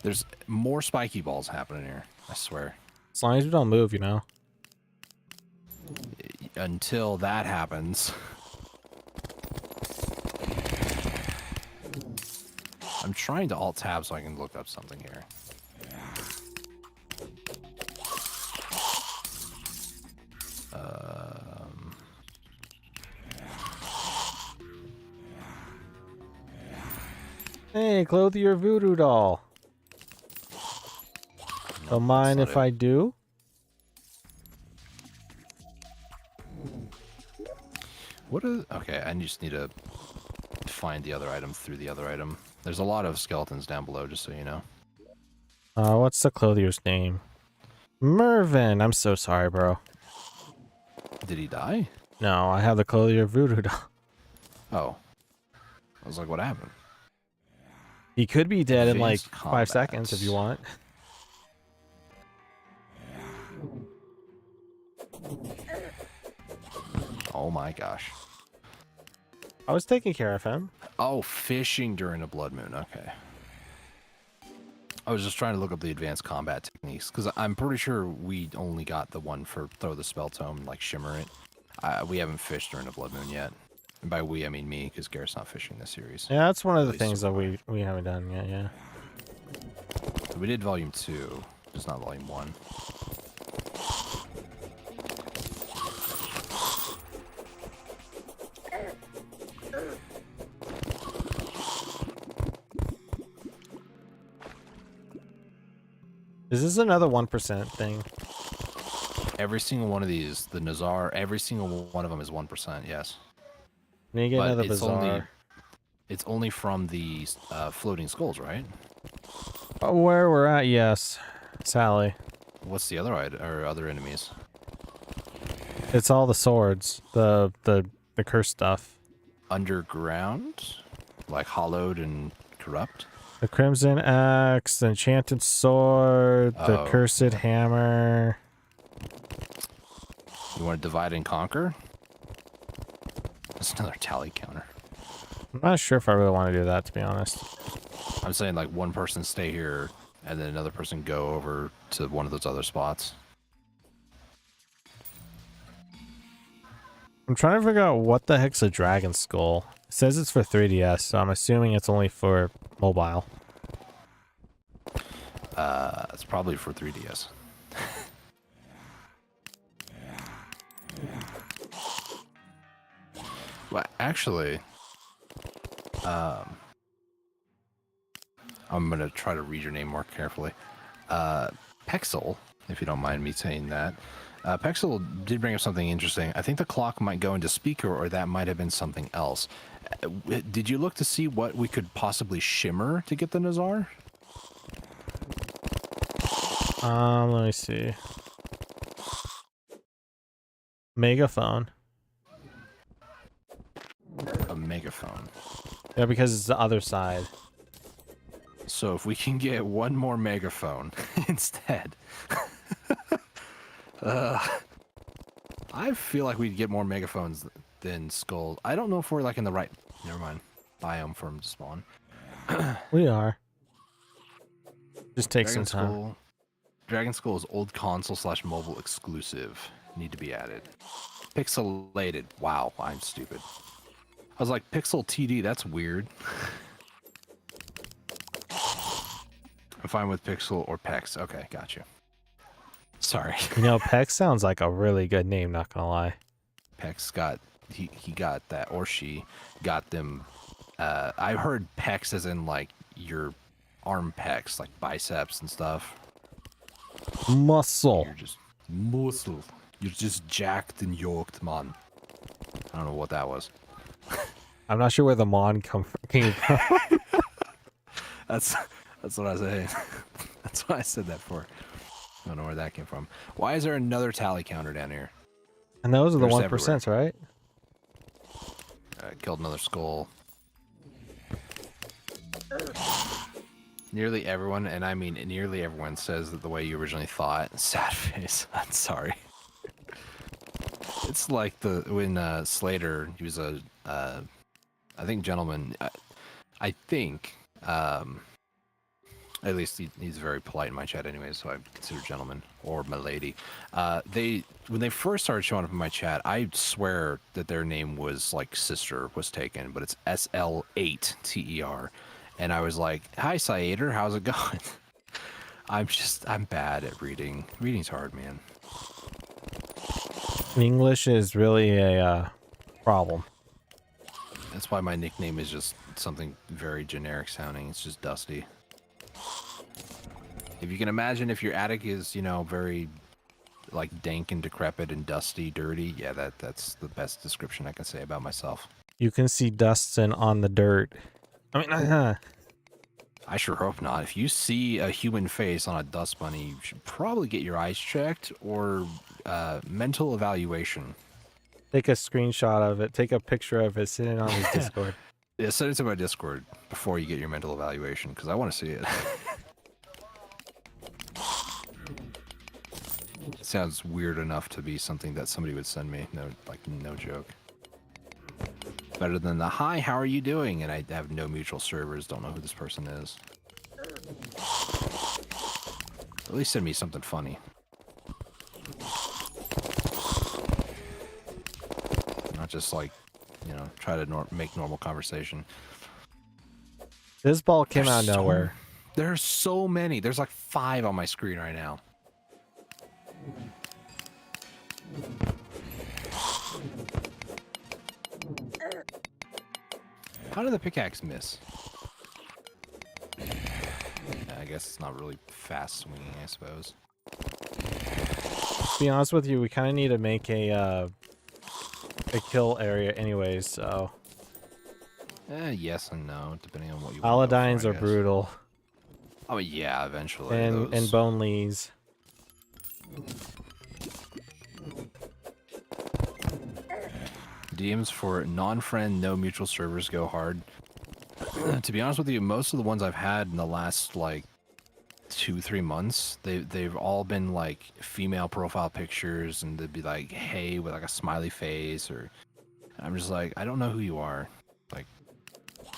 There's more spiky balls happening here, I swear. As long as we don't move, you know? Until that happens... I'm trying to alt-tab so I can look up something here. Hey, clothe your voodoo doll. Don't mind if I do? What is... Okay, I just need to find the other item through the other item. There's a lot of skeletons down below, just so you know. What's the clothier's name? Mervin. I'm so sorry, bro. Did he die? No, I have the clothier voodoo doll. Oh. I was like, what happened? He could be dead in like Advanced 5 seconds if you want. Oh my gosh. I was taking care of him. Oh, fishing during a blood moon. Okay. I was just trying to look up the advanced combat techniques, because I'm pretty sure we only got the one for throw the spell tome, like shimmer it. We haven't fished during a blood moon yet. And by we, I mean me, because Garrett's not fishing this series. Yeah, that's one of the things that we haven't done yet, yeah. We did volume 2, just not volume 1. Is this another 1% thing? Every single one of these, the Nazar, every single one of them is 1%, yes. Then you get another Bazaar. It's only from the floating skulls, right? Oh, where we're at, yes. Sally. What's the other other enemies? It's all the swords, the cursed stuff. Underground? Like hollowed and corrupt? The Crimson Axe, the Enchanted Sword, the Cursed Hammer. You want to divide and conquer? That's another tally counter. I'm not sure if I really want to do that, to be honest. I'm saying like one person stay here and then another person go over to one of those other spots. I'm trying to figure out what the heck's a dragon skull. It says it's for 3DS, so I'm assuming it's only for mobile. It's probably for 3DS. Well, actually, I'm gonna try to read your name more carefully. Pexel, if you don't mind me saying that. Pexel did bring up something interesting. I think the clock might go into speaker, or that might have been something else. Did you look to see what we could possibly shimmer to get the Nazar? Let me see. Megaphone. A megaphone. Yeah, because it's the other side. So if we can get one more megaphone instead. I feel like we'd get more megaphones than skulls. I don't know if we're like in the right, never mind, biome for them to spawn. We are. Just take some time. Skull, Dragon Skull is old console / mobile exclusive. Need to be added. Pixelated. Wow, I'm stupid. I was like, Pixel TD, that's weird. I'm fine with Pixel or Pex. Okay, got you. Sorry. You know, Pex sounds like a really good name, not gonna lie. Pex got he got that, or she got them. I heard pecs as in like your arm pecs, like biceps and stuff. Muscle. You're just muscle. You're just jacked and yoked, man. I don't know what that was. I'm not sure where the mon came from. That's what I say. That's what I said that for. I don't know where that came from. Why is there another tally counter down here? And those are the They're just 1%, right? Killed another skull. Nearly everyone, and I mean nearly everyone, says that the way you originally thought. Sad face. I'm sorry. It's like when Slater, he was a, I think gentleman. I think, at least he's very polite in my chat anyway, so I consider gentleman or milady. When they first started showing up in my chat, I swear that their name was like sister was taken, but it's SL8TER. And I was like, hi, Syader, how's it going? I'm bad at reading. Reading's hard, man. English is really a problem. That's why my nickname is just something very generic sounding. It's just Dusty. If you can imagine, if your attic is, you know, very like dank and decrepit and dusty, dirty, yeah, that's the best description I can say about myself. You can see Dustin on the dirt. I mean, I sure hope not. If you see a human face on a dust bunny, you should probably get your eyes checked or mental evaluation. take a screenshot of it. Take a picture of it. Send it on his Discord. Yeah, send it to my Discord before you get your mental evaluation, because I want to see it. It sounds weird enough to be something that somebody would send me. No joke. Better than the hi, how are you doing? And I have no mutual servers, don't know who this person is. At least send me something funny. Not just like, you know, try to make normal conversation. This ball came out of nowhere. There's so many. There's like 5 on my screen right now. How did the pickaxe miss? I guess it's not really fast swinging, I suppose. To be honest with you, we kind of need to make a kill area anyways, so. Yes and no, depending on what you Paladines want to go are for, brutal. Oh yeah, eventually. And those... bone lees. DMs for non-friend, no mutual servers go hard. To be honest with you, most of the ones I've had in the last like 2-3 months, they've all been like female profile pictures, and they'd be like, "Hey," with like a smiley face, or I'm just like, I don't know who you are. Like,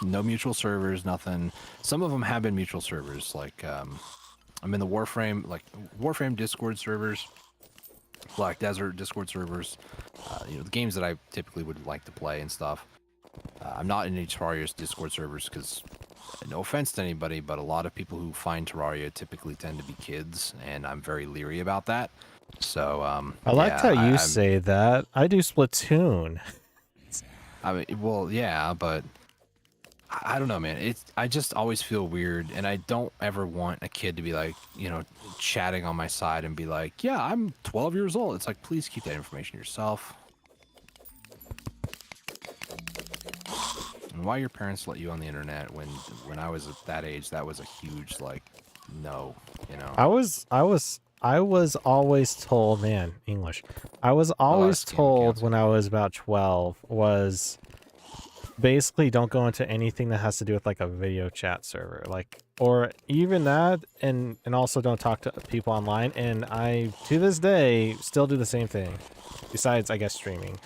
no mutual servers, nothing. Some of them have been mutual servers. Like, I'm in the Warframe Discord servers, Black Desert Discord servers. You know, the games that I typically would like to play and stuff. I'm not in any Terraria's Discord servers because, no offense to anybody, but a lot of people who find Terraria typically tend to be kids, and I'm very leery about that. So, I liked how you say that. I do Splatoon. I mean, well, yeah, but I don't know, man. I just always feel weird, and I don't ever want a kid to be like, you know, chatting on my side and be like, "Yeah, I'm 12 years old." It's like, please keep that information yourself. And why your parents let you on the internet when I was at that age, that was a huge like no, you know. I was always told, man, English. I was always told when I was about 12 was basically don't go into anything that has to do with like a video chat server, like, or even that, and also don't talk to people online. And I, to this day, still do the same thing. Besides, I guess, streaming.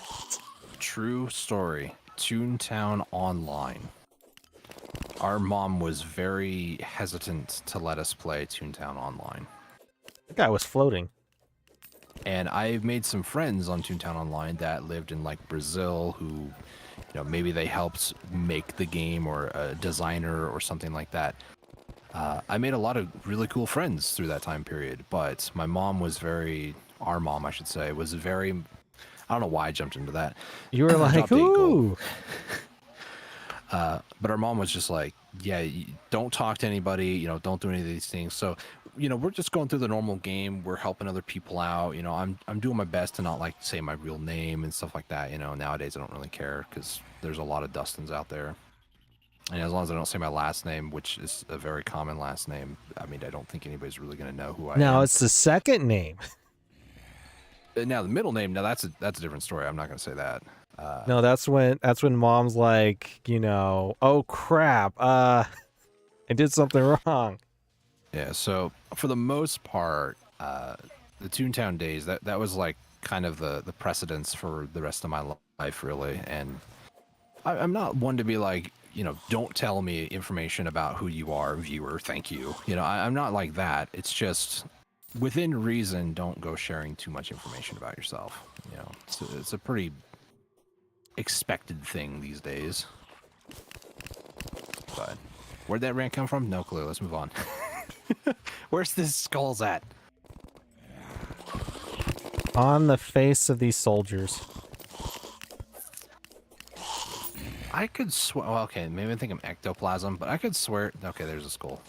True story. Toontown Online. Our mom was very hesitant to let us play Toontown Online. That guy was floating. And I've made some friends on Toontown Online that lived in like Brazil who, you know, maybe they helped make the game, or a designer or something like that. I made a lot of really cool friends through that time period, but my mom was our mom, I should say, was very, I don't know why I jumped into that. You were like, Drop date goal. ooh. But our mom was just like, yeah, don't talk to anybody, you know, don't do any of these things. So, you know, we're just going through the normal game. We're helping other people out. You know, I'm doing my best to not like say my real name and stuff like that. You know, nowadays I don't really care because there's a lot of Dustins out there. And as long as I don't say my last name, which is a very common last name, I mean, I don't think anybody's really going to know who I Now am. it's the second name. Now the middle name, now that's a different story. I'm not going to say that. No, that's when mom's like, you know, oh crap, I did something wrong. Yeah, so for the most part, the Toontown days, that was like kind of the precedence for the rest of my life, really. And I'm not one to be like, you know, don't tell me information about who you are, viewer, thank you. You know, I'm not like that. It's just within reason, don't go sharing too much information about yourself. You know, it's a pretty expected thing these days. But where'd that rant come from? No clue. Let's move on. Where's this skulls at? On the face of these soldiers. I could swear. Well, okay, maybe I think I'm ectoplasm, but I could swear. Okay, there's a skull.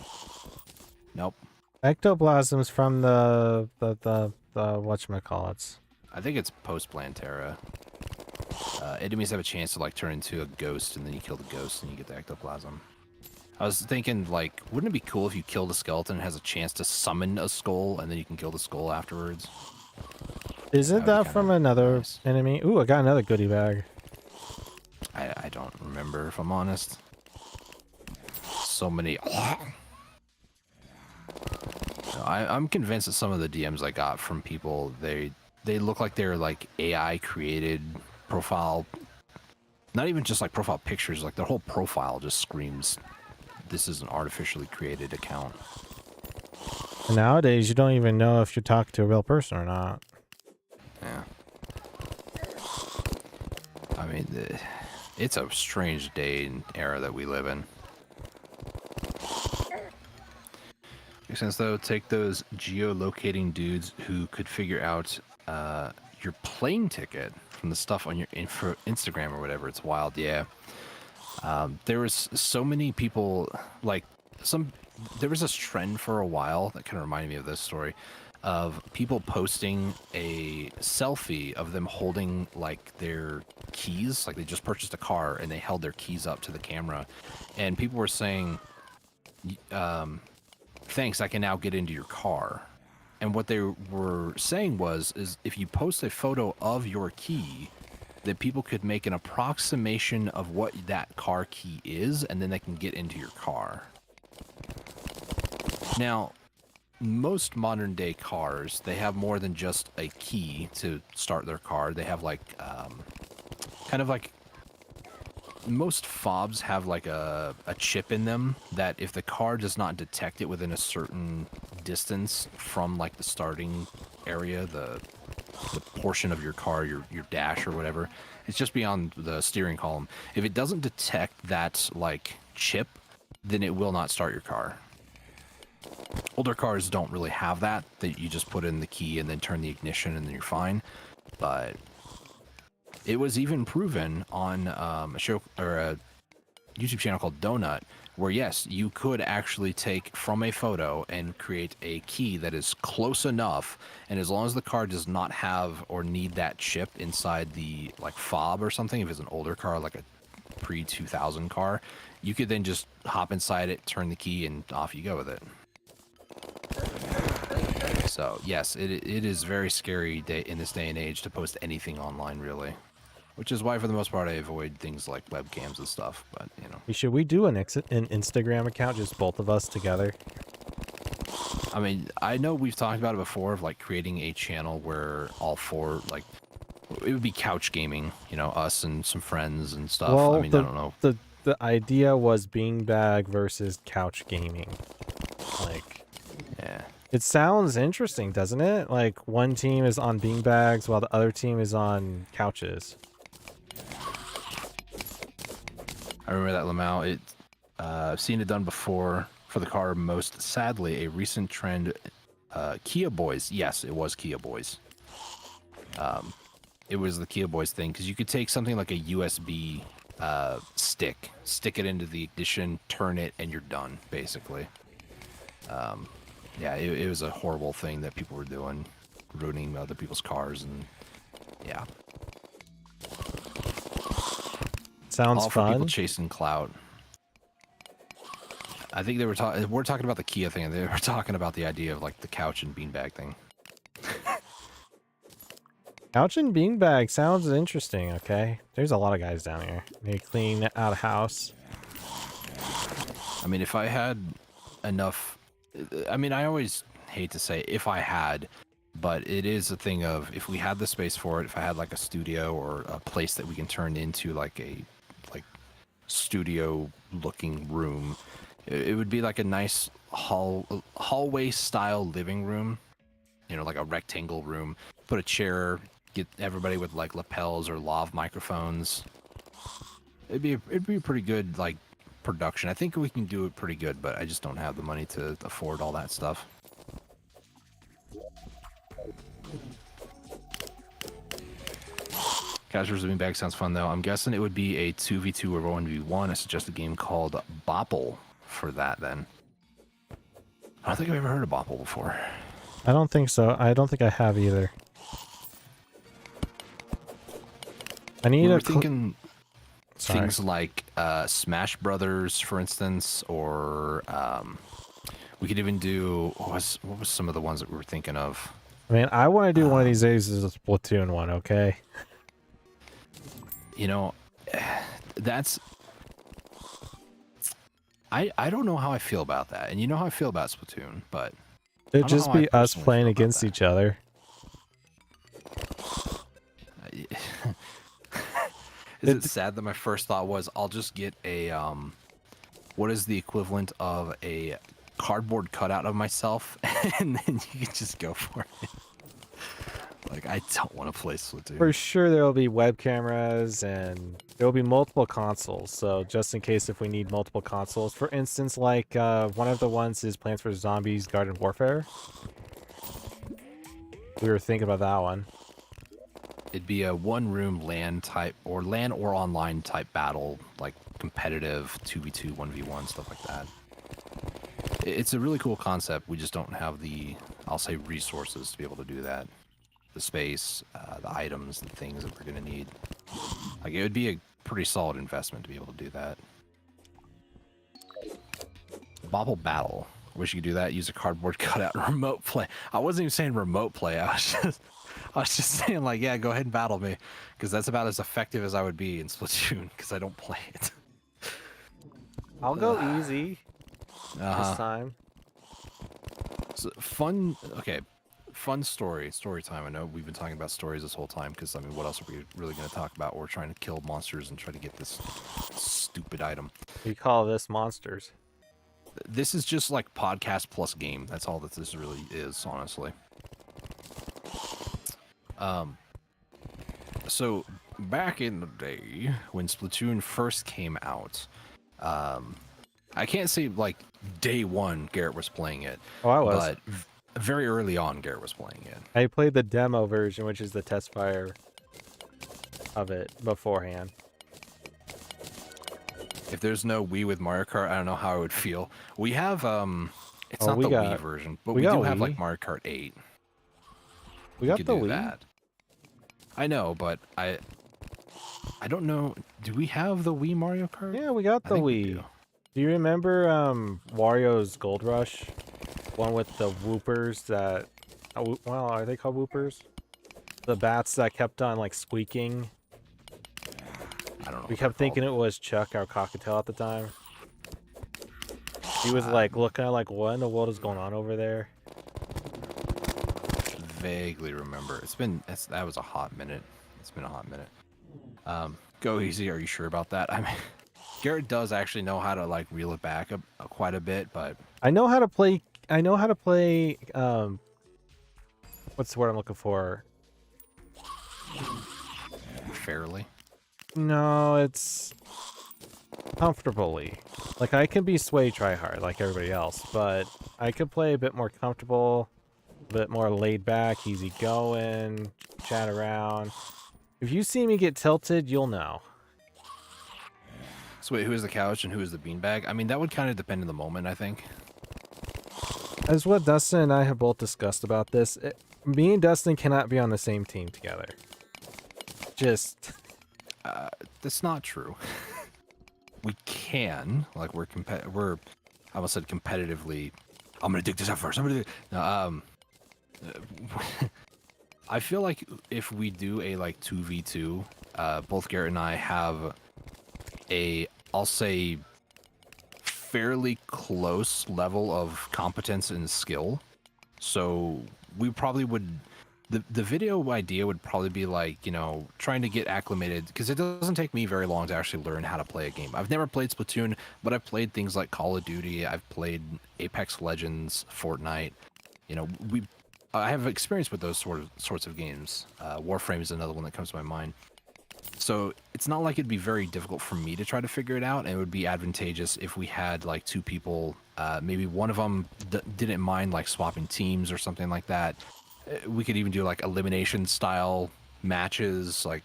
Nope. Ectoplasm's from the whatchamacallits. I think it's post Plantera. Enemies have a chance to like turn into a ghost, and then you kill the ghost, and you get the ectoplasm. I was thinking, like, wouldn't it be cool if you killed a skeleton and it has a chance to summon a skull, and then you can kill the skull afterwards? Isn't that from another enemy? Ooh, I got another goodie bag. I don't remember, if I'm honest. So many. I'm convinced that some of the DMs I got from people, they look like they're like AI created profile. Not even just like profile pictures, like their whole profile just screams, this is an artificially created account. And nowadays, you don't even know if you're talking to a real person or not. Yeah. I mean, it's a strange day and era that we live in. Makes sense, though. Take those geolocating dudes who could figure out your plane ticket from the stuff on your Instagram or whatever. It's wild, yeah. There was so many people, like, there was this trend for a while that kind of reminded me of this story, of people posting a selfie of them holding, like, their keys. Like, they just purchased a car, and they held their keys up to the camera. And people were saying, thanks, I can now get into your car. And what they were saying is if you post a photo of your key, that people could make an approximation of what that car key is, and then they can get into your car. Now, most modern day cars, they have more than just a key to start their car. They have like, kind of like, most fobs have like a chip in them that if the car does not detect it within a certain distance from like the starting area, the portion of your car, your dash or whatever, it's just beyond the steering column. If it doesn't detect that like chip, then it will not start your car. Older cars don't really have that you just put in the key and then turn the ignition and then you're fine. But it was even proven on a show or a YouTube channel called Donut, where yes, you could actually take from a photo and create a key that is close enough, and as long as the car does not have or need that chip inside the like fob or something, if it's an older car like a pre-2000 car, you could then just hop inside it, turn the key, and off you go with it. So yes, it is very scary in this day and age to post anything online, really. Which is why, for the most part, I avoid things like webcams and stuff. But you know, Should we do an Instagram account, just both of us together? I mean, I know we've talked about it before, of like creating a channel where all four, like, it would be couch gaming. You know, us and some friends and stuff. Well, I mean, I don't know. The idea was beanbag versus couch gaming. Like, Yeah. it sounds interesting, doesn't it? Like one team is on beanbags while the other team is on couches. I remember that, Lamau. I've seen it done before for the car. Most sadly, a recent trend, Kia Boys. Yes, it was Kia Boys. it was the Kia Boys thing, because you could take something like a USB stick it into the ignition, turn it, and you're done, basically. Yeah, it was a horrible thing that people were doing, ruining other people's cars, and yeah. Sounds All for people fun. chasing clout. I think they were talking. We're talking about the Kia thing, and they were talking about the idea of like the couch and beanbag thing. Couch and beanbag sounds interesting. Okay, there's a lot of guys down here. They clean out a house. I mean, if I had enough, I mean, I always hate to say if I had, but it is a thing of if we had the space for it, if I had like a studio or a place that we can turn into like a studio looking room, it would be like a nice hallway style living room, you know, like a rectangle room. Put a chair, get everybody with like lapels or lav microphones. It'd be a pretty good like production. I think we can do it pretty good, but I just don't have the money to afford all that stuff. Casual's beanbag sounds fun though. I'm guessing it would be a 2v2 or 1v1. I suggest a game called Bopple for that then. I don't think I've ever heard of Bopple before. I don't think so. I don't think I have either. I need We were a thinking Sorry. things like Smash Brothers, for instance, or we could even do what was some of the ones that we were thinking of. I mean, I want to do one of these days as a Splatoon one, okay? You know, that's I don't know how I feel about that, and you know how I feel about Splatoon, but It'd just be us playing against each other. Is it sad that my first thought was I'll just get a what is the equivalent of a cardboard cutout of myself, and then you can just go for it. Like, I don't want to play Splatoon. For sure there will be web cameras and there will be multiple consoles, so just in case if we need multiple consoles. For instance, like one of the ones is Plants vs. Zombies Garden Warfare. We were thinking about that one. It'd be a one-room LAN or online type battle, like competitive 2v2, 1v1, stuff like that. It's a really cool concept. We just don't have the, I'll say, resources to be able to do that. The space, the items, the things that we're going to need. Like, it would be a pretty solid investment to be able to do that. Bobble Battle. Wish you could do that. Use a cardboard cutout. Remote play. I wasn't even saying remote play. I was just saying, like, yeah, go ahead and battle me, because that's about as effective as I would be in Splatoon, because I don't play it. I'll go easy this time. So, fun. Okay. Fun story time. I know we've been talking about stories this whole time because, I mean, what else are we really going to talk about? We're trying to kill monsters and try to get this stupid item. We call this monsters. This is just like podcast plus game. That's all that this really is, honestly. So back in the day when Splatoon first came out, I can't say like day one Garrett was playing it. Oh, I was. But very early on, Garrett was playing it. I played the demo version, which is the test fire of it beforehand. If there's no Wii with Mario Kart, I don't know how I would feel. We have it's not the Wii version, but we do have like Mario Kart 8. We got the Wii. That. I know, but I don't know. Do we have the Wii Mario Kart? Yeah, we got the Wii. Do you remember Wario's Gold Rush? One with the whoopers that, well, are they called whoopers? The bats that kept on like squeaking. I don't know. We kept thinking it was Chuck, our cockatiel at the time. He was like looking at like, what in the world is going on over there? Vaguely remember. That was a hot minute. It's been a hot minute. Go easy. Are you sure about that? I mean, Garrett does actually know how to like reel it back quite a bit, but I know how to play. What's the word I'm looking for? fairly. No, it's comfortably. Like, I can be sway tryhard like everybody else, but I could play a bit more comfortable, a bit more laid back, easy going, chat around. If you see me get tilted, you'll know. So wait, who is the couch and who is the beanbag? I mean, that would kind of depend on the moment, I think. As what Dustin and I have both discussed about this, me and Dustin cannot be on the same team together. Just... That's not true. We can, like, we're I almost said competitively. I'm gonna dig this out first. No, I feel like if we do a like 2v2, both Garrett and I have a, I'll say, fairly close level of competence and skill. So we probably would, the video idea would probably be like, you know, trying to get acclimated, because it doesn't take me very long to actually learn how to play a game. I've never played Splatoon, but I've played things like Call of Duty. I've played Apex Legends, Fortnite. You know, I have experience with those sorts of games. Warframe is another one that comes to my mind. So it's not like it'd be very difficult for me to try to figure it out, and it would be advantageous if we had like two people, maybe one of them didn't mind like swapping teams or something like that. We could even do like elimination style matches. Like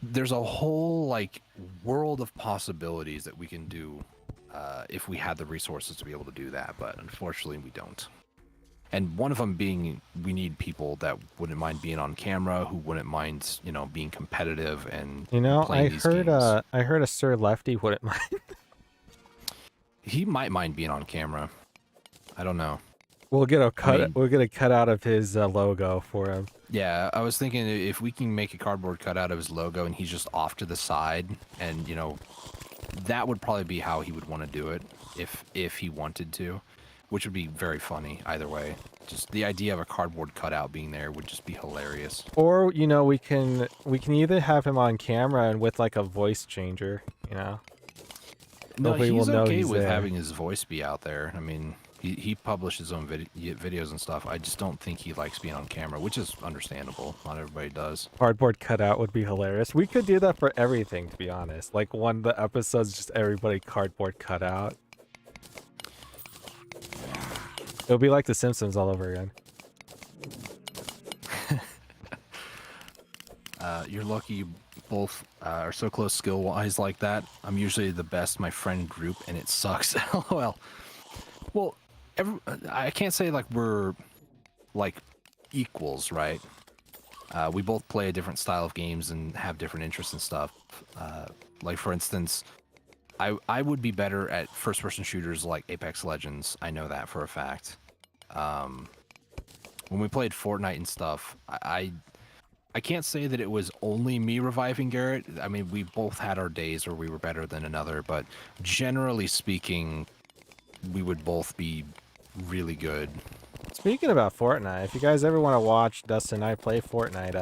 there's a whole like world of possibilities that we can do if we had the resources to be able to do that, but unfortunately we don't. And one of them being, we need people that wouldn't mind being on camera, who wouldn't mind, you know, being competitive and You know, playing these games. I heard a Sir Lefty wouldn't mind. He might mind being on camera. I don't know. We'll get a cut. I mean, We'll get a cutout of his logo for him. yeah, I was thinking if we can make a cardboard cutout of his logo and he's just off to the side, and you know, that would probably be how he would want to do it if he wanted to, which would be very funny either way. Just the idea of a cardboard cutout being there would just be hilarious. Or you know, we can either have him on camera and with like a voice changer. You know. No, Hopefully he's we'll know okay he's with there. having his voice be out there. I mean, he published his own videos and stuff. I just don't think he likes being on camera, which is understandable. Not everybody does. Cardboard cutout would be hilarious. We could do that for everything, to be honest. Like one of the episodes, just everybody cardboard cutout. It'll be like The Simpsons all over again. You're lucky you both are so close skill-wise like that. I'm usually the best in my friend group, and it sucks. LOL. Well, I can't say like we're like equals, right? We both play a different style of games and have different interests and stuff. Like for instance, I would be better at first-person shooters like Apex Legends. I know that for a fact. When we played Fortnite and stuff, I can't say that it was only me reviving Garrett. I mean, we both had our days where we were better than another, but generally speaking, we would both be really good. Speaking about Fortnite, if you guys ever want to watch Dustin and I play Fortnite,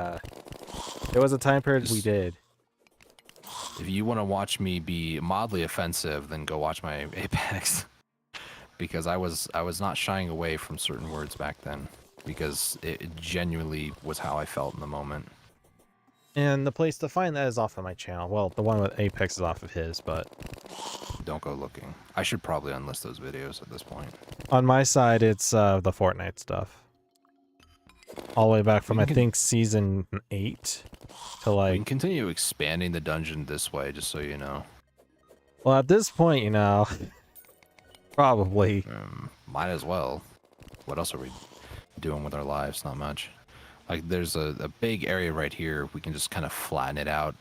there was a time period we did. If you want to watch me be mildly offensive, then go watch my Apex. Because I was not shying away from certain words back then. Because it genuinely was how I felt in the moment. And the place to find that is off of my channel. Well, the one with Apex is off of his, but... Don't go looking. I should probably unlist those videos at this point. On my side, it's the Fortnite stuff. All the way back from, I think, Season 8 to, like... We can continue expanding the dungeon this way, just so you know. Well, at this point, you know... Probably. Might as well. What else are we doing with our lives? Not much. Like there's a big area right here. We can just kind of flatten it out.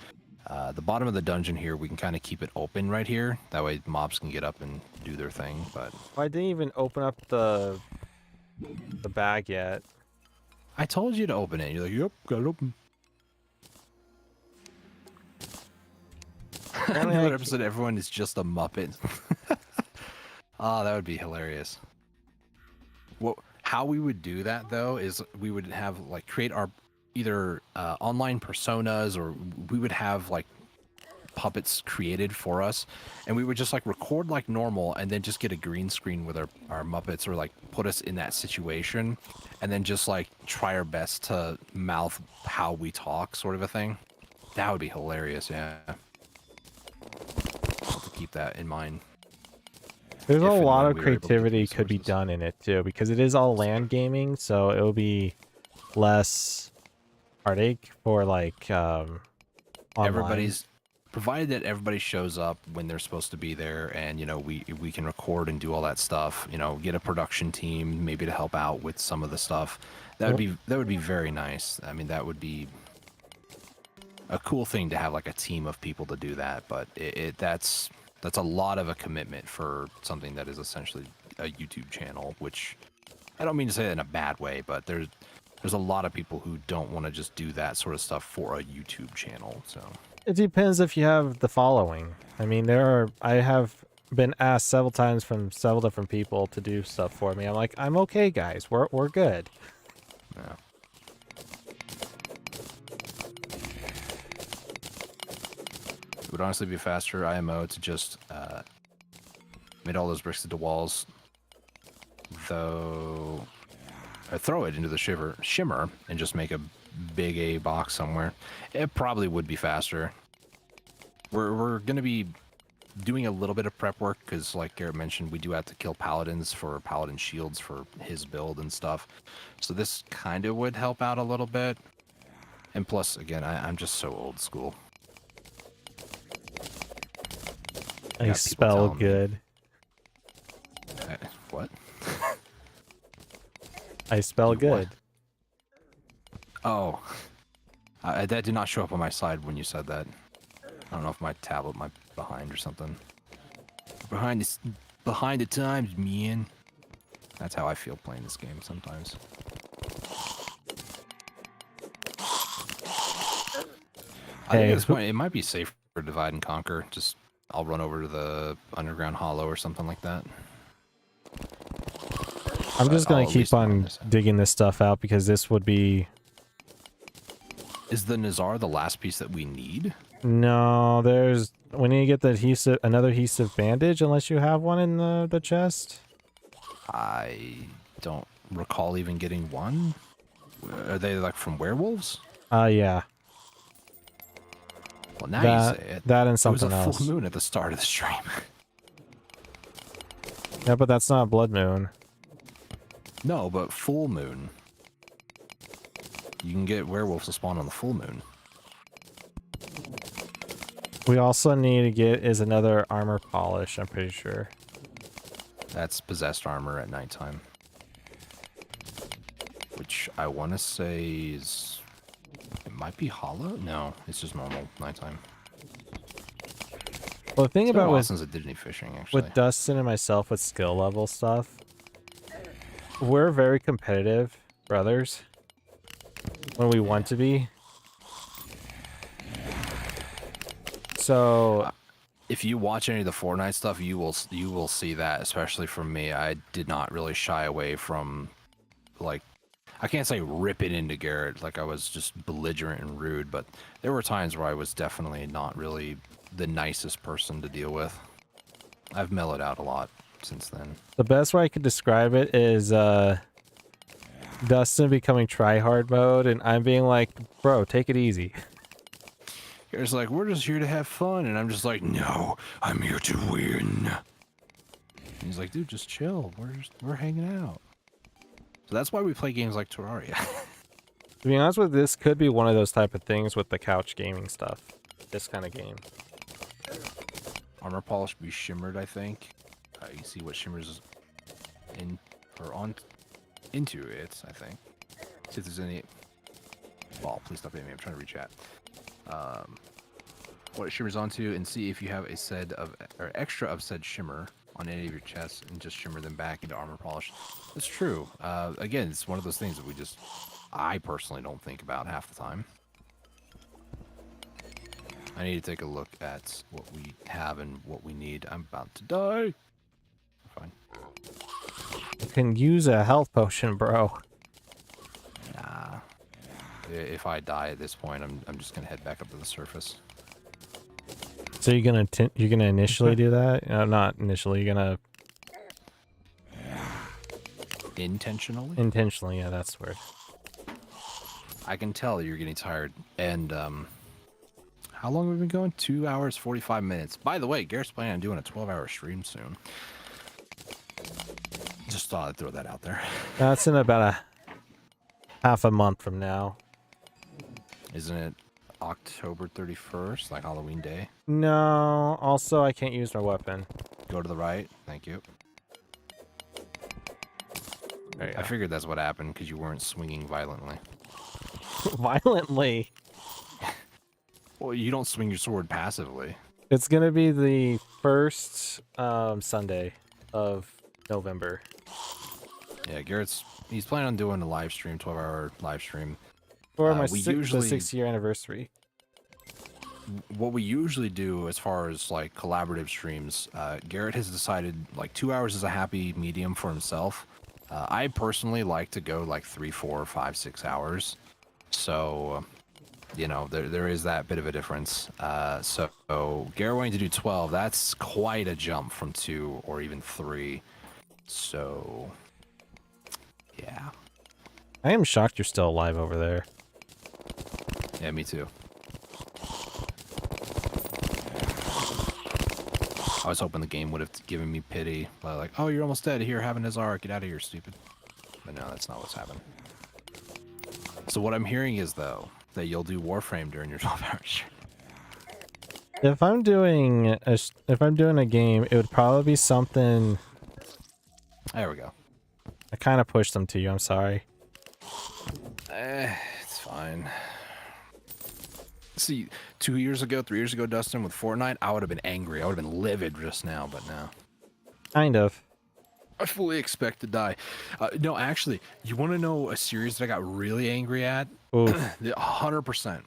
The bottom of the dungeon here, we can kind of keep it open right here. That way mobs can get up and do their thing. But I didn't even open up the bag yet. I told you to open it. You're like, yep, got it open. Another episode, everyone is just a Muppet. Oh, that would be hilarious. How we would do that though is we would have like create our either online personas, or we would have like puppets created for us, and we would just like record like normal, and then just get a green screen with our Muppets, or like put us in that situation, and then just like try our best to mouth how we talk, sort of a thing. That would be hilarious. Yeah, I'll have to keep that in mind. There's a lot of creativity could be done in it too, because it is all land gaming, so it'll be less heartache for like online. Everybody's provided that everybody shows up when they're supposed to be there, and we can record and do all that stuff. Get a production team maybe to help out with some of the stuff. That would be very nice. I mean, that would be a cool thing to have, like a team of people to do that. But that's a lot of a commitment for something that is essentially a YouTube channel, which I don't mean to say that in a bad way, but there's a lot of people who don't want to just do that sort of stuff for a YouTube channel. So It depends if you have the following. I mean, I have been asked several times from several different people to do stuff for me. I'm like, I'm okay, guys. We're good. yeah. It would honestly be faster IMO to just made all those bricks into walls, though. Or throw it into the shimmer and just make a big A box somewhere. It probably would be faster. We're gonna be doing a little bit of prep work because, like Garrett mentioned, we do have to kill paladins for paladin shields for his build and stuff. So this kind of would help out a little bit. And plus, again, I'm just so old school. I spell good. What? I spell good. Oh, that did not show up on my slide when you said that. I don't know if my tablet might be behind or something. Behind the times, man. That's how I feel playing this game sometimes. I think at this point it might be safe for divide and conquer. Just I'll run over to the underground hollow or something like that. I'm just gonna keep on digging this stuff out because this would be. Is the Nazar the last piece that we need? No, we need to get the another adhesive bandage unless you have one in the chest. I don't recall even getting one. Are they like from werewolves? Yeah. Well, now you say it. That and something else. It was a full moon at the start of the stream. Yeah, but that's not a blood moon. No, but full moon. You can get werewolves to spawn on the full moon. We also need to get another armor polish, I'm pretty sure. That's possessed armor at nighttime. Which I want to say is... It might be hollow? No, it's just normal nighttime. Well, the thing about since I did any fishing, actually. with Dustin and myself with skill level stuff, we're very competitive brothers when we want to be. So if you watch any of the Fortnite stuff, you will see that, especially from me. I did not really shy away from, like, I can't say rip it into Garrett, like I was just belligerent and rude, but there were times where I was definitely not really the nicest person to deal with. I've mellowed out a lot since then. the best way I could describe it is Dustin becoming tryhard mode, and I'm being like, bro, take it easy. Garrett's like, we're just here to have fun, and I'm just like, no, I'm here to win. And he's like, dude, just chill. We're hanging out. So that's why we play games like Terraria. To be honest with you, this could be one of those type of things with the couch gaming stuff. This kind of game. Armor polish be shimmered, I think. You can see what shimmers in or on into it, I think. See if there's any. Ball, please stop hitting me. I'm trying to reach at. What it shimmers onto, and see if you have a said of or extra of said shimmer on any of your chests, and just shimmer them back into armor polish. That's true. Again, it's one of those things that I personally don't think about half the time. I need to take a look at what we have and what we need. I'm about to die. Fine. You can use a health potion, bro. Nah. If I die at this point, I'm just gonna head back up to the surface. So you're gonna initially do that? Not initially. You're gonna Intentionally? intentionally. Yeah, that's weird. I can tell you're getting tired. And how long have we been going? 2 hours 45 minutes. By the way, Garrett's planning on doing a 12-hour stream soon. Just thought I'd throw that out there. That's in about half a month from now. Isn't it October 31st, like Halloween Day? No, also I can't use my weapon. Go to the right. Thank you. There you I go. figured that's what happened because you weren't swinging violently. Violently. Well, you don't swing your sword passively. It's gonna be the first Sunday of November. Yeah, he's planning on doing a live stream, 12-hour live stream. For my We the usually 6-year anniversary. what we usually do as far as like collaborative streams, Garrett has decided like 2 hours is a happy medium for himself. I personally like to go like 3, 4, 5, 6 hours. So, you know, there is that bit of a difference. So Garrett wanting to do 12, that's quite a jump from 2 or even 3. So, yeah. I am shocked you're still alive over there. Yeah, me too. I was hoping the game would have given me pity. Like, oh, you're almost dead. Here, have an Azar. Get out of here, stupid. But no, that's not what's happened. So what I'm hearing is, though, that you'll do Warframe during your 12-hour stream. If I'm doing a game, it would probably be something. There we go. I kind of pushed them to you. I'm sorry. It's fine. See, 2 years ago, 3 years ago, Dustin, with Fortnite, I would have been angry. I would have been livid just now, but no. Kind of. I fully expect to die. No, actually, you want to know a series that I got really angry at? Oof. 100%.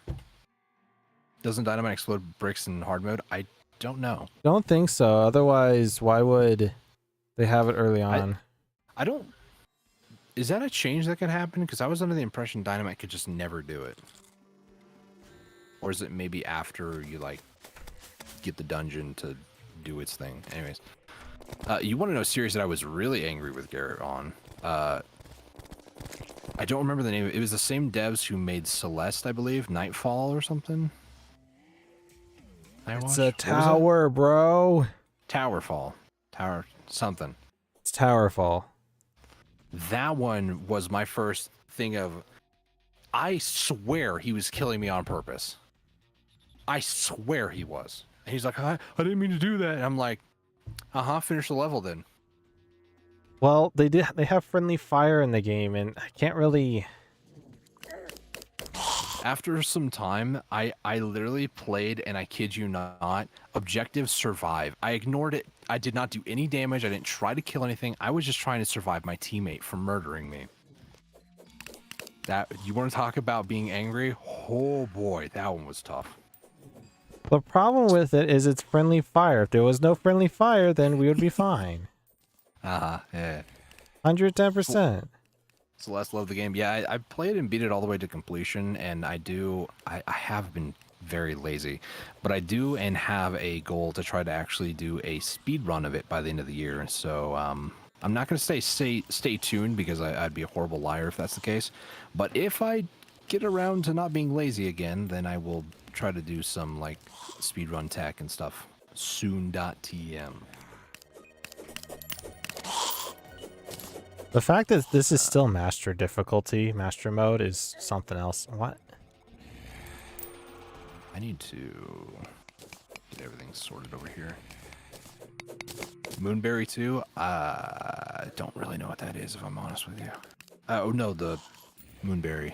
Doesn't Dynamite explode bricks in hard mode? I don't know. Don't think so. Otherwise, why would they have it early on? I don't... Is that a change that could happen? Because I was under the impression Dynamite could just never do it. Or is it maybe after you, like, get the dungeon to do its thing? Anyways. You want to know a series that I was really angry with Garrett on? I don't remember the name. It was the same devs who made Celeste, I believe. Nightfall or something? It's a tower, bro. Towerfall. Tower something. It's Towerfall. That one was my first thing of... I swear he was killing me on purpose. I swear he was. And he's like, I didn't mean to do that. And I'm like, finish the level then. Well, they have friendly fire in the game, and I can't really... After some time, I literally played, and I kid you not, objective survive. I ignored it. I did not do any damage. I didn't try to kill anything. I was just trying to survive my teammate from murdering me. That, you want to talk about being angry? Oh boy, that one was tough. The problem with it is it's friendly fire. If there was no friendly fire, then we would be fine. Yeah. 110%. Celeste loved the game. Yeah, I played and beat it all the way to completion, and I have been very lazy, but I do and have a goal to try to actually do a speed run of it by the end of the year. So I'm not going to stay tuned because I'd be a horrible liar if that's the case. But if I get around to not being lazy again, then I will try to do some like speedrun tech and stuff soon.tm. The fact that this is still master difficulty, master mode, is something else. What? I need to get everything sorted over here. Moonberry 2? Don't really know what that is, if I'm honest with you. Oh, no, the Moonberry.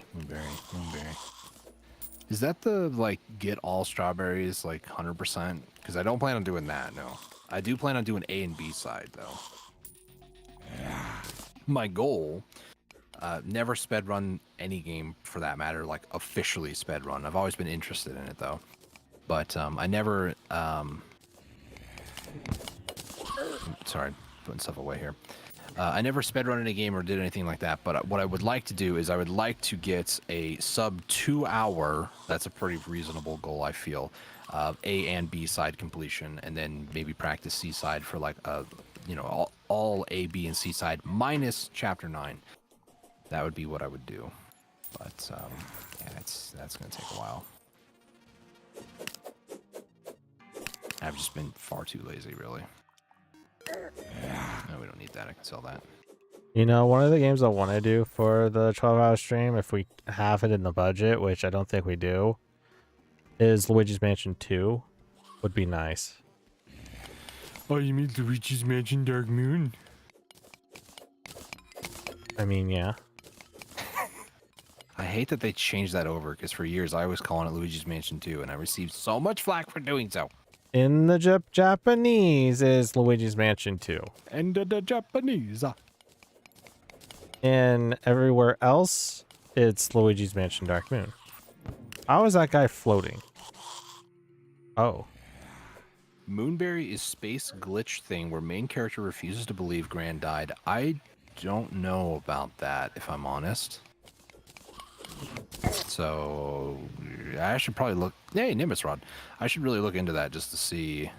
Is that the, like, get all strawberries, like, 100%? Because I don't plan on doing that, no. I do plan on doing A and B side, though. My goal, never sped run any game for that matter, like officially sped run. I've always been interested in it though, but I never. Sorry, putting stuff away here. I never sped run in a game or did anything like that. But what I would like to do is I would like to get a sub 2 hour. That's a pretty reasonable goal, I feel. A and B side completion, and then maybe practice C side for like a. You know, all A, B, and C side minus Chapter 9. That would be what I would do. But, yeah, that's going to take a while. I've just been far too lazy, really. No, we don't need that. I can sell that. You know, one of the games I want to do for the 12-hour stream, if we have it in the budget, which I don't think we do, is Luigi's Mansion 2. Would be nice. Oh, you mean Luigi's Mansion Dark Moon? I mean, yeah. I hate that they changed that over, because for years I was calling it Luigi's Mansion 2, and I received so much flack for doing so. In the Japanese is Luigi's Mansion 2. And the Japanese. And everywhere else, it's Luigi's Mansion Dark Moon. How is that guy floating? Oh. Moonberry is space glitch thing where main character refuses to believe Gran died. I don't know about that, if I'm honest. So I should probably look. Hey, Nimbus Rod. I should really look into that just to see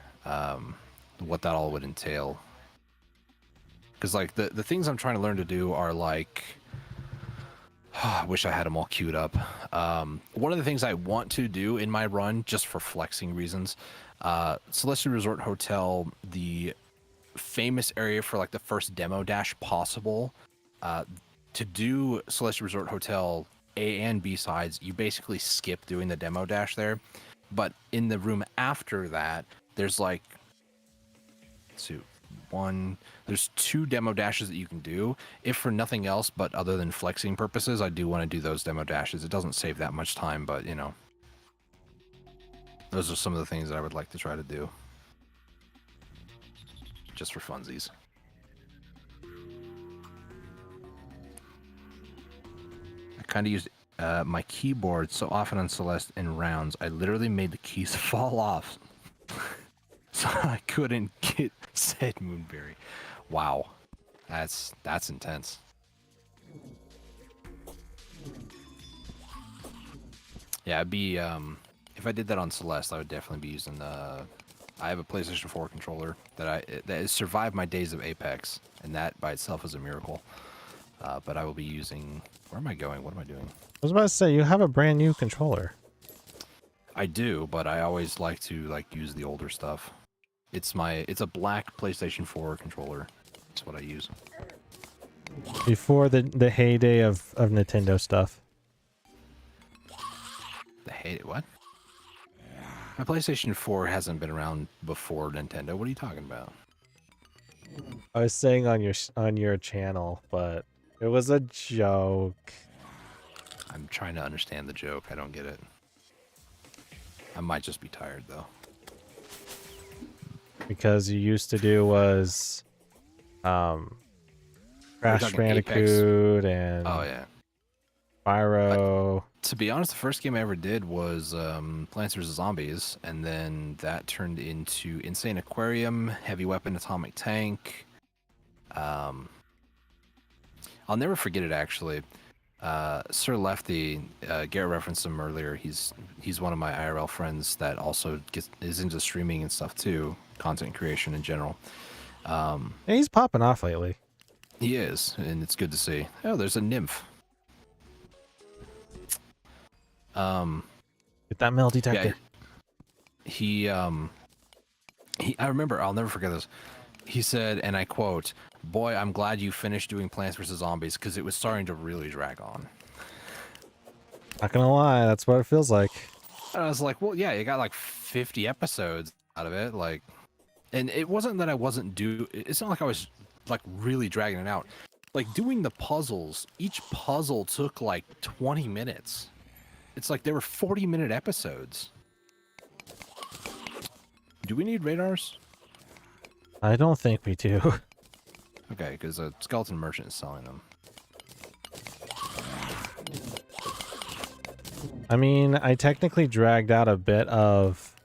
what that all would entail. Because like the things I'm trying to learn to do are like, I wish I had them all queued up. One of the things I want to do in my run, just for flexing reasons, Celestial Resort Hotel, the famous area for like the first demo dash possible. To do Celestial Resort Hotel A and B sides, you basically skip doing the demo dash there. But in the room after that, there's like there's 2 demo dashes that you can do. If for nothing else but other than flexing purposes, I do want to do those demo dashes. It doesn't save that much time, but you know, those are some of the things that I would like to try to do. Just for funsies. I kind of used my keyboard so often on Celeste in rounds, I literally made the keys fall off. So I couldn't get said Moonberry. Wow. That's intense. Yeah, it'd be if I did that on Celeste, I would definitely be using the I have a PlayStation 4 controller that has survived my days of Apex, and that by itself is a miracle. But I will be using, where am I going? What am I doing? I was about to say, you have a brand new controller. I do, but I always like to use the older stuff. It's a black PlayStation 4 controller. That's what I use. Before the heyday of Nintendo stuff. The heyday, what? My PlayStation 4 hasn't been around before Nintendo. What are you talking about? I was saying on your channel, but it was a joke. I'm trying to understand the joke. I don't get it. I might just be tired though. Because you used to do was Crash Bandicoot and oh yeah, Pyro. To be honest, the first game I ever did was Plants vs Zombies, and then that turned into Insane Aquarium, Heavy Weapon, Atomic Tank. I'll never forget it actually. Sir Lefty, Garrett referenced him earlier. He's one of my IRL friends that also is into streaming and stuff too, content creation in general. Yeah, he's popping off lately. He is, and it's good to see. Oh, there's a nymph. Get that metal detector. Yeah, I remember, I'll never forget this. He said, and I quote, "Boy, I'm glad you finished doing Plants vs Zombies because it was starting to really drag on." Not gonna lie, that's what it feels like. And I was like, well, yeah, you got like 50 episodes out of it, like, and it wasn't that I wasn't it's not like I was like really dragging it out. Like doing the puzzles, each puzzle took like 20 minutes. It's like they were 40-minute episodes. Do we need radars? I don't think we do. Okay, because a skeleton merchant is selling them. I mean, I technically dragged out a bit of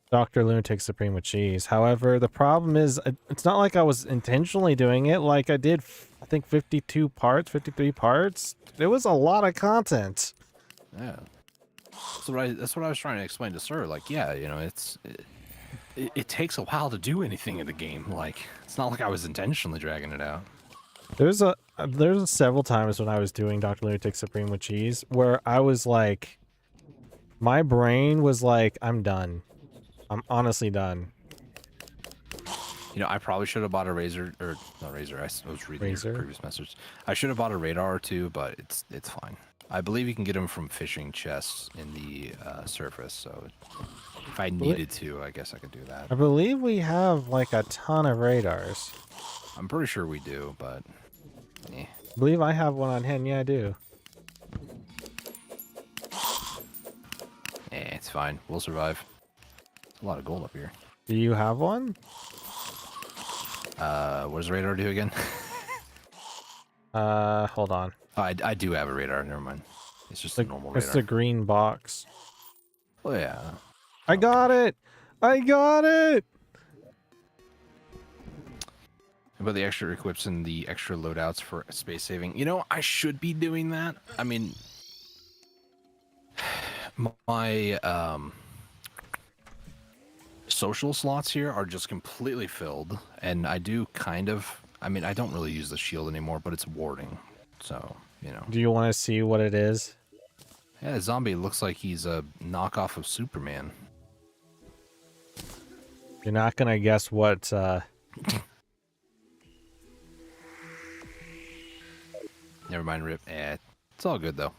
Dr. Lunatic Supreme with cheese. However, the problem is it's not like I was intentionally doing it. Like I did, I think 52 parts, 53 parts. There was a lot of content. Yeah. That's what I was trying to explain to Sir. Like, yeah, you know, it takes a while to do anything in the game. Like, it's not like I was intentionally dragging it out. There's several times when I was doing Dr. Lunatic Supreme with cheese where I was like, my brain was like, I'm done. I'm honestly done. You know, I probably should have bought a razor, or not razor. Was reading Razor? your previous message. I should have bought a radar or two, but it's fine. I believe you can get them from fishing chests in the surface. So if I needed to, I guess I could do that. I believe we have like a ton of radars. I'm pretty sure we do, but eh. I believe I have one on hand. Yeah, I do. It's fine. We'll survive. There's a lot of gold up here. Do you have one? What does radar do again? Hold on. Oh, I do have a radar. Never mind. It's just a normal radar. It's the green box. Oh yeah. I got it! I got it! About the extra equips and the extra loadouts for space saving. You know, I should be doing that. I mean, my social slots here are just completely filled, and I do kind of. I mean, I don't really use the shield anymore, but it's warding, so you know. Do you want to see what it is? Yeah, zombie looks like he's a knockoff of Superman. You're not gonna guess what. Never mind, Rip. It's all good though.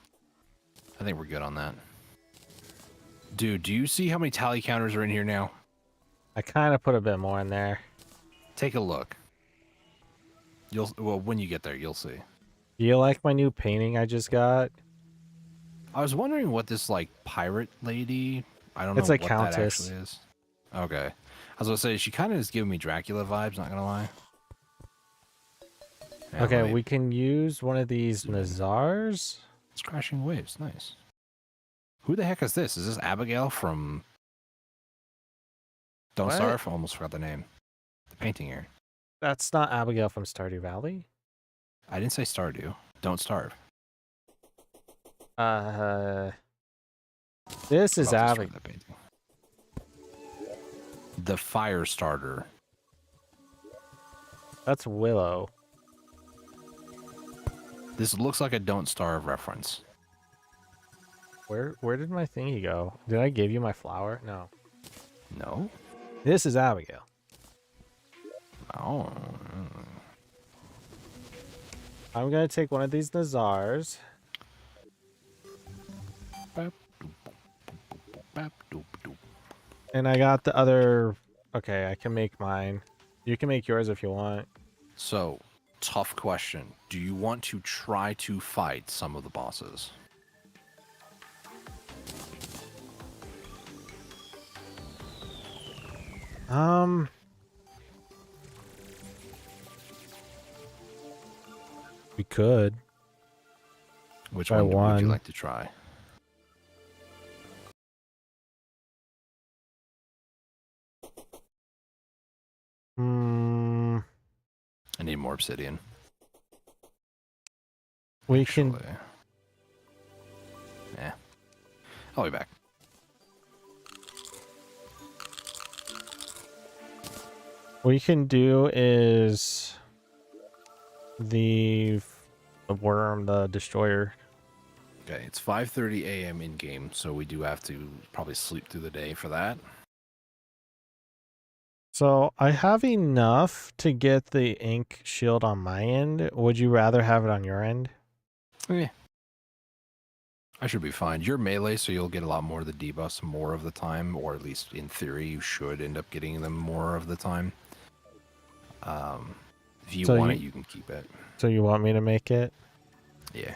I think we're good on that. Dude, do you see how many tally counters are in here now? I kind of put a bit more in there. Take a look. Well, when you get there, you'll see. Do you like my new painting I just got? I was wondering what this like pirate lady. I don't know It's a what that countess. actually is. Okay, I was gonna say she kind of is giving me Dracula vibes. Not gonna lie. Yeah, Okay, we can use one of these Nazars. It's crashing waves. Nice. Who the heck is this? Is this Abigail from Don't What? Starve? I almost forgot the name. The painting here. That's not Abigail from Stardew Valley. I didn't say Stardew. Don't Starve. This is I'll describe Abigail. that painting. The Fire Starter. That's Willow. This looks like a Don't Starve reference. Where did my thingy go? Did I give you my flower? No. No? This is Abigail. Oh. I'm gonna take one of these Nazars. And I got the other. Okay, I can make mine. You can make yours if you want. So, tough question. Do you want to try to fight some of the bosses? We could. Which I one would you won. like to try? I need more obsidian. We Actually. can. Yeah. I'll be back. What you can do is the worm, the destroyer. Okay, it's 5:30 a.m. in game, so we do have to probably sleep through the day for that. So I have enough to get the ink shield on my end. Would you rather have it on your end? Yeah. I should be fine. You're melee, so you'll get a lot more of the debuffs more of the time, or at least in theory, you should end up getting them more of the time. If you want it, you can keep it. So you want me to make it? Yeah.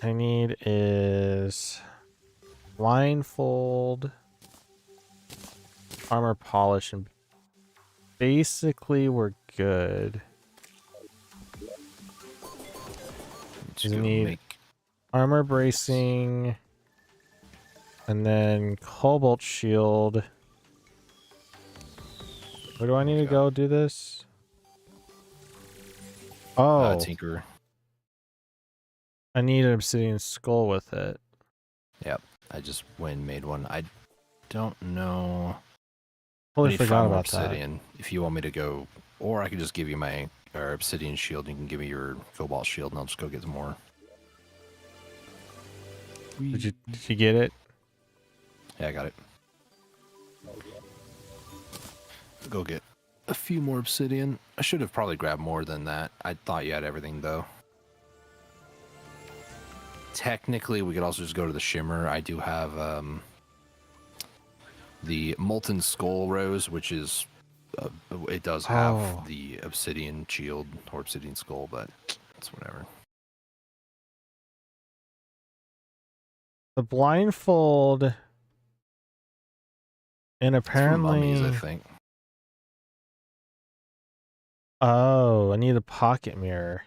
I need is blindfold, armor polish, and basically we're good. Just You need armor bracing, and then cobalt shield. Where do I need to go do this? Oh, Tinker. I need an obsidian skull with it. Yep. I just went and made one. I don't know. Totally I need forgot 5 more about obsidian. If you want me to go, or I could just give you my obsidian shield. You can give me your cobalt shield, and I'll just go get some more. Did you get it? Yeah, I got it. go get a few more obsidian. I should have probably grabbed more than that. I thought you had everything, though. Technically, we could also just go to the shimmer. I do have the molten skull rose, which is it does have the obsidian shield or obsidian skull, but it's whatever. The blindfold, and apparently It's for mummies, I think. Oh, I need a pocket mirror.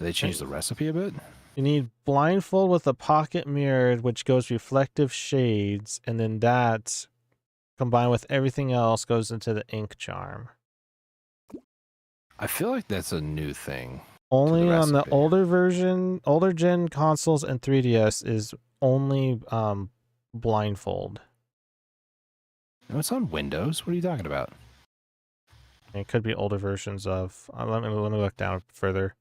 They changed the recipe a bit? You need blindfold with a pocket mirror, which goes reflective shades, and then that, combined with everything else, goes into the ink charm. I feel like that's a new thing. Only on the older version, older gen consoles and 3DS is only blindfold. No, it's on Windows. What are you talking about? It could be older versions of. Let me look down further.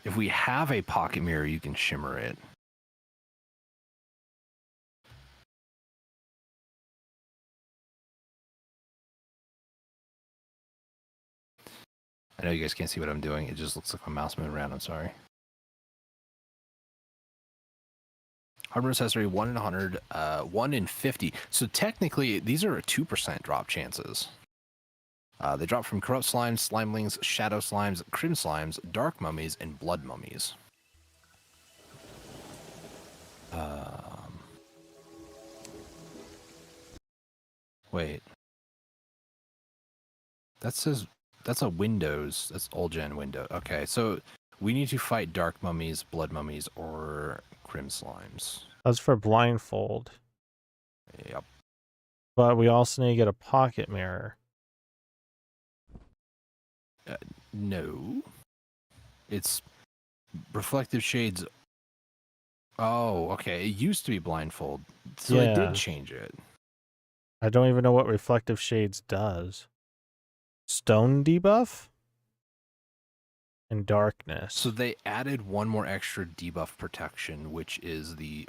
If we have a pocket mirror, you can shimmer it. I know you guys can't see what I'm doing. It just looks like my mouse moving around. I'm sorry. Hardware accessory 1 in 100, 1 in 50. So technically, these are 2% drop chances. They drop from corrupt slimes, slimelings, shadow slimes, crim slimes, dark mummies, and blood mummies. Wait. That says that's a Windows. That's old gen window. Okay, so we need to fight dark mummies, blood mummies, or crim slimes. That's for blindfold. Yep. But we also need to get a pocket mirror. No. It's reflective shades. Oh, okay. It used to be blindfold. So they did change it. I don't even know what reflective shades does. Stone debuff? And darkness. So they added one more extra debuff protection, which is the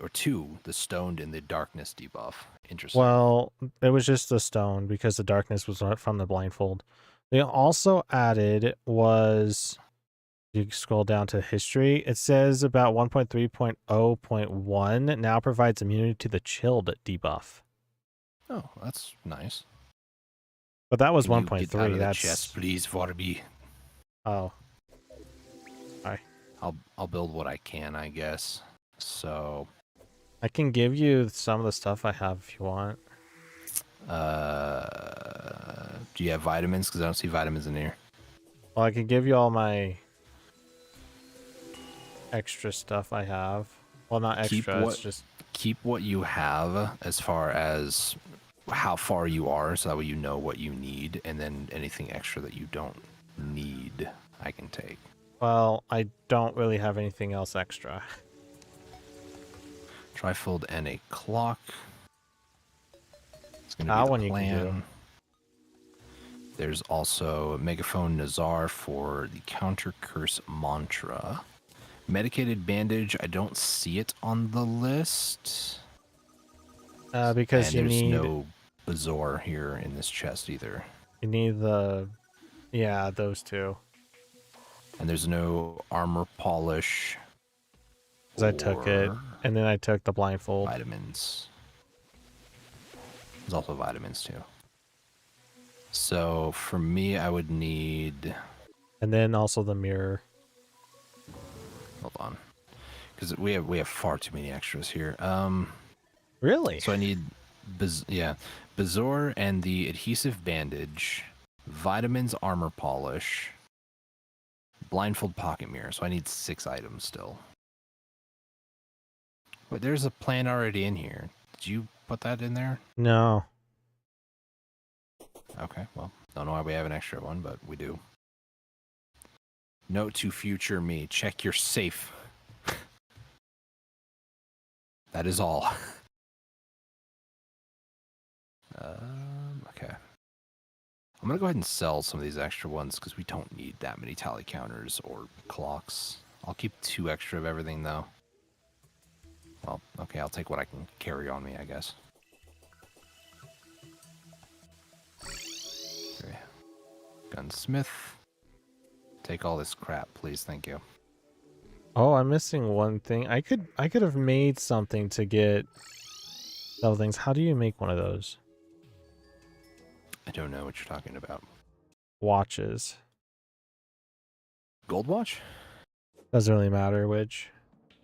stoned and the darkness debuff. Interesting. Well, it was just the stone because the darkness was from the blindfold. They also added was, you scroll down to history, it says about 1.3.0.1 now provides immunity to the chilled debuff. Oh, that's nice. But that was 1.3. That's chest, please, for me. Oh. Hi. I'll build what I can, I guess. So I can give you some of the stuff I have if you want. Do you have vitamins? Because I don't see vitamins in here. Well, I can give you all my extra stuff I have. Well, not extra, it's just... Keep what you have as far as how far you are, so that way you know what you need, and then anything extra that you don't need, I can take. Well, I don't really have anything else extra. Trifold and a clock. It's going That to one be the plan. You can do. There's also Megaphone Nazar for the Counter Curse Mantra. Medicated Bandage, I don't see it on the list. Because and you need... there's no Bazaar here in this chest either. You need the... Yeah, those two. And there's no armor polish. Because I took it, and then I took the blindfold. Vitamins. There's also vitamins too. So for me, I would need... And then also the mirror. Hold on. Because we have far too many extras here. Really? So I need... Bazaar and the adhesive bandage. Vitamins, armor polish. Blindfold pocket mirror. So I need 6 items still. Wait, there's a plan already in here. Did you put that in there? No. Okay, well, don't know why we have an extra one, but we do. Note to future me, check your safe. That is all. Okay. I'm going to go ahead and sell some of these extra ones because we don't need that many tally counters or clocks. I'll keep 2 extra of everything, though. Well, okay, I'll take what I can carry on me, I guess. Okay. Gunsmith. Take all this crap, please. Thank you. Oh, I'm missing one thing. I could have made something to get sell things. How do you make one of those? I don't know what you're talking about. Watches. Gold watch? Doesn't really matter which.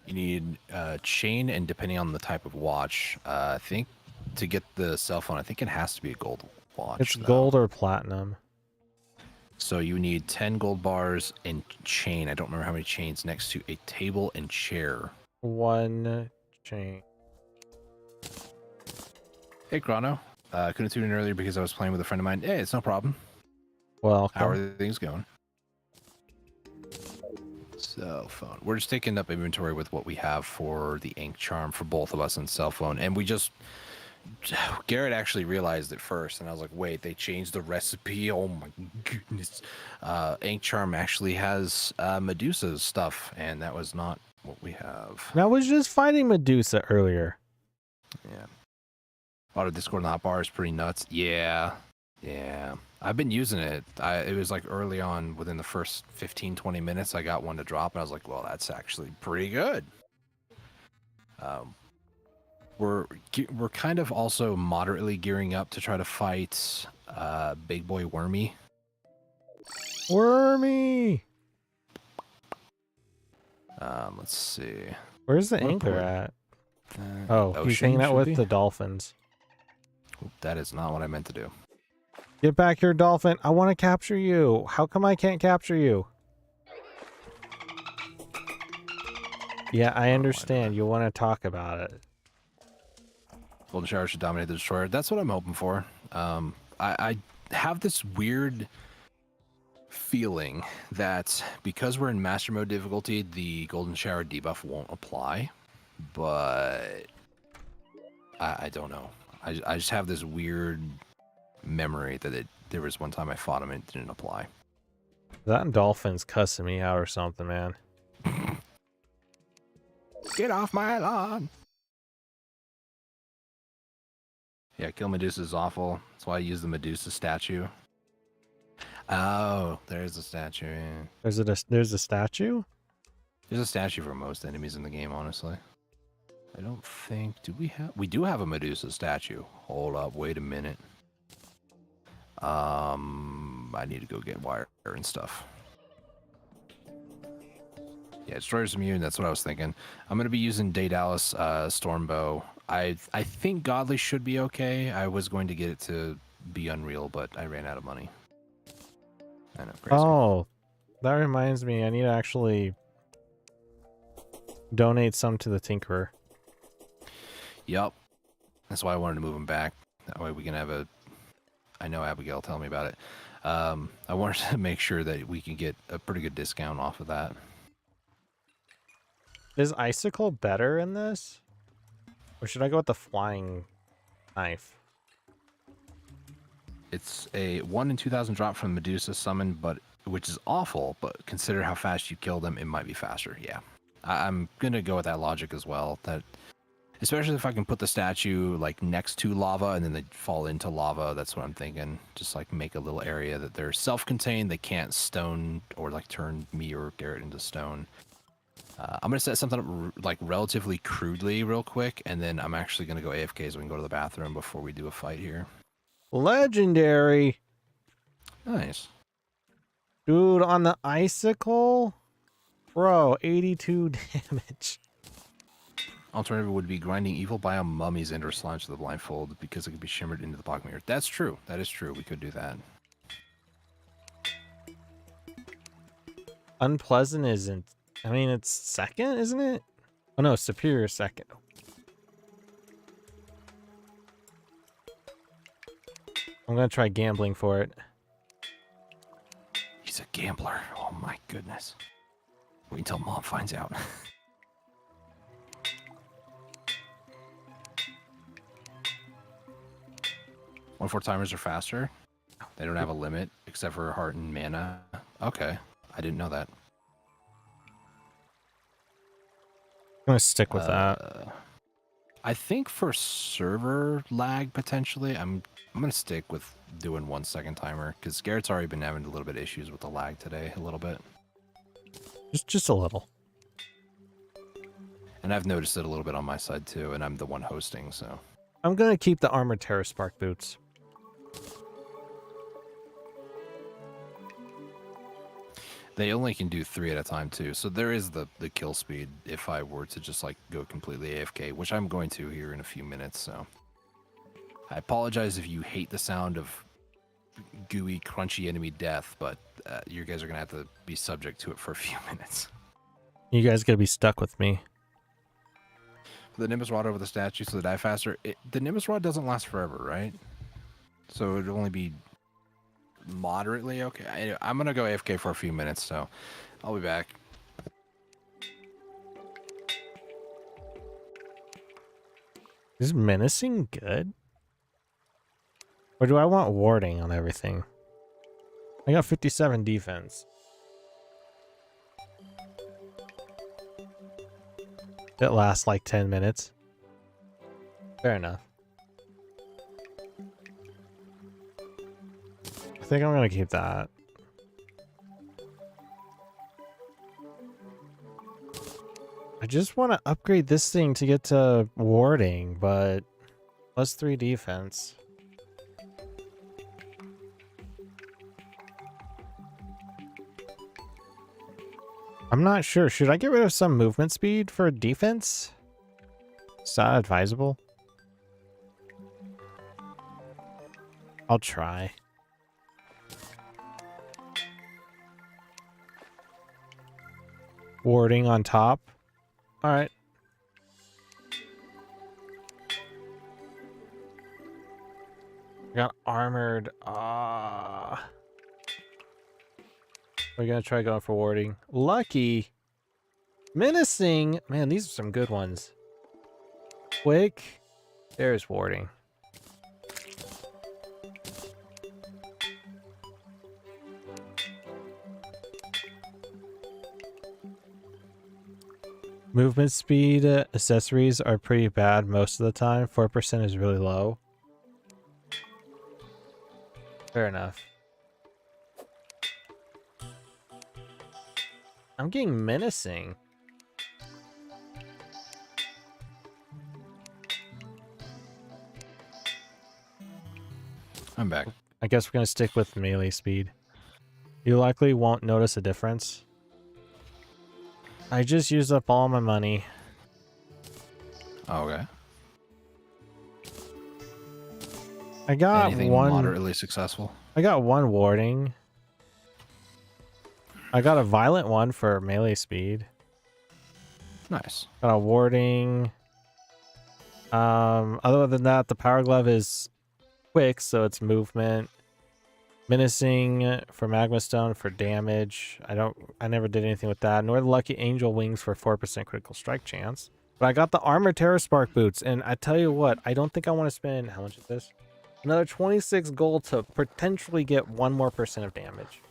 You need chain, and depending on the type of watch, I think to get the cell phone, I think it has to be a gold watch. It's though. gold or platinum. So you need 10 gold bars and chain. I don't remember how many chains next to a table and chair. One chain. Hey, Chrono. Couldn't tune in earlier because I was playing with a friend of mine. Hey, it's no problem. Well, How are things going? Cell phone. We're just taking up inventory with what we have for the Ankh charm for both of us and cell phone. And we just... Garrett actually realized it first, and I was like, wait, they changed the recipe? Oh my goodness. Ankh charm actually has Medusa's stuff, and that was not what we have. I was just fighting Medusa earlier. Yeah. Auto Discord in the hotbar is pretty nuts. Yeah. Yeah. I've been using it. It was like early on, within the first 15, 20 minutes, I got one to drop, and I was like, well, that's actually pretty good. We're kind of also moderately gearing up to try to fight Big Boy Wormy. Wormy! Let's see. Where's the What anchor port? at? Oh, he's Ocean hanging out should with be? the dolphins. That is not what I meant to do. Get back here, dolphin. I want to capture you. How come I can't capture you? Yeah, I understand. You want to talk about it. Golden Shower should dominate the Destroyer. That's what I'm hoping for. I have this weird feeling that because we're in Master Mode difficulty, the Golden Shower debuff won't apply. But I don't know. I just have this weird memory that there was one time I fought him and it didn't apply. That dolphin's cussing me out or something, man. Get off my lawn! Yeah, Kill Medusa is awful. That's why I use the Medusa statue. Oh, there's a statue. Yeah. There's a statue? There's a statue for most enemies in the game, honestly. I don't think... We do have a Medusa statue. Hold up, wait a minute. I need to go get wire and stuff. Yeah, Destroyer's immune, that's what I was thinking. I'm going to be using Daedalus Stormbow. I think Godly should be okay. I was going to get it to be Unreal, but I ran out of money. I know, crazy. Oh, that reminds me. I need to actually donate some to the Tinkerer. Yep. That's why I wanted to move them back. That way we can have a... I know Abigail will tell me about it. I wanted to make sure that we can get a pretty good discount off of that. Is Icicle better in this? Or should I go with the flying knife? It's a 1 in 2,000 drop from Medusa summon, which is awful, but consider how fast you kill them, it might be faster. Yeah. I'm going to go with that logic as well. That, especially if I can put the statue like next to lava and then they fall into lava, that's what I'm thinking. Just like make a little area that they're self-contained, they can't stone or like turn me or Garrett into stone. I'm going to set something up like relatively crudely real quick, and then I'm actually going to go AFK so we can go to the bathroom before we do a fight here. Legendary! Nice. Dude, on the Icicle? Bro, 82 damage. Alternative would be grinding evil biome mummies into slimes to the blindfold because it could be shimmered into the pocket mirror. That's true. That is true. We could do that. Unpleasant isn't. I mean, it's second, isn't it? Oh no, superior second. I'm gonna try gambling for it. He's a gambler. Oh my goodness. Wait until Mom finds out. One four timers are faster. They don't have a limit except for heart and mana. Okay. I didn't know that. I'm gonna stick with that. I think for server lag potentially, I'm gonna stick with doing 1 second timer because Garrett's already been having a little bit of issues with the lag today, a little bit, Just a little. and I've noticed it a little bit on my side too, and I'm the one hosting, so. I'm gonna keep the armored Terra Spark boots. They only can do 3 at a time too, so there is the kill speed if I were to just like go completely AFK, which I'm going to here in a few minutes. So I apologize if you hate the sound of gooey, crunchy enemy death, but you guys are gonna have to be subject to it for a few minutes. You guys gotta be stuck with me. The Nimbus Rod over the statue so they die faster. The Nimbus Rod doesn't last forever, right? So it'd only be moderately okay. I'm gonna go AFK for a few minutes, so I'll be back. Is menacing good? Or do I want warding on everything? I got 57 defense. It lasts like 10 minutes. Fair enough. I think I'm gonna keep that. I just want to upgrade this thing to get to warding, but +3 defense. I'm not sure. Should I get rid of some movement speed for defense? Is that advisable? I'll try. Warding on top. All right. Got armored. We're gonna try going for warding. Lucky. Menacing. Man, these are some good ones. Quick. There's warding. Movement speed accessories are pretty bad most of the time. 4% is really low. Fair enough. I'm getting menacing. I'm back. I guess we're going to stick with melee speed. You likely won't notice a difference. I just used up all my money. Okay. I got Anything moderately successful? I got one warding. I got a violent one for melee speed. Nice. Got a warding. Other than that, the power glove is quick, so it's movement. Menacing for magma stone for damage. I never did anything with that. Nor the lucky angel wings for 4% critical strike chance. But I got the armored Terra Spark boots, and I tell you what, I don't think I want to spend, how much is this? Another 26 gold to potentially get 1 more % of damage.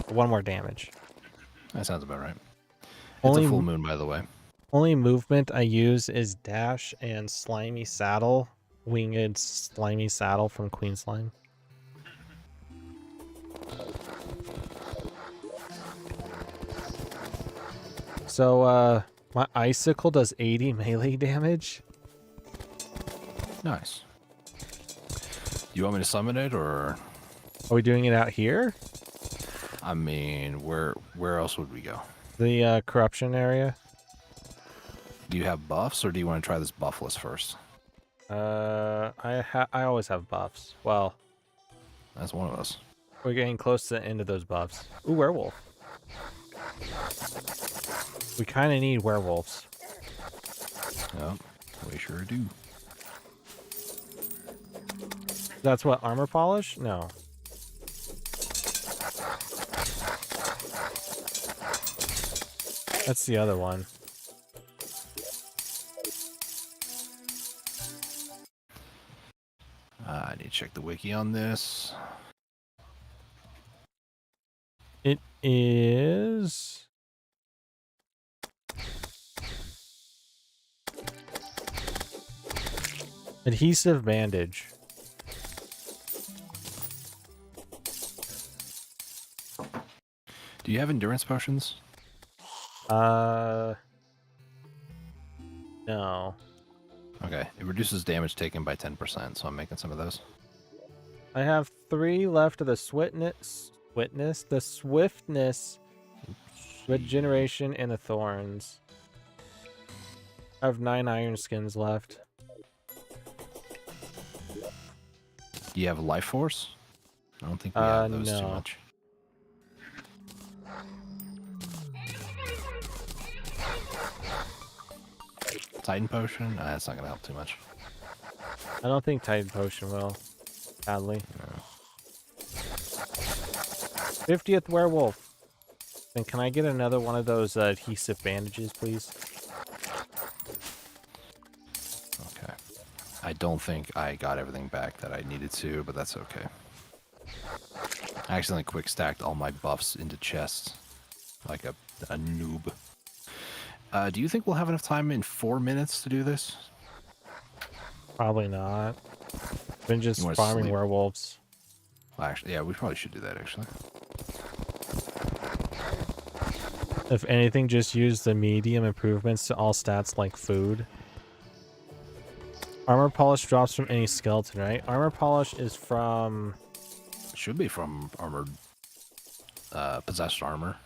1 more damage. That sounds about right. Only, it's a full moon, by the way. Only movement I use is dash and slimy saddle. Winged slimy saddle from Queen Slime. So, my icicle does 80 melee damage. Nice. You want me to summon it, or? Are we doing it out here? I mean, where else would we go? The corruption area. Do you have buffs, or do you want to try this buffless first? I always have buffs. Well, That's one of us. we're getting close to the end of those buffs. Ooh, werewolf. We kind of need werewolves. Yep, we sure do. That's what, armor polish? No. That's the other one. I need to check the wiki on this. It is... Adhesive bandage. Do you have endurance potions? No. Okay, it reduces damage taken by 10%, so I'm making some of those. I have 3 left of the the swiftness, regeneration, and the thorns. I have 9 iron skins left. Do you have life force? I don't think we have those too No. much. Titan potion? That's not gonna help too much. I don't think Titan Potion will. Sadly. No. 50th werewolf. Then can I get another one of those adhesive bandages, please? Okay. I don't think I got everything back that I needed to, but that's okay. I accidentally quick stacked all my buffs into chests. Like a noob. Do you think we'll have enough time in 4 minutes to do this? Probably not. Been just You wanna farming sleep? werewolves. Well, actually, yeah, we probably should do that, actually. If anything, just use the medium improvements to all stats like food. Armor polish drops from any skeleton, right? Armor polish is from It should be from armored, possessed armor.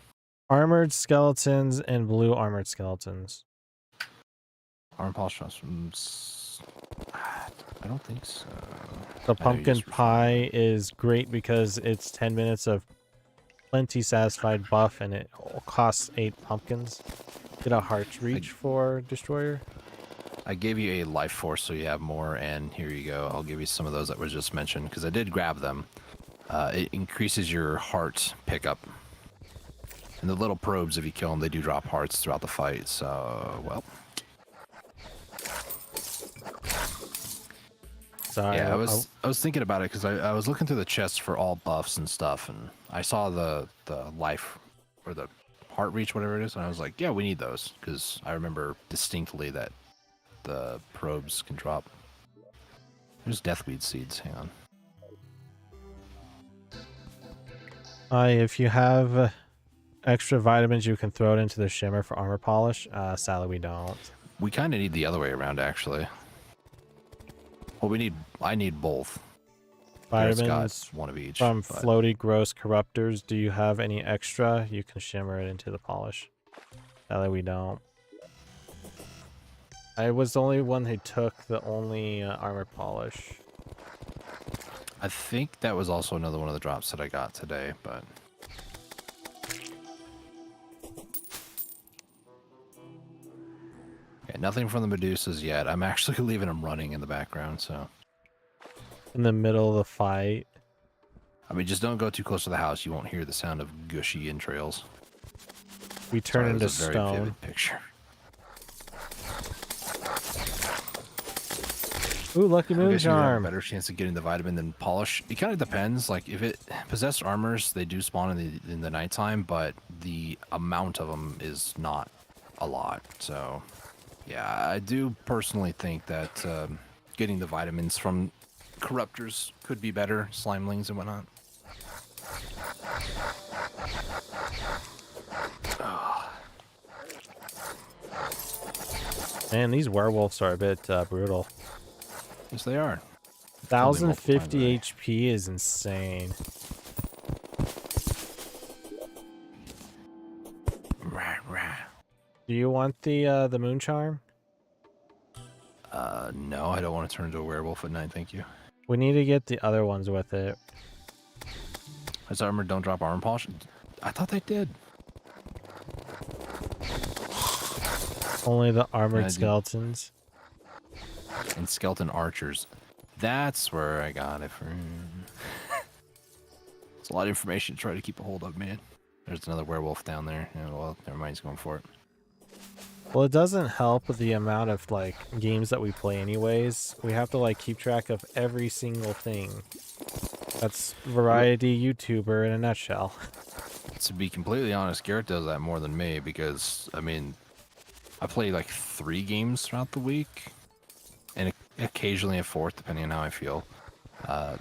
armored skeletons and blue armored skeletons. Armor polish drops from... I don't think so. The I know you pumpkin just- pie is great because it's 10 minutes of plenty satisfied buff and it costs 8 pumpkins. Get a heart's reach for destroyer. I gave you a life force so you have more, and here you go. I'll give you some of those that was just mentioned, because I did grab them. It increases your heart pickup. And the little probes, if you kill them, they do drop hearts throughout the fight, so, well. Sorry. Yeah, I was thinking about it, because I was looking through the chests for all buffs and stuff, and I saw the life, or the heart reach, whatever it is, and I was like, yeah, we need those, because I remember distinctly that the probes can drop. There's deathweed seeds. Hang on. If you have extra vitamins, you can throw it into the shimmer for armor polish. Sadly, we don't. We kind of need the other way around, actually. Well, I need both. Garrett's Vitamins got one of each. from but floaty gross corruptors. Do you have any extra? You can shimmer it into the polish. Sadly, we don't. I was the only one who took the only armor polish. I think that was also another one of the drops that I got today, but... Okay, nothing from the Medusas yet. I'm actually leaving them running in the background, so... In the middle of the fight. I mean, just don't go too close to the house. You won't hear the sound of gushy entrails. We turn Sorry, that into was a very stone. vivid picture. Ooh, lucky I moon guess you have a charm. better chance of getting the vitamin than polish. It kind of depends. Like if it possessed armors, they do spawn in the nighttime, but the amount of them is not a lot. So, yeah, I do personally think that getting the vitamins from corruptors could be better, slimelings and whatnot. Man, these werewolves are a bit brutal. Yes, they are. 1050 HP is insane. Rah, rah. Do you want the moon charm? No, I don't want to turn into a werewolf at night, thank you. We need to get the other ones with it. Has armor don't drop armor polish? I thought they did. Only the Yeah, armored I do. skeletons. And skeleton archers. That's where I got it from. It's a lot of information to try to keep a hold of, man. There's another werewolf down there. Yeah, well, never mind, he's going for it. Well, it doesn't help with the amount of like games that we play anyways. We have to like keep track of every single thing. That's variety YouTuber in a nutshell. To be completely honest, Garrett does that more than me because, I mean, I play like 3 games throughout the week. And occasionally a fourth, depending on how I feel.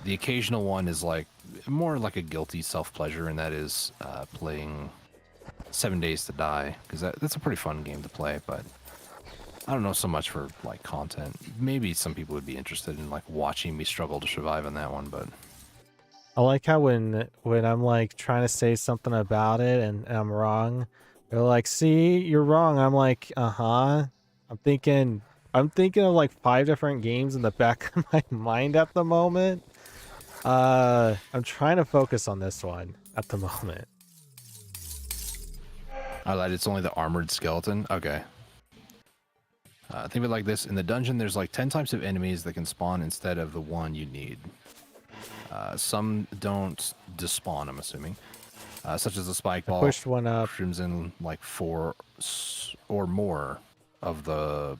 The occasional one is like more like a guilty self-pleasure, and that is playing 7 Days to Die, because that's a pretty fun game to play, but I don't know so much for like content. Maybe some people would be interested in like watching me struggle to survive on that one, but I like how when I'm like trying to say something about it and I'm wrong, they're like, "See, you're wrong." I'm like, "Uh-huh." I'm thinking of like 5 different games in the back of my mind at the moment. I'm trying to focus on this one at the moment. I lied. It's only the armored skeleton. Okay. Think of it like this: in the dungeon, there's like 10 types of enemies that can spawn instead of the one you need. Some don't despawn, I'm assuming, such as the spike I ball, pushed one up. crimson, like 4 or more of the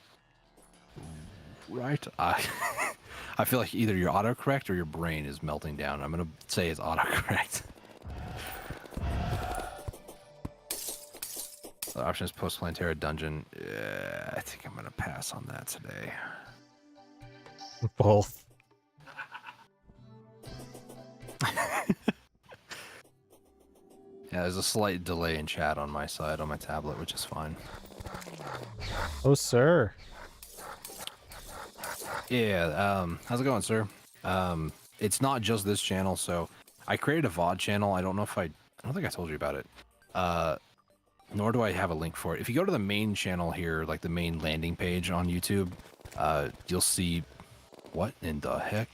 right. I feel like either your autocorrect or your brain is melting down. I'm gonna say it's autocorrect. The option is post Plantera dungeon. I think I'm gonna pass on that today. Both. Yeah, there's a slight delay in chat on my side on my tablet, which is fine. Oh, sir. Yeah, how's it going, sir? It's not just this channel, so I created a VOD channel. I don't think I told you about it. Nor do I have a link for it. If you go to the main channel here, like the main landing page on YouTube, you'll see, what in the heck?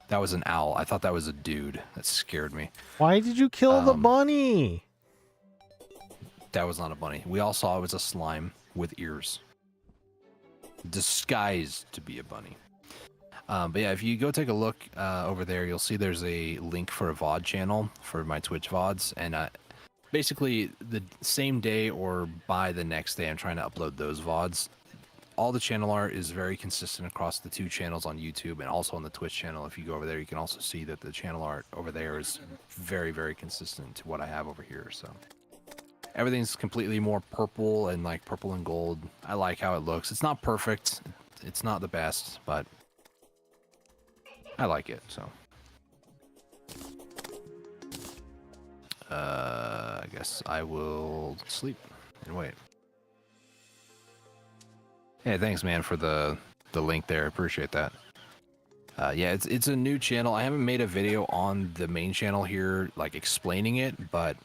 That was an owl. I thought that was a dude. That scared me. Why did you kill the bunny? That was not a bunny. We all saw it was a slime with ears, disguised to be a bunny. But yeah, if you go take a look over there, you'll see there's a link for a VOD channel for my Twitch VODs. And basically, the same day or by the next day, I'm trying to upload those VODs. All the channel art is very consistent across the 2 channels on YouTube and also on the Twitch channel. If you go over there, you can also see that the channel art over there is very, very consistent to what I have over here. So everything's completely more purple and like purple and gold. I like how it looks. It's not perfect. It's not the best, but I like it. So I guess I will sleep and wait. Hey, thanks, man, for the link there. Appreciate that. Yeah, it's a new channel. I haven't made a video on the main channel here, like explaining it, but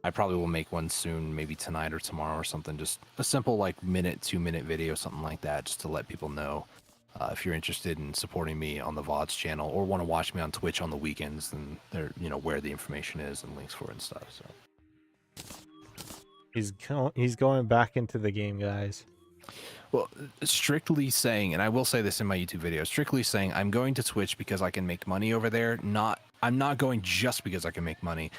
I probably will make one soon, maybe tonight or tomorrow or something. Just a simple like 2-minute video, something like that, just to let people know. If you're interested in supporting me on the VODs channel or want to watch me on Twitch on the weekends, then there, where the information is and links for it and stuff. So He's going back into the game, guys. well, strictly saying, and I will say this in my YouTube video, strictly saying I'm going to Twitch because I can make money over there. I'm not going just because I can make money.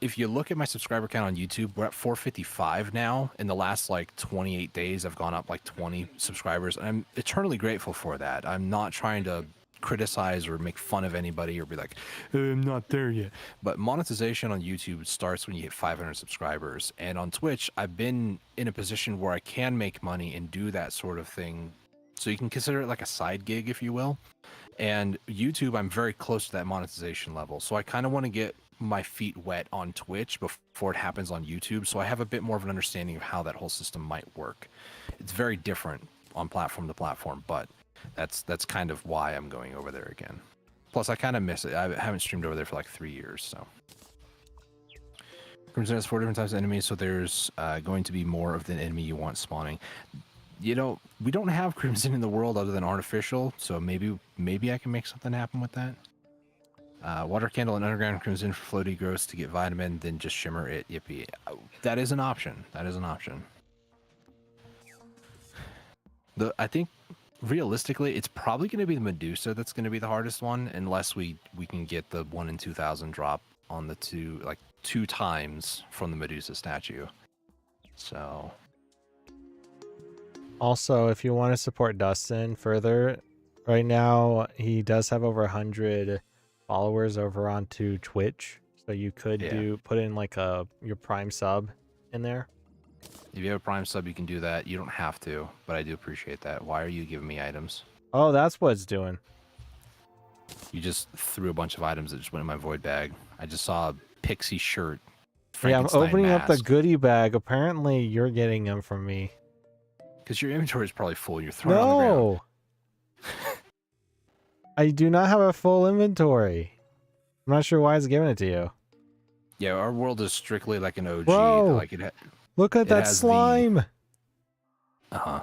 If you look at my subscriber count on YouTube, we're at 455 now. In the last like 28 days, I've gone up like 20 subscribers, and I'm eternally grateful for that. I'm not trying to criticize or make fun of anybody or be like, I'm not there yet. But monetization on YouTube starts when you hit 500 subscribers. And on Twitch, I've been in a position where I can make money and do that sort of thing. So you can consider it like a side gig, if you will. And YouTube, I'm very close to that monetization level. So I kind of want to get my feet wet on Twitch before it happens on YouTube. So I have a bit more of an understanding of how that whole system might work. It's very different on platform to platform, but that's kind of why I'm going over there again. Plus, I kind of miss it. I haven't streamed over there for like 3 years, so. Crimson has 4 different types of enemies, so there's going to be more of the enemy you want spawning. We don't have Crimson in the world other than artificial, so maybe I can make something happen with that. Water candle and underground Crimson for floaty growths to get vitamin, then just shimmer it. Yippee. That is an option. That is an option. I think realistically, it's probably going to be the Medusa that's going to be the hardest one, unless we can get the 1 in 2,000 drop on the 2 times from the Medusa statue. So, Also, if you want to support Dustin further, right now he does have over 100 followers over onto Twitch, so you could put in like your Prime sub in there. If you have a Prime sub, you can do that. You don't have to, but I do appreciate that. Why are you giving me items? Oh, that's what it's doing. You just threw a bunch of items that just went in my void bag. I just saw a pixie shirt, Yeah, I'm Frankenstein opening up the mask. goodie bag. Apparently, you're getting them from me. Because your inventory is probably full. You're throwing it on the ground. No! I do not have a full inventory. I'm not sure why it's giving it to you. Yeah, our world is strictly like an OG. Bro, Like look at that has slime! Uh-huh.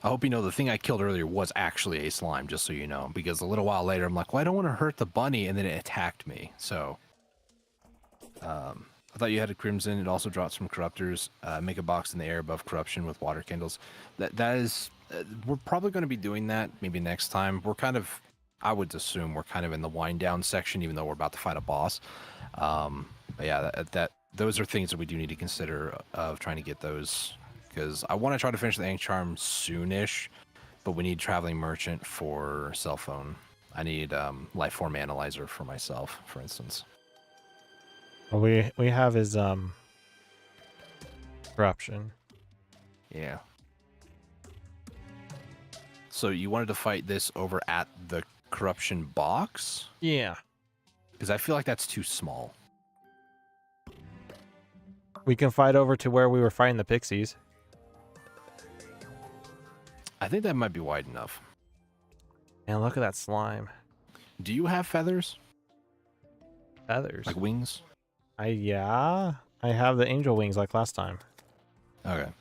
I hope you know the thing I killed earlier was actually a slime, just so you know. Because a little while later, I'm like, well, I don't want to hurt the bunny, and then it attacked me. So, I thought you had a crimson. It also drops from corruptors. Make a box in the air above corruption with water candles. That is, we're probably going to be doing that maybe next time. We're kind of, I would assume we're kind of in the wind down section, even though we're about to fight a boss. But yeah, those are things that we do need to consider of trying to get those. Because I want to try to finish the Ankh Charm soonish, but we need Traveling Merchant for cell phone. I need Lifeform Analyzer for myself, for instance. Well, we have his corruption. Yeah. So you wanted to fight this over at the corruption box? Yeah. Because I feel like that's too small. We can fight over to where we were fighting the pixies. I think that might be wide enough. Man, look at that slime. Do you have feathers? Feathers. Like wings? Yeah. I have the angel wings like last time. Okay.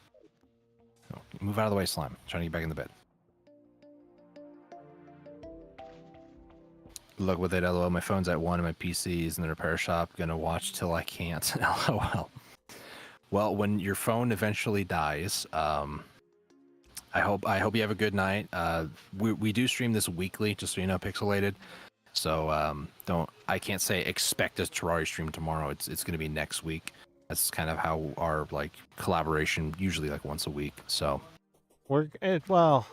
Oh, move out of the way, slime. I'm trying to get back in the bed. Look with it, LOL. My phone's at 1 and my PC is in the repair shop. Gonna watch till I can't. LOL. Well, when your phone eventually dies, I hope you have a good night. We do stream this weekly, just so you know, Pixelated. So I can't say expect a Terraria stream tomorrow. It's gonna be next week. That's kind of how our like collaboration usually like once a week. So Well,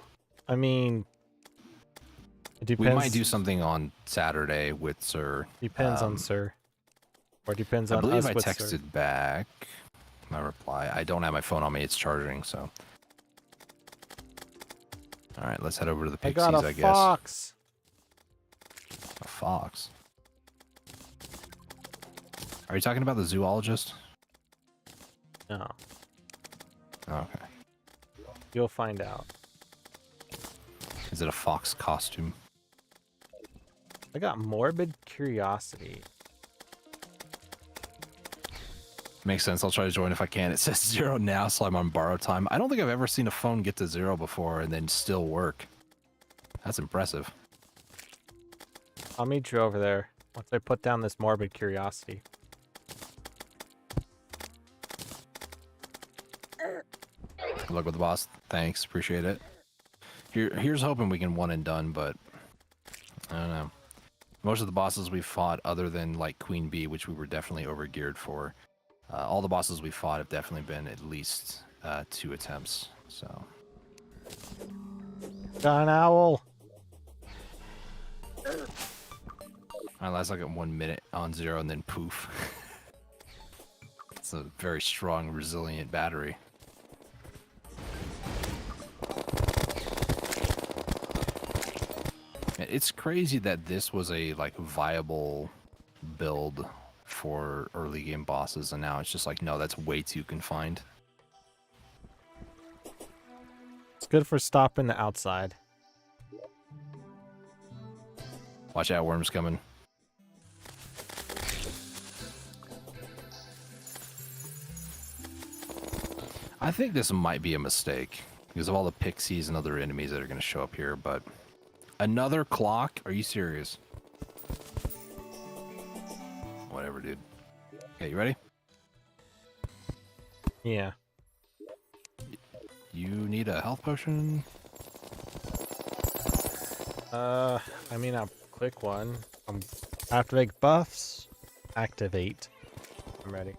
I mean, it depends. we might do something on Saturday with Sir. Depends on Sir, or depends I on believe us I with texted Sir. back my reply. I don't have my phone on me. It's charging. So. All right, let's head over to the pixies, I got a fox. A fox? Are you talking about the zoologist? No, Oh, okay. you'll find out. Is it a fox costume? I got morbid curiosity. Makes sense. I'll try to join if I can. It says 0 now, so I'm on borrow time. I don't think I've ever seen a phone get to 0 before and then still work. That's impressive. I'll meet you over there once I put down this morbid curiosity. Good luck with the boss. Thanks. Appreciate it. Here's hoping we can one and done, but I don't know. Most of the bosses we fought, other than like Queen Bee, which we were definitely overgeared for, all the bosses we fought have definitely been at least 2 attempts. So. Got an owl. I last like 1 minute on 0 and then poof. It's a very strong, resilient battery. It's crazy that this was a like viable build for early game bosses, and now it's just like, no, that's way too confined. It's good for stopping the outside. Watch out, worms coming. I think this might be a mistake because of all the pixies and other enemies that are going to show up here, but another clock? Are you serious? Whatever, dude. Okay, you ready? Yeah. You need a health potion? I mean, I'll click one. Activate buffs. Activate. I'm ready.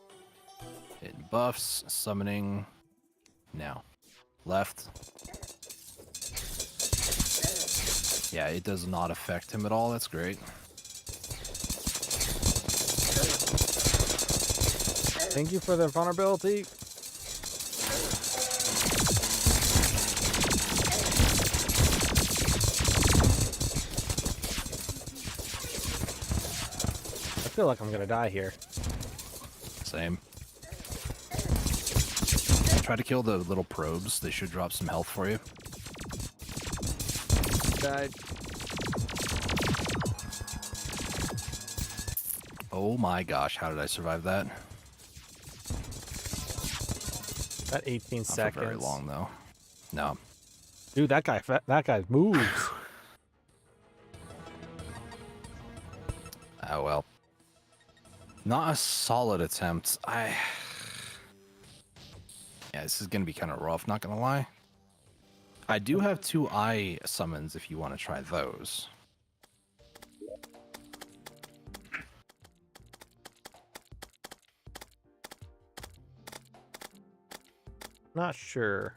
Hit buffs, summoning. Now. Left. Yeah, it does not affect him at all. That's great. Thank you for the vulnerability. feel like I'm gonna die here. Same. Try to kill the little probes. They should drop some health for you. Died. Oh my gosh, how did I survive that? That 18 Not seconds. for very long though. No. Dude, that guy moves. Oh well. Not a solid attempt. Yeah, this is gonna be kind of rough, not gonna lie. I do have 2 eye summons if you want to try those. Not sure.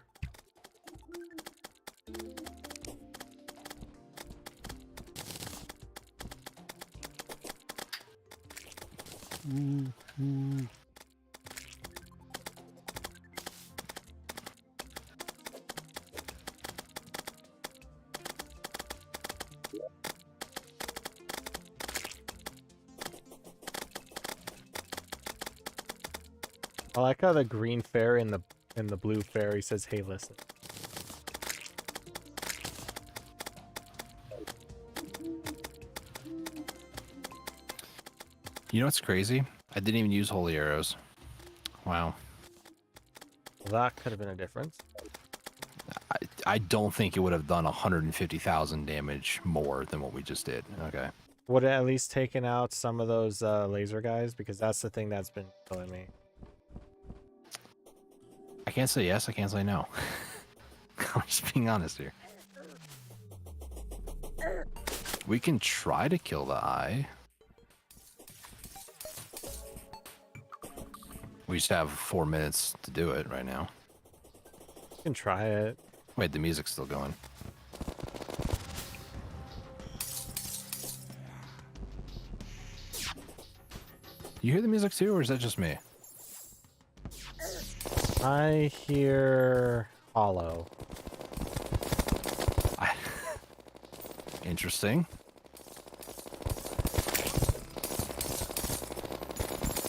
I like how the green fairy and the blue fairy says, "Hey, listen." You know what's crazy? I didn't even use holy arrows. Wow. Well, that could have been a difference. I don't think it would have done 150,000 damage more than what we just did. Okay. Would it at least taken out some of those laser guys? Because that's the thing that's been killing me. I can't say yes, I can't say no. I'm just being honest here. We can try to kill the eye. We just have 4 minutes to do it right now. You can try it. Wait, the music's still going. You hear the music too, or is that just me? I hear hollow. Interesting.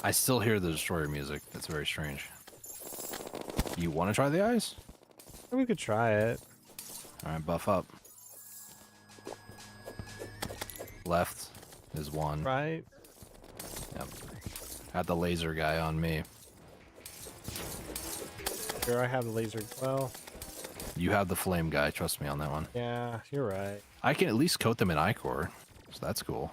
I still hear the destroyer music. That's very strange. You want to try the eyes? We could try it. All right, buff up. Left is 1. Right? Yep. Got the laser guy on me. Here, I have the laser. Well, You have the flame guy. Trust me on that one. yeah, you're right. I can at least coat them in ichor, so that's cool.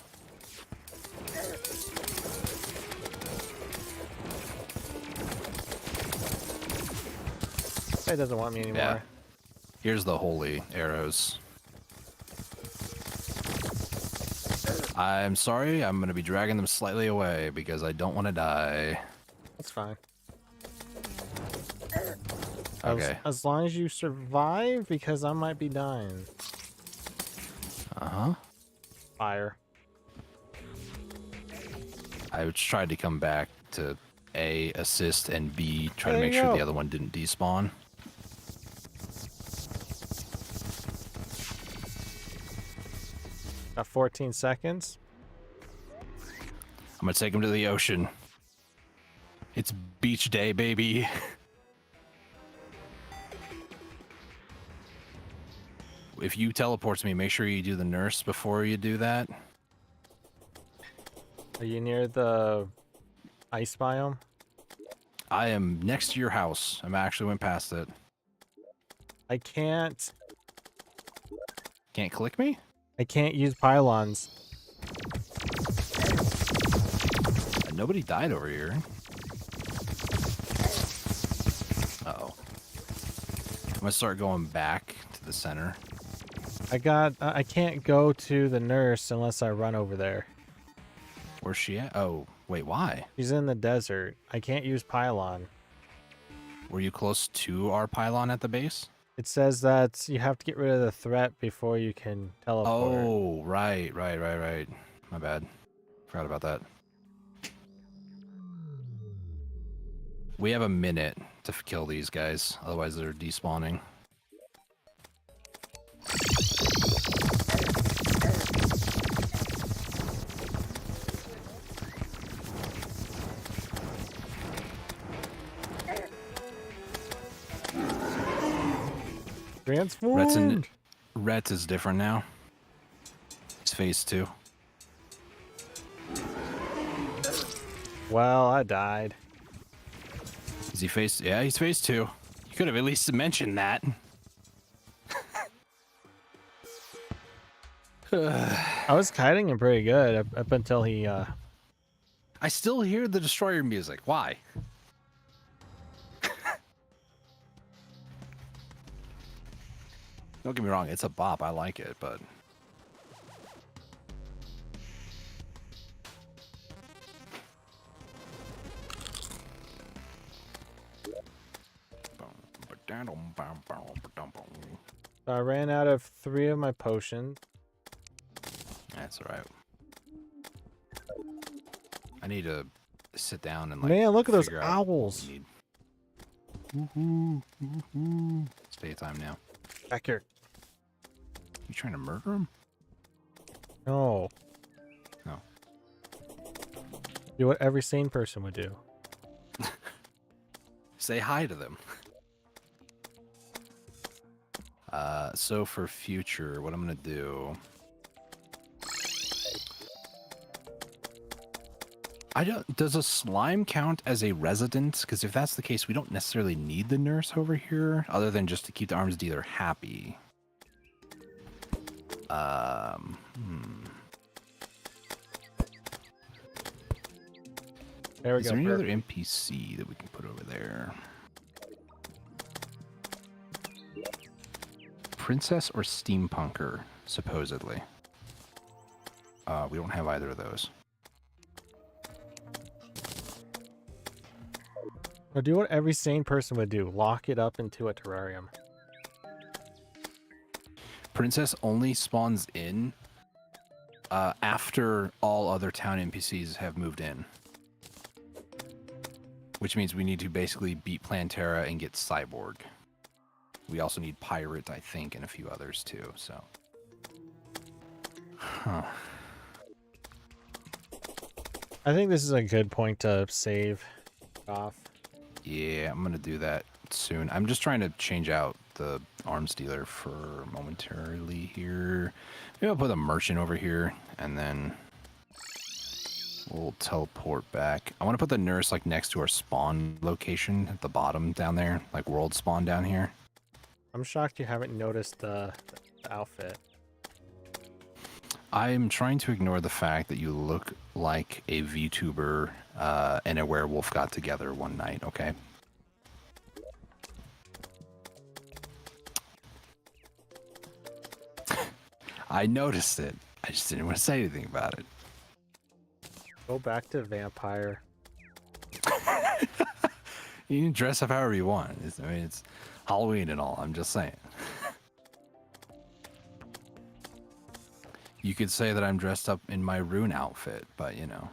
It doesn't want me anymore. Yeah. Here's the holy arrows. I'm sorry, I'm going to be dragging them slightly away because I don't want to die. That's fine. Okay. As long as you survive, because I might be dying. Uh-huh. Fire. I tried to come back to A, assist, and B, try to There make you sure go. the other one didn't despawn. Got 14 seconds. I'm going to take him to the ocean. It's beach day, baby. If you teleport to me, make sure you do the nurse before you do that. Are you near the ice biome? I am next to your house. I actually went past it. I can't. Can't click me? I can't use pylons. Nobody died over here. Uh-oh. I'm gonna start going back to the center. I can't go to the nurse unless I run over there. Where's she at? Oh, wait, why? She's in the desert. I can't use pylon. Were you close to our pylon at the base? It says that you have to get rid of the threat before you can teleport. Oh, right. My bad. Forgot about that. We have a minute to kill these guys, otherwise they're despawning. Transformed. Rhett is different now. It's phase 2. Well, I died. Is he phase? Yeah, he's phase 2. You could have at least mentioned that. I was kiting him pretty good up until he. I still hear the destroyer music. Why? Don't get me wrong, it's a bop. I like it, but I ran out of 3 of my potions. that's all right. I need to sit down and Man, look at those figure out what we owls. need. Woohoo. It's daytime now. Back here. You trying to murder him? No. No. Do what every sane person would do. Say hi to them. So for future, what I'm gonna do. Does a slime count as a resident? Because if that's the case, we don't necessarily need the nurse over here, other than just to keep the arms dealer happy. There we Is go. there any other Perfect. NPC that we can put over there? Princess or steampunker, supposedly. We don't have either of those. Now do what every sane person would do. Lock it up into a terrarium. Princess only spawns in after all other town NPCs have moved in. Which means we need to basically beat Plantera and get Cyborg. We also need Pirate, I think, and a few others too, so. Huh. I think this is a good point to save off. Yeah, I'm gonna do that soon. I'm just trying to change out the arms dealer for momentarily here. Maybe I'll put a merchant over here, and then we'll teleport back. I want to put the nurse like next to our spawn location at the bottom down there, like world spawn down here. I'm shocked you haven't noticed the outfit. I'm trying to ignore the fact that you look like a VTuber and a werewolf got together one night, okay? I noticed it. I just didn't want to say anything about it. Go back to vampire. You can dress up however you want. It's Halloween and all. I'm just saying. You could say that I'm dressed up in my rune outfit, but you know.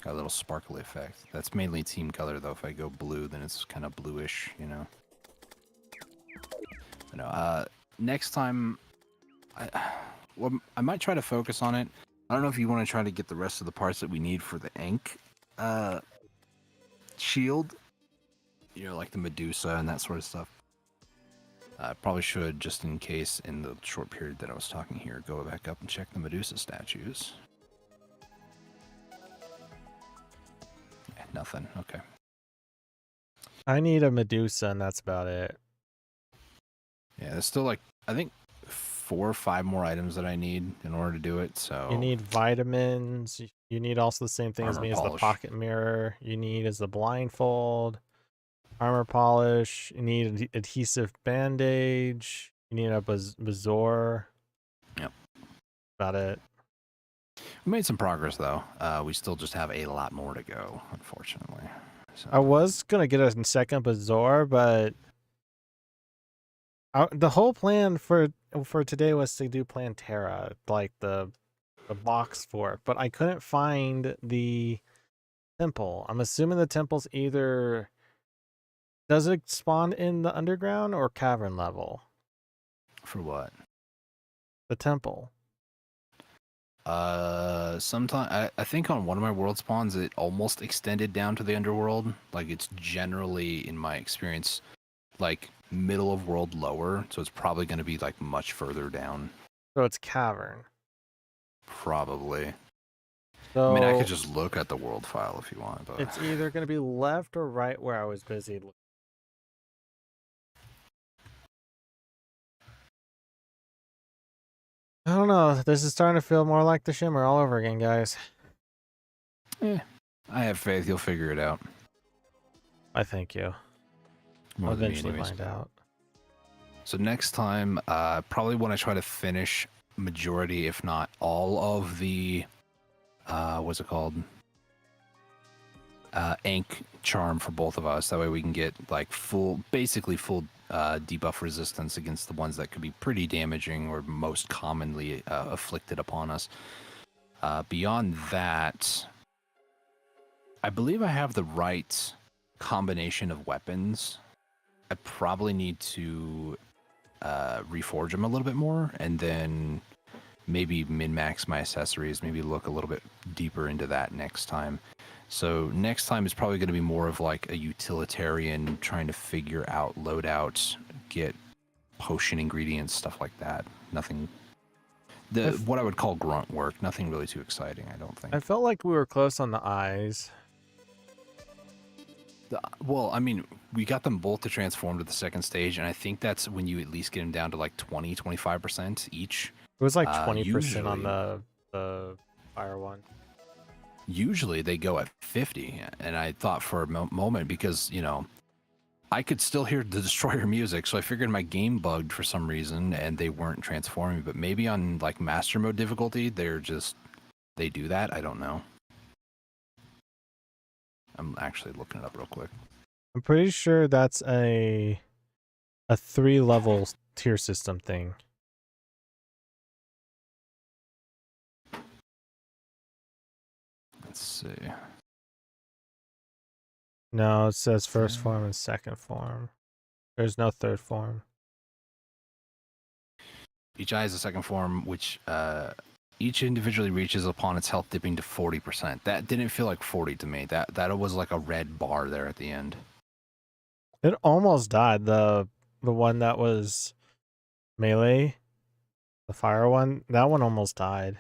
Got a little sparkly effect. That's mainly team color, though. If I go blue, then it's kind of bluish, you know. But no, next time, I might try to focus on it. I don't know if you want to try to get the rest of the parts that we need for the Ankh shield. You know, like the Medusa and that sort of stuff. I probably should, just in case, in the short period that I was talking here, go back up and check the Medusa statues. Yeah, nothing. Okay. I need a Medusa, and that's about it. Yeah, there's still like, I think 4 or 5 more items that I need in order to do it, so... You need vitamins. You need also the same thing as Armor me as the polish. pocket mirror. You need as the blindfold. Armor polish. You need adhesive bandage. You need a bazoar. Yep. About it. We made some progress, though. We still just have a lot more to go, unfortunately. So. I was gonna get a second bazoar, but the whole plan for today was to do Plantera, like the box for it, but I couldn't find the temple. I'm assuming the temple's either, does it spawn in the underground or cavern level? For what? The temple. Sometime I think on one of my world spawns, it almost extended down to the underworld. Like it's generally, in my experience, like middle of world lower, so it's probably going to be like much further down. So it's cavern. Probably. I mean, I could So just look at the world file if you want, but it's either going to be left or right where I was busy. I don't know. This is starting to feel more like the Shimmer all over again, guys. I have faith you'll figure it out. I thank you. More I'll than me, eventually anyways. find out. So next time, probably want to try to finish majority, if not all, of the what's it called? Ankh charm for both of us. That way we can get like basically full debuff resistance against the ones that could be pretty damaging or most commonly afflicted upon us. Beyond that, I believe I have the right combination of weapons. I probably need to reforge them a little bit more, and then maybe min-max my accessories, maybe look a little bit deeper into that next time. So next time is probably going to be more of like a utilitarian, trying to figure out loadouts, get potion ingredients, stuff like that. Nothing, what I would call grunt work. Nothing really too exciting, I don't think. I felt like we were close on the eyes. Well, I mean, we got them both to transform to the second stage, and I think that's when you at least get them down to like 20-25% each. It was like 20% Usually, on the fire one. Usually they go at 50, and I thought for a moment, because, you know, I could still hear the Destroyer music, so I figured my game bugged for some reason, and they weren't transforming, but maybe on, like, Master Mode difficulty, they do that, I don't know. I'm actually looking it up real quick. I'm pretty sure that's a 3-level tier system thing. Let's see. No, it says first form and second form. There's no third form. Each eye has a second form, which each individually reaches upon its health dipping to 40%. That didn't feel like 40 to me. That was like a red bar there at the end. It almost died. The one that was melee, the fire one, that one almost died.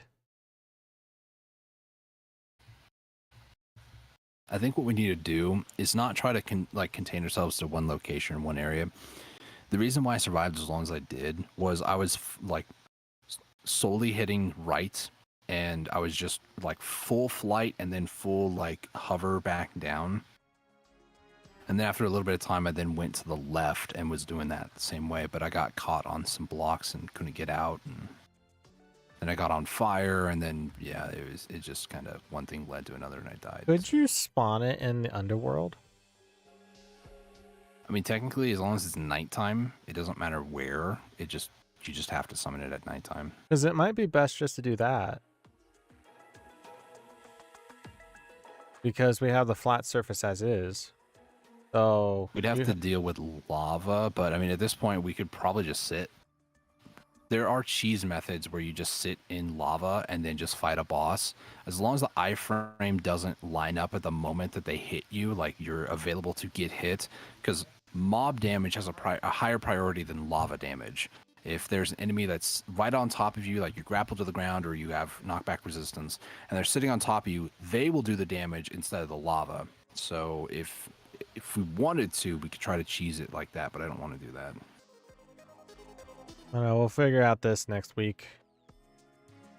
I think what we need to do is not try to contain ourselves to one location or one area. The reason why I survived as long as I did was I was like solely hitting right, and I was just like full flight and then full like hover back down. And then after a little bit of time, I then went to the left and was doing that the same way, but I got caught on some blocks and couldn't get out. And then I got on fire, and then yeah, it just kind of one thing led to another, and I died. Could you spawn it in the underworld? I mean, technically, as long as it's nighttime, it doesn't matter where. You just have to summon it at nighttime. Because it might be best just to do that. Because we have the flat surface as is. So we'd have to deal with lava, but I mean, at this point, we could probably just sit. There are cheese methods where you just sit in lava and then just fight a boss. As long as the iframe doesn't line up at the moment that they hit you, like you're available to get hit, because mob damage has a higher priority than lava damage. If there's an enemy that's right on top of you, like you're grappled to the ground or you have knockback resistance, and they're sitting on top of you, they will do the damage instead of the lava. So if we wanted to, we could try to cheese it like that, but I don't want to do that. I don't know, we'll figure out this next week.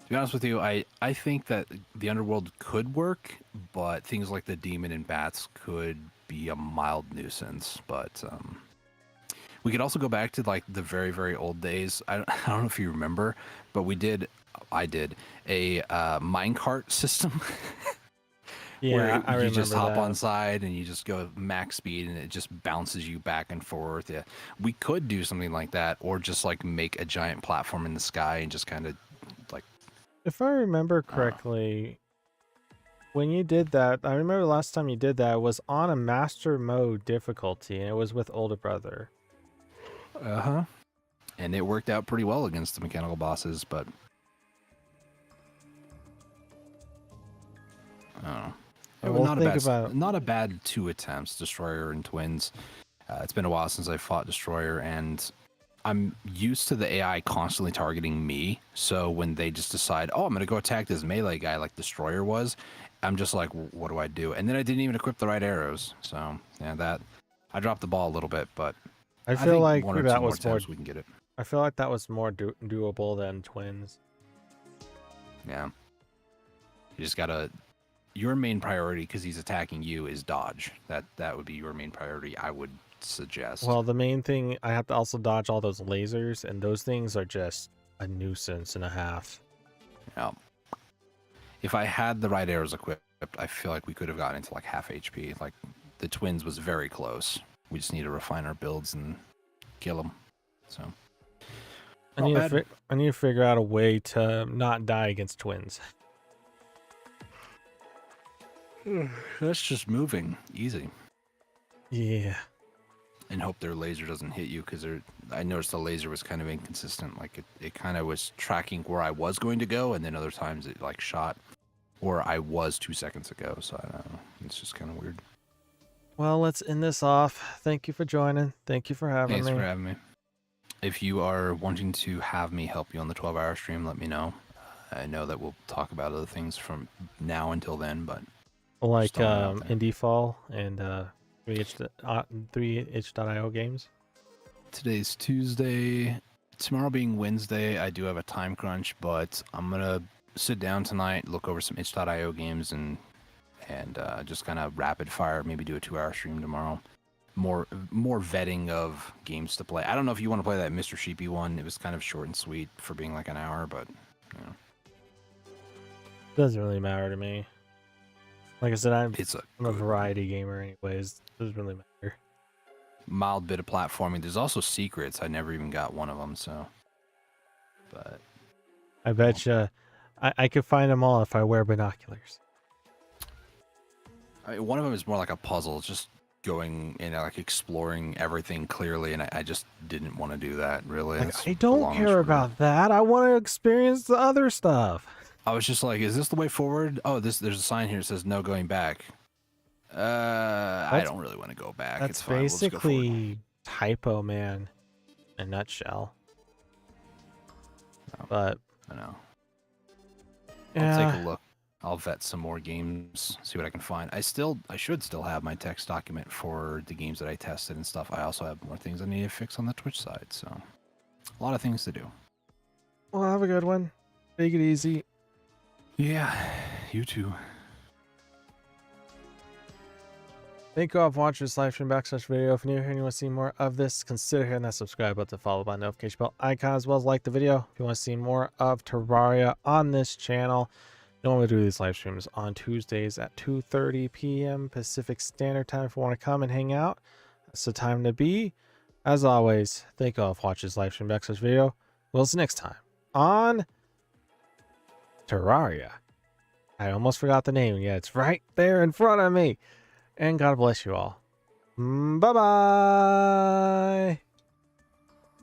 To be honest with you, I think that the underworld could work, but things like the demon and bats could be a mild nuisance. But we could also go back to like the very, very old days. I don't know if you remember, but I did a minecart system. Yeah, where I remember you just hop that. on side and you just go max speed and it just bounces you back and forth. Yeah, we could do something like that, or just like make a giant platform in the sky and just kind of like. If I remember correctly, when you did that, I remember the last time you did that was on a master mode difficulty, and it was with older brother. And it worked out pretty well against the mechanical bosses, but I don't know. I It was will not a think bad, about it. not a bad 2 attempts, Destroyer and Twins. It's been a while since I fought Destroyer, and I'm used to the AI constantly targeting me. So when they just decide, oh, I'm going to go attack this melee guy like Destroyer was, I'm just like, what do I do? And then I didn't even equip the right arrows. So, yeah, I dropped the ball a little bit, but I I feel think like 1 or 2 that more was more. attempts we can get it. I feel like that was more doable than Twins. Yeah. You just got to... Your main priority, because he's attacking you, is dodge. That would be your main priority, I would suggest. Well, the main thing, I have to also dodge all those lasers, and those things are just a nuisance and a half. Yeah. If I had the right arrows equipped, I feel like we could have gotten into like half HP. Like the Twins was very close. We just need to refine our builds and kill them. So I need to figure out a way to not die against Twins. that's just moving easy, Yeah. and hope their laser doesn't hit you, because I noticed the laser was kind of inconsistent. Like it kind of was tracking where I was going to go, and then other times it like shot where I was 2 seconds ago. So I don't know. It's just kind of weird. Well, let's end this off. Thank you for joining. Thank you for having Thanks me. for having me. If you are wanting to have me help you on the 12-hour stream, let me know. I know that we'll talk about other things from now until then, but Like just throwing it out there. Indie Fall and 3itch.io games. Today's Tuesday. Tomorrow being Wednesday, I do have a time crunch, but I'm gonna sit down tonight, look over some itch.io games, and just kind of rapid fire. Maybe do a 2-hour stream tomorrow. More vetting of games to play. I don't know if you want to play that Mr. Sheepy one. It was kind of short and sweet for being like an hour, but you know. Doesn't really matter to me. Like I said, I'm a good variety gamer anyways. Doesn't really matter. mild bit of platforming. There's also secrets. I never even got one of them, so. But I bet you I could find them all if I wear binoculars. one of them is more like a puzzle. It's just going and like exploring everything clearly, and I just didn't want to do that, really. Like, I don't care about that. I want to experience the other stuff. I was just like, is this the way forward? Oh, there's a sign here that says no going back. I don't really want to go back. That's it's fine. We'll just go basically Typo Man in a nutshell. No, But I know. yeah. I'll take a look. I'll vet some more games, see what I can find. I should still have my text document for the games that I tested and stuff. I also have more things I need to fix on the Twitch side, so a lot of things to do. Well, have a good one. Take it easy. Yeah, you too. Thank you all for watching this live stream /video. If you're new here and you want to see more of this, consider hitting that subscribe button, followed by the notification bell icon, as well as like the video. If you want to see more of Terraria on this channel, normally do these live streams on Tuesdays at 2:30 p.m. Pacific Standard Time. If you want to come and hang out, that's the time to be. As always, thank you all for watching this live stream /video. We'll see you next time on Terraria. I almost forgot the name. Yeah, it's right there in front of me. And God bless you all. Bye-bye.